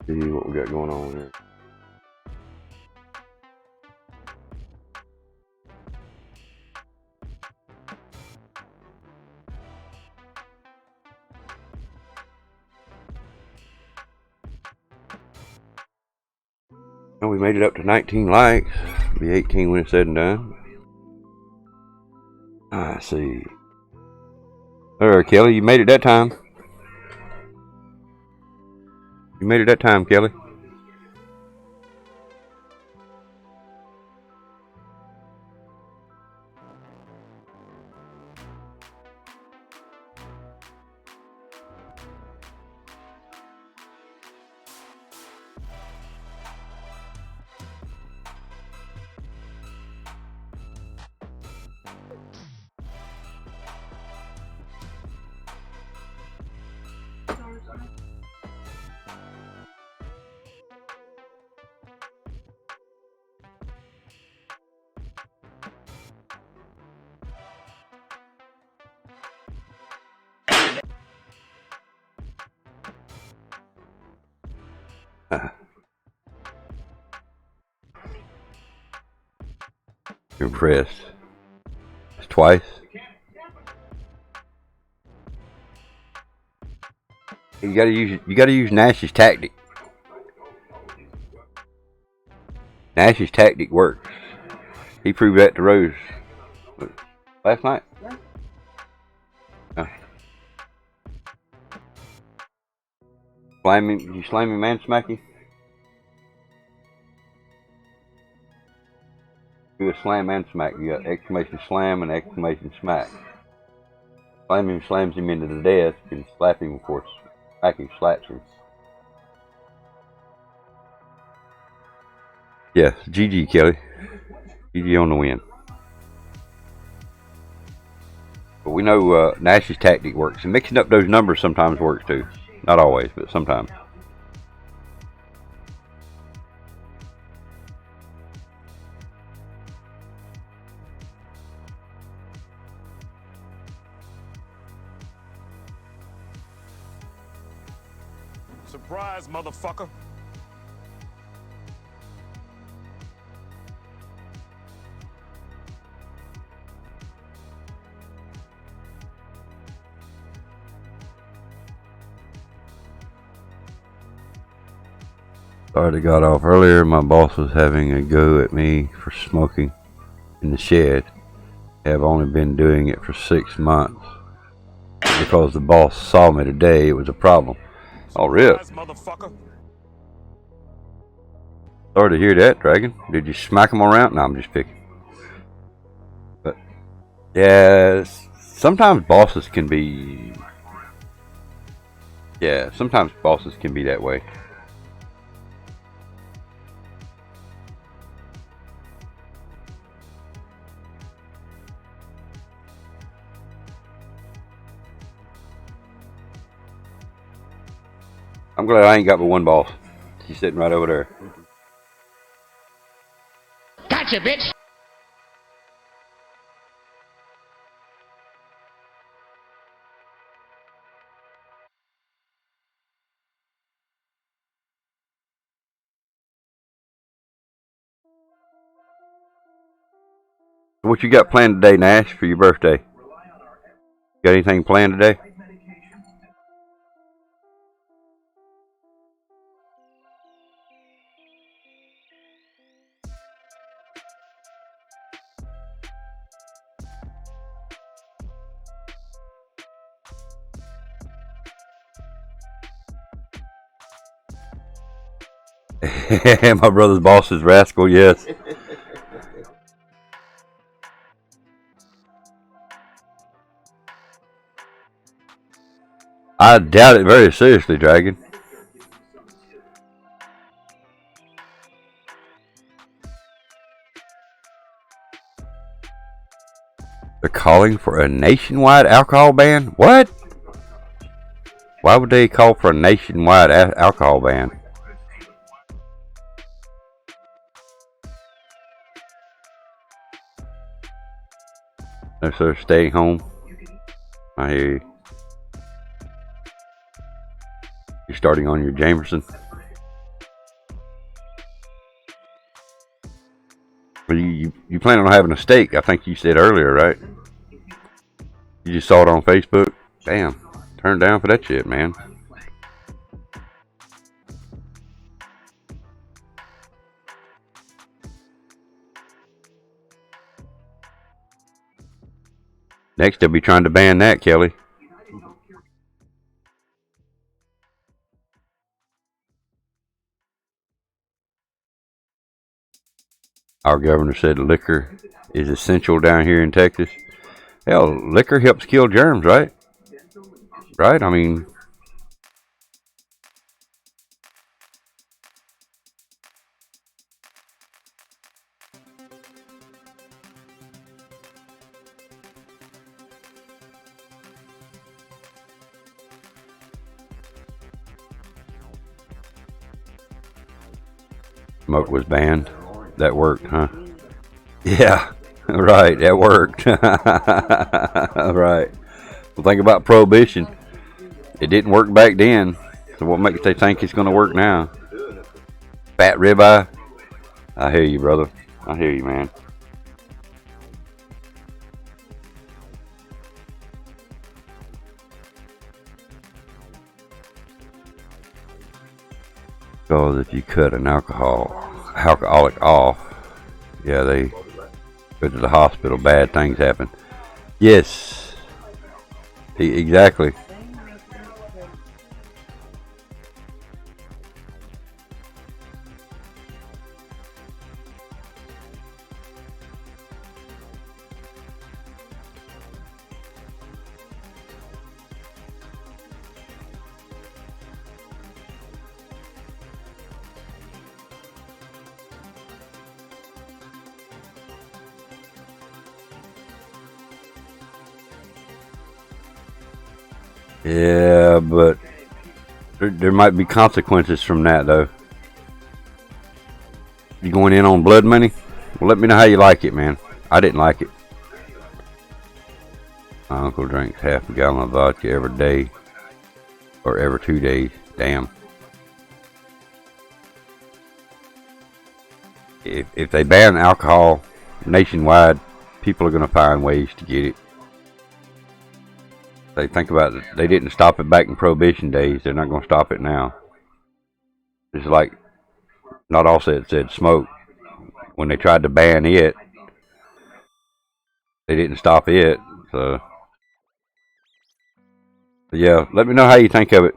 See what we got going on here. Well, we made it up to 19 likes. It'll be 18 when it's said and done. I see. There, Kelly, you made it that time. You made it that time, Kelly. Impressed. It's twice. You gotta use Nash's tactic. Nash's tactic works. He proved that to Rose last night. Slam him, you slam him and smack him? Do a slam and smack. You got exclamation slam and exclamation smack. Slam him slams him into the desk, and slap him, of course. Smack him slaps him. Yes, GG, Kelly. GG on the win. But we know Nash's tactic works. And mixing up those numbers sometimes works too. Not always, but sometimes. Surprise, motherfucker. Sorry I got off earlier. My boss was having a go at me for smoking in the shed. I have only been doing it for 6 months. Because the boss saw me today, it was a problem. Oh, rip. Motherfucker. Sorry to hear that, Dragon. Did you smack him around? No, I'm just picking. But, yeah, sometimes bosses can be... Yeah, sometimes bosses can be that way. I'm glad I ain't got but one boss. She's sitting right over there. Gotcha, bitch! What you got planned today, Nash, for your birthday? Got anything planned today? My brother's boss is Rascal, yes. I doubt it very seriously, Dragon. They're calling for a nationwide alcohol ban? What? Why would they call for a nationwide alcohol ban? No, sir, staying home. I hear you. You're starting on your Jamerson. Well, you plan on having a steak, I think you said earlier, right? You just saw it on Facebook? Damn, turn down for that shit, man. Next, they'll be trying to ban that, Kelly. Our governor said liquor is essential down here in Texas. Hell, liquor helps kill germs, right? Right? I mean, smoke was banned. That worked, huh? Yeah, right, that worked. Right. Well, think about prohibition. It didn't work back then, so what makes they think it's going to work now? Fat ribeye? I hear you, brother. I hear you, man. Because if you cut an alcoholic off, yeah, they go to the hospital, bad things happen. Yes, exactly. Yeah, but there might be consequences from that, though. You going in on blood money? Well, let me know how you like it, man. I didn't like it. My uncle drinks half a gallon of vodka every day, or every 2 days. Damn. If they ban alcohol nationwide, people are going to find ways to get it. They think about it. They didn't stop it back in Prohibition days. They're not going to stop it now. It's like not Offset said smoke. When they tried to ban it, they didn't stop it. So but yeah, let me know how you think of it,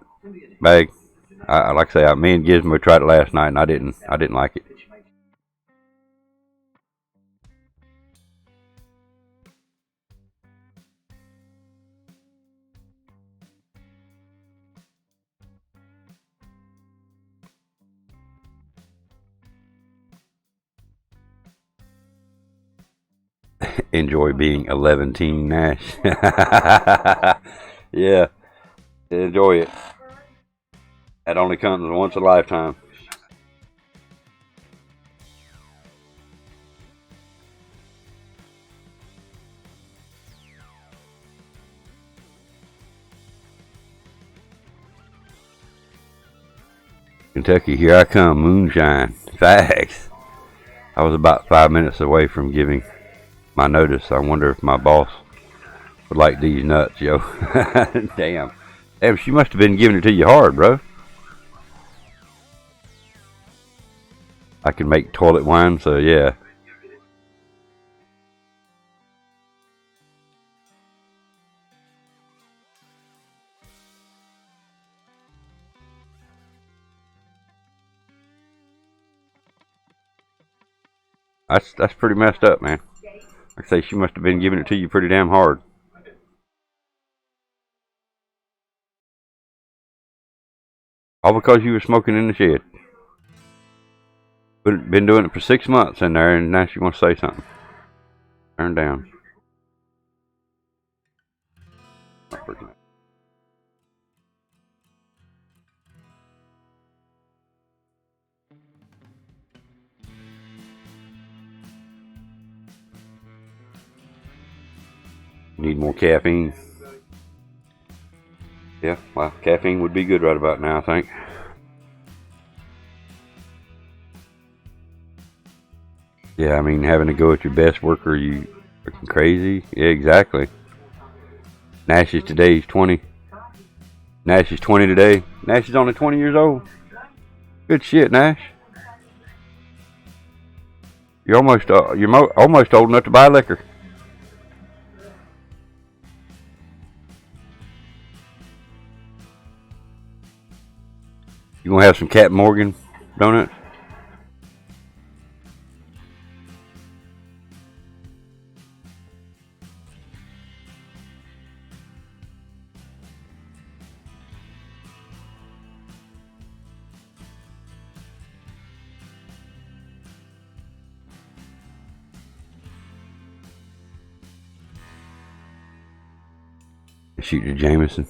Bag. Like I say, me and Gizmo tried it last night, and I didn't like it. Enjoy being 11 Team Nash. Yeah, enjoy it. That only comes once a lifetime. Kentucky, here I come, moonshine. Facts. I was about 5 minutes away from giving my notice. I wonder if my boss would like these nuts, yo. Damn, she must have been giving it to you hard, bro. I can make toilet wine, so yeah. That's pretty messed up, man. Like I say, she must have been giving it to you pretty damn hard. All because you were smoking in the shed. Been doing it for 6 months in there, and now she wants to say something. Turn down. Not working. Need more caffeine. Yeah, well, caffeine would be good right about now, I think. Yeah, I mean, having to go with your best worker, you freaking crazy. Yeah, exactly. Nash is today, he's 20. Nash is 20 today. Nash is only 20 years old. Good shit, Nash. You're almost almost old enough to buy liquor. You gonna have some Captain Morgan donuts? Shoot your Jameson.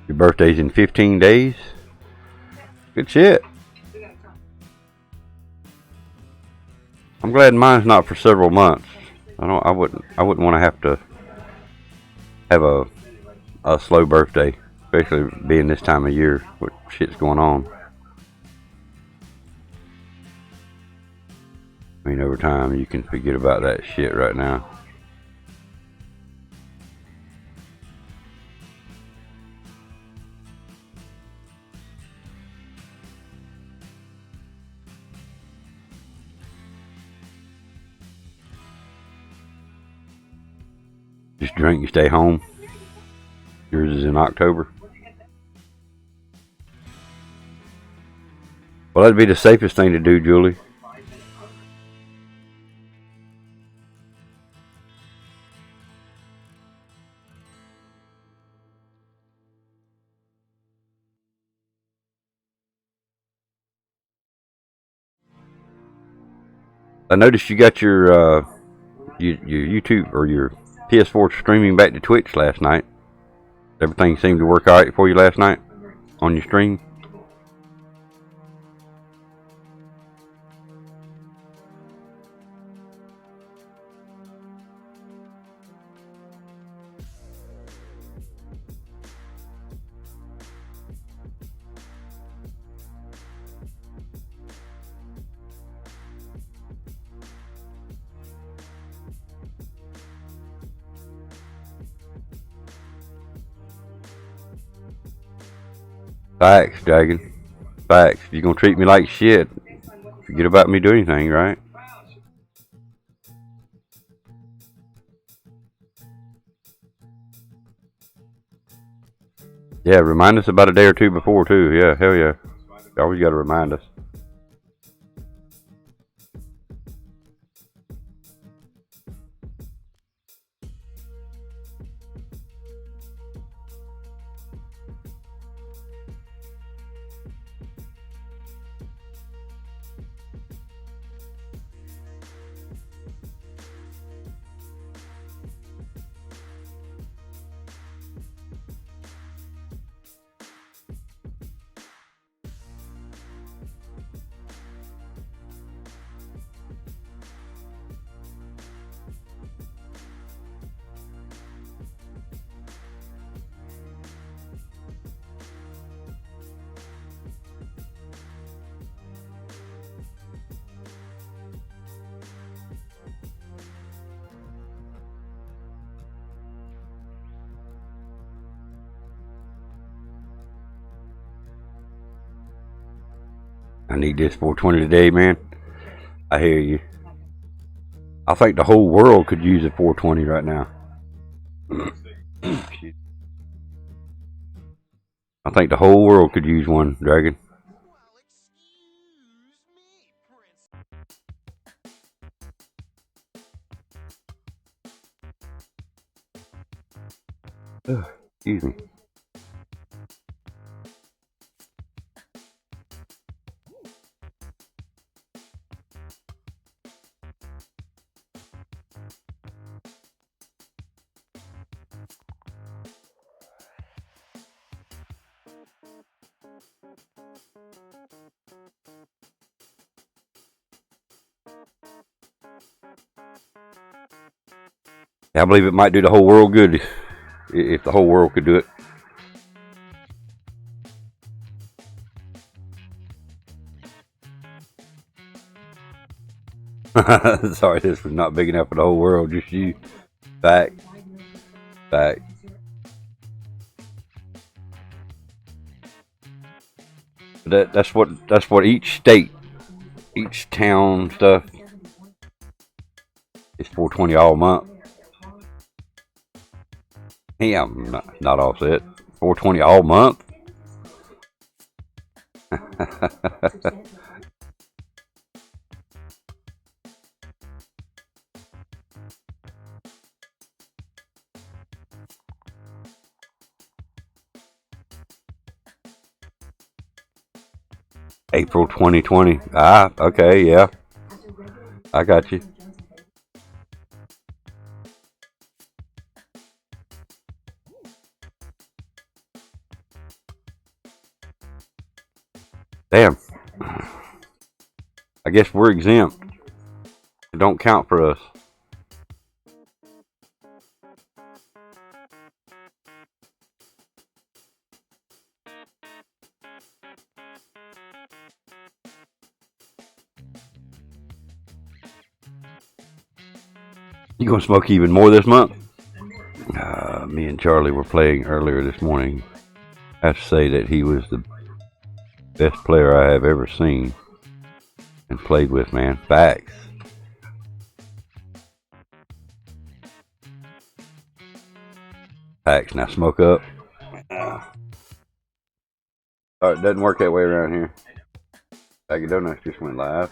Your birthday's in 15 days. Good shit. I'm glad mine's not for several months. I wouldn't want to have a slow birthday, especially being this time of year. What shit's going on? I mean, over time you can forget about that shit right now. Just drink and stay home. Yours is in October. Well, that'd be the safest thing to do, Julie. I noticed you got your YouTube or your PS4 streaming back to Twitch last night. Everything seemed to work alright for you last night on your stream. Facts, Dragon. Facts. If you're gonna treat me like shit, forget about me doing anything, right? Yeah, remind us about a day or two before, too. Yeah, hell yeah. You always gotta remind us. I need this 420 today, man. I hear you. I think the whole world could use a 420 right now. I think the whole world could use one, Dragon. Ugh, excuse me. I believe it might do the whole world good if the whole world could do it. Sorry, this was not big enough for the whole world. Just you. Back. Back. That's what each state, each town stuff is 420 all month. Yeah, I'm not offset. 420 all month. April 2020. Ah, okay, yeah. I got you. Damn. I guess we're exempt. It don't count for us. You gonna smoke even more this month? Me and Charlie were playing earlier this morning. I have to say that he was the best player I have ever seen and played with, man. Facts. Facts. Now smoke up. Oh, it doesn't work that way around here. BAGofDONUTS just went live.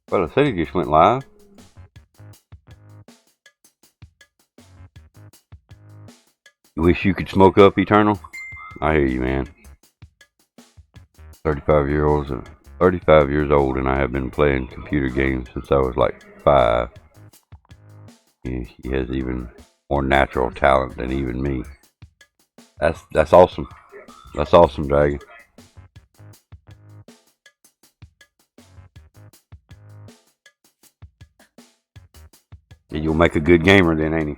Well, the city just went live. You wish you could smoke up, Eternal? I hear you, man. 35 years old, and I have been playing computer games since I was like 5. He has even more natural talent than even me. That's awesome. That's awesome, Dragon. You'll make a good gamer then, ain't he?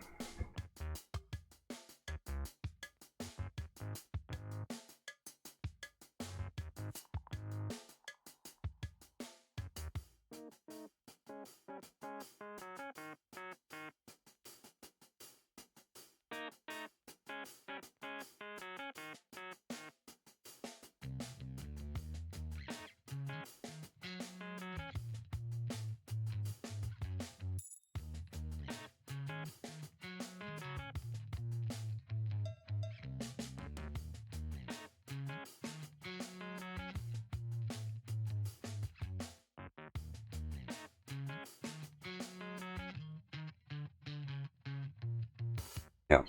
Yeah.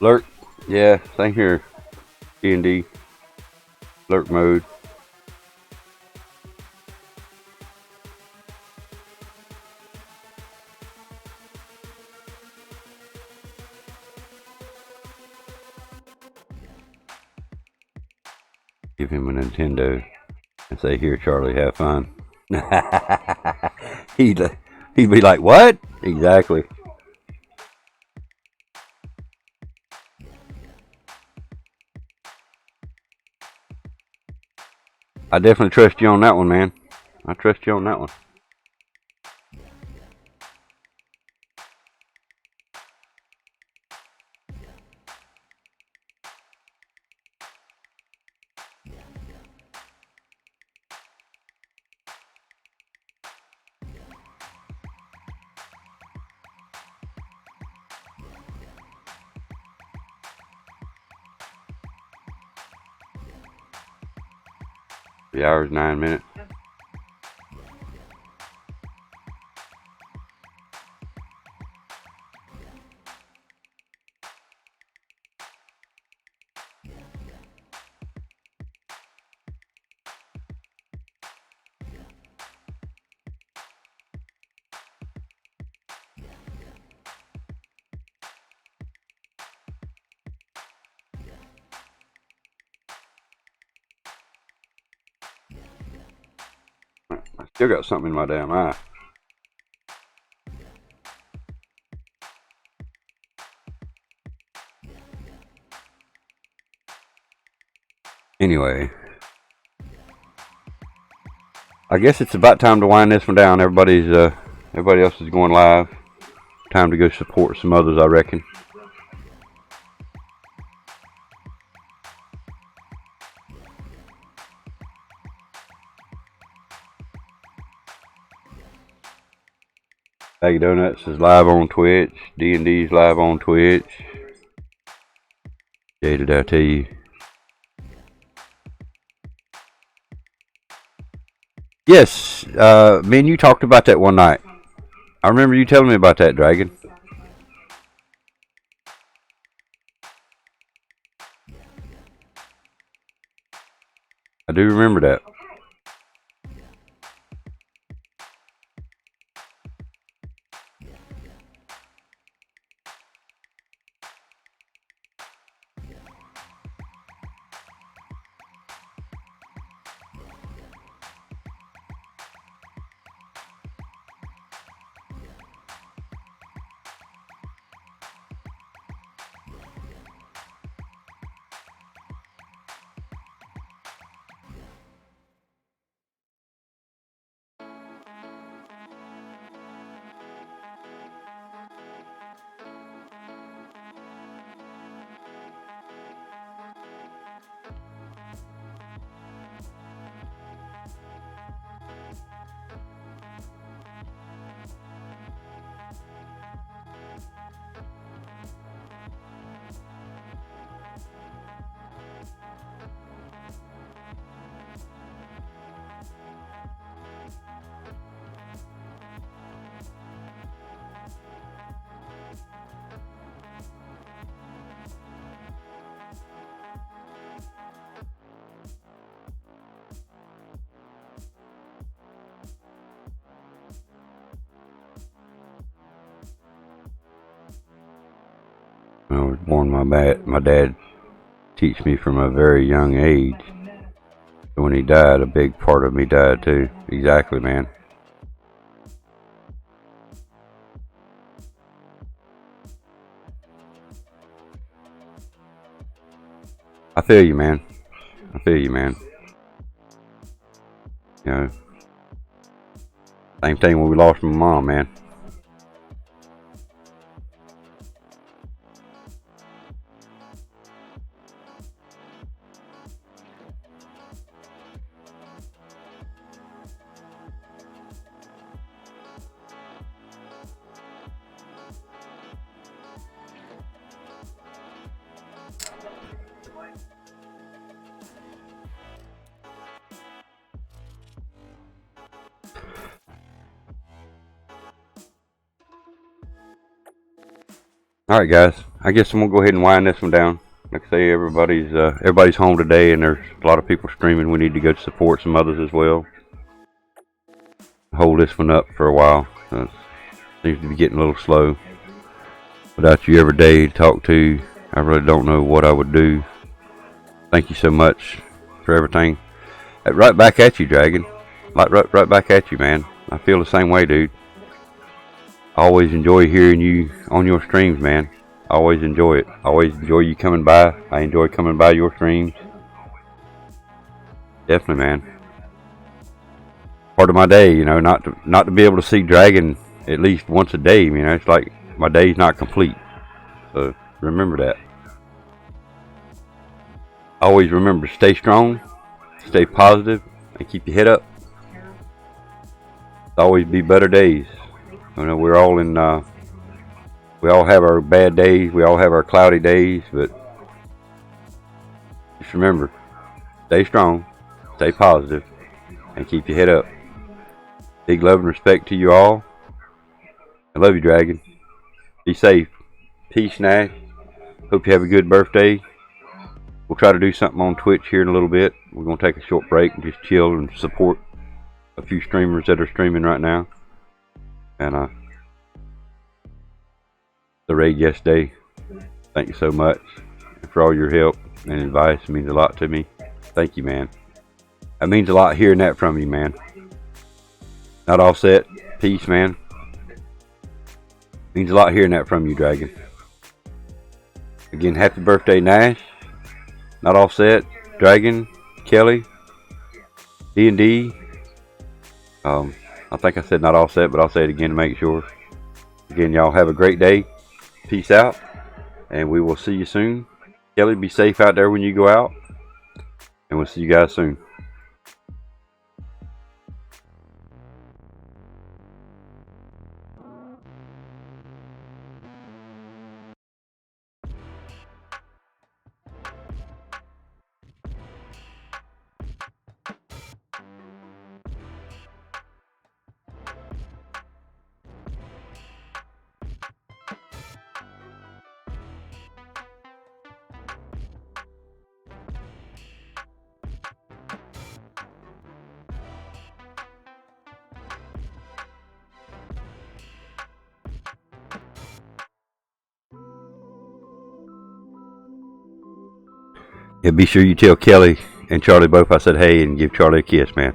Lurk. Yeah, same here. D&D. Lurk mode. Give him a Nintendo and say, "Here, Charlie, have fun." he'd be like, "What?" Exactly. I definitely trust you on that one, man. I trust you on that one. The hour's 9 minutes. I still got something in my damn eye. Anyway, I guess it's about time to wind this one down. Everybody else is going live. Time to go support some others, I reckon. BAGofDONUTS is live on Twitch. D&D's live on Twitch. Jay, did I tell you? Yes, me and you talked about that one night. I remember you telling me about that, Dragon. I do remember that. I was born, my dad teach me from a very young age. When he died, a big part of me died too. Exactly, man. I feel you, man. I feel you, man. You know, same thing when we lost my mom, man. Alright guys, I guess I'm gonna go ahead and wind this one down. Like I say, everybody's home today, and there's a lot of people streaming. We need to go support some others as well. Hold this one up for a while. Seems to be getting a little slow. Without you every day to talk to, I really don't know what I would do. Thank you so much for everything. Right back at you, Dragon. Right back at you, man. I feel the same way, dude. I always enjoy hearing you on your streams, man. I always enjoy it. I always enjoy you coming by. I enjoy coming by your streams. Definitely, man. Part of my day, you know, not to be able to see Dragon at least once a day, you know, it's like my day's not complete. So remember that. Always remember, stay strong, stay positive, and keep your head up. There'll always be better days. You know, we're all in. We all have our bad days. We all have our cloudy days, but just remember, stay strong, stay positive, and keep your head up. Big love and respect to you all. I love you, Dragon. Be safe. Peace, Nash. Hope you have a good birthday. We'll try to do something on Twitch here in a little bit. We're going to take a short break and just chill and support a few streamers that are streaming right now. And the raid yesterday. Thank you so much for all your help and advice. It means a lot to me. Thank you, man. It means a lot hearing that from you, man. Not all set. Peace, man. Means a lot hearing that from you, Dragon. Again, happy birthday, Nash. Not all set. Dragon, Kelly, D&D. I think I said not all set, but I'll say it again to make sure. Again, y'all have a great day. Peace out. And we will see you soon. Kelly, be safe out there when you go out. And we'll see you guys soon. Yeah, be sure you tell Kelly and Charlie both I said hey, and give Charlie a kiss, man.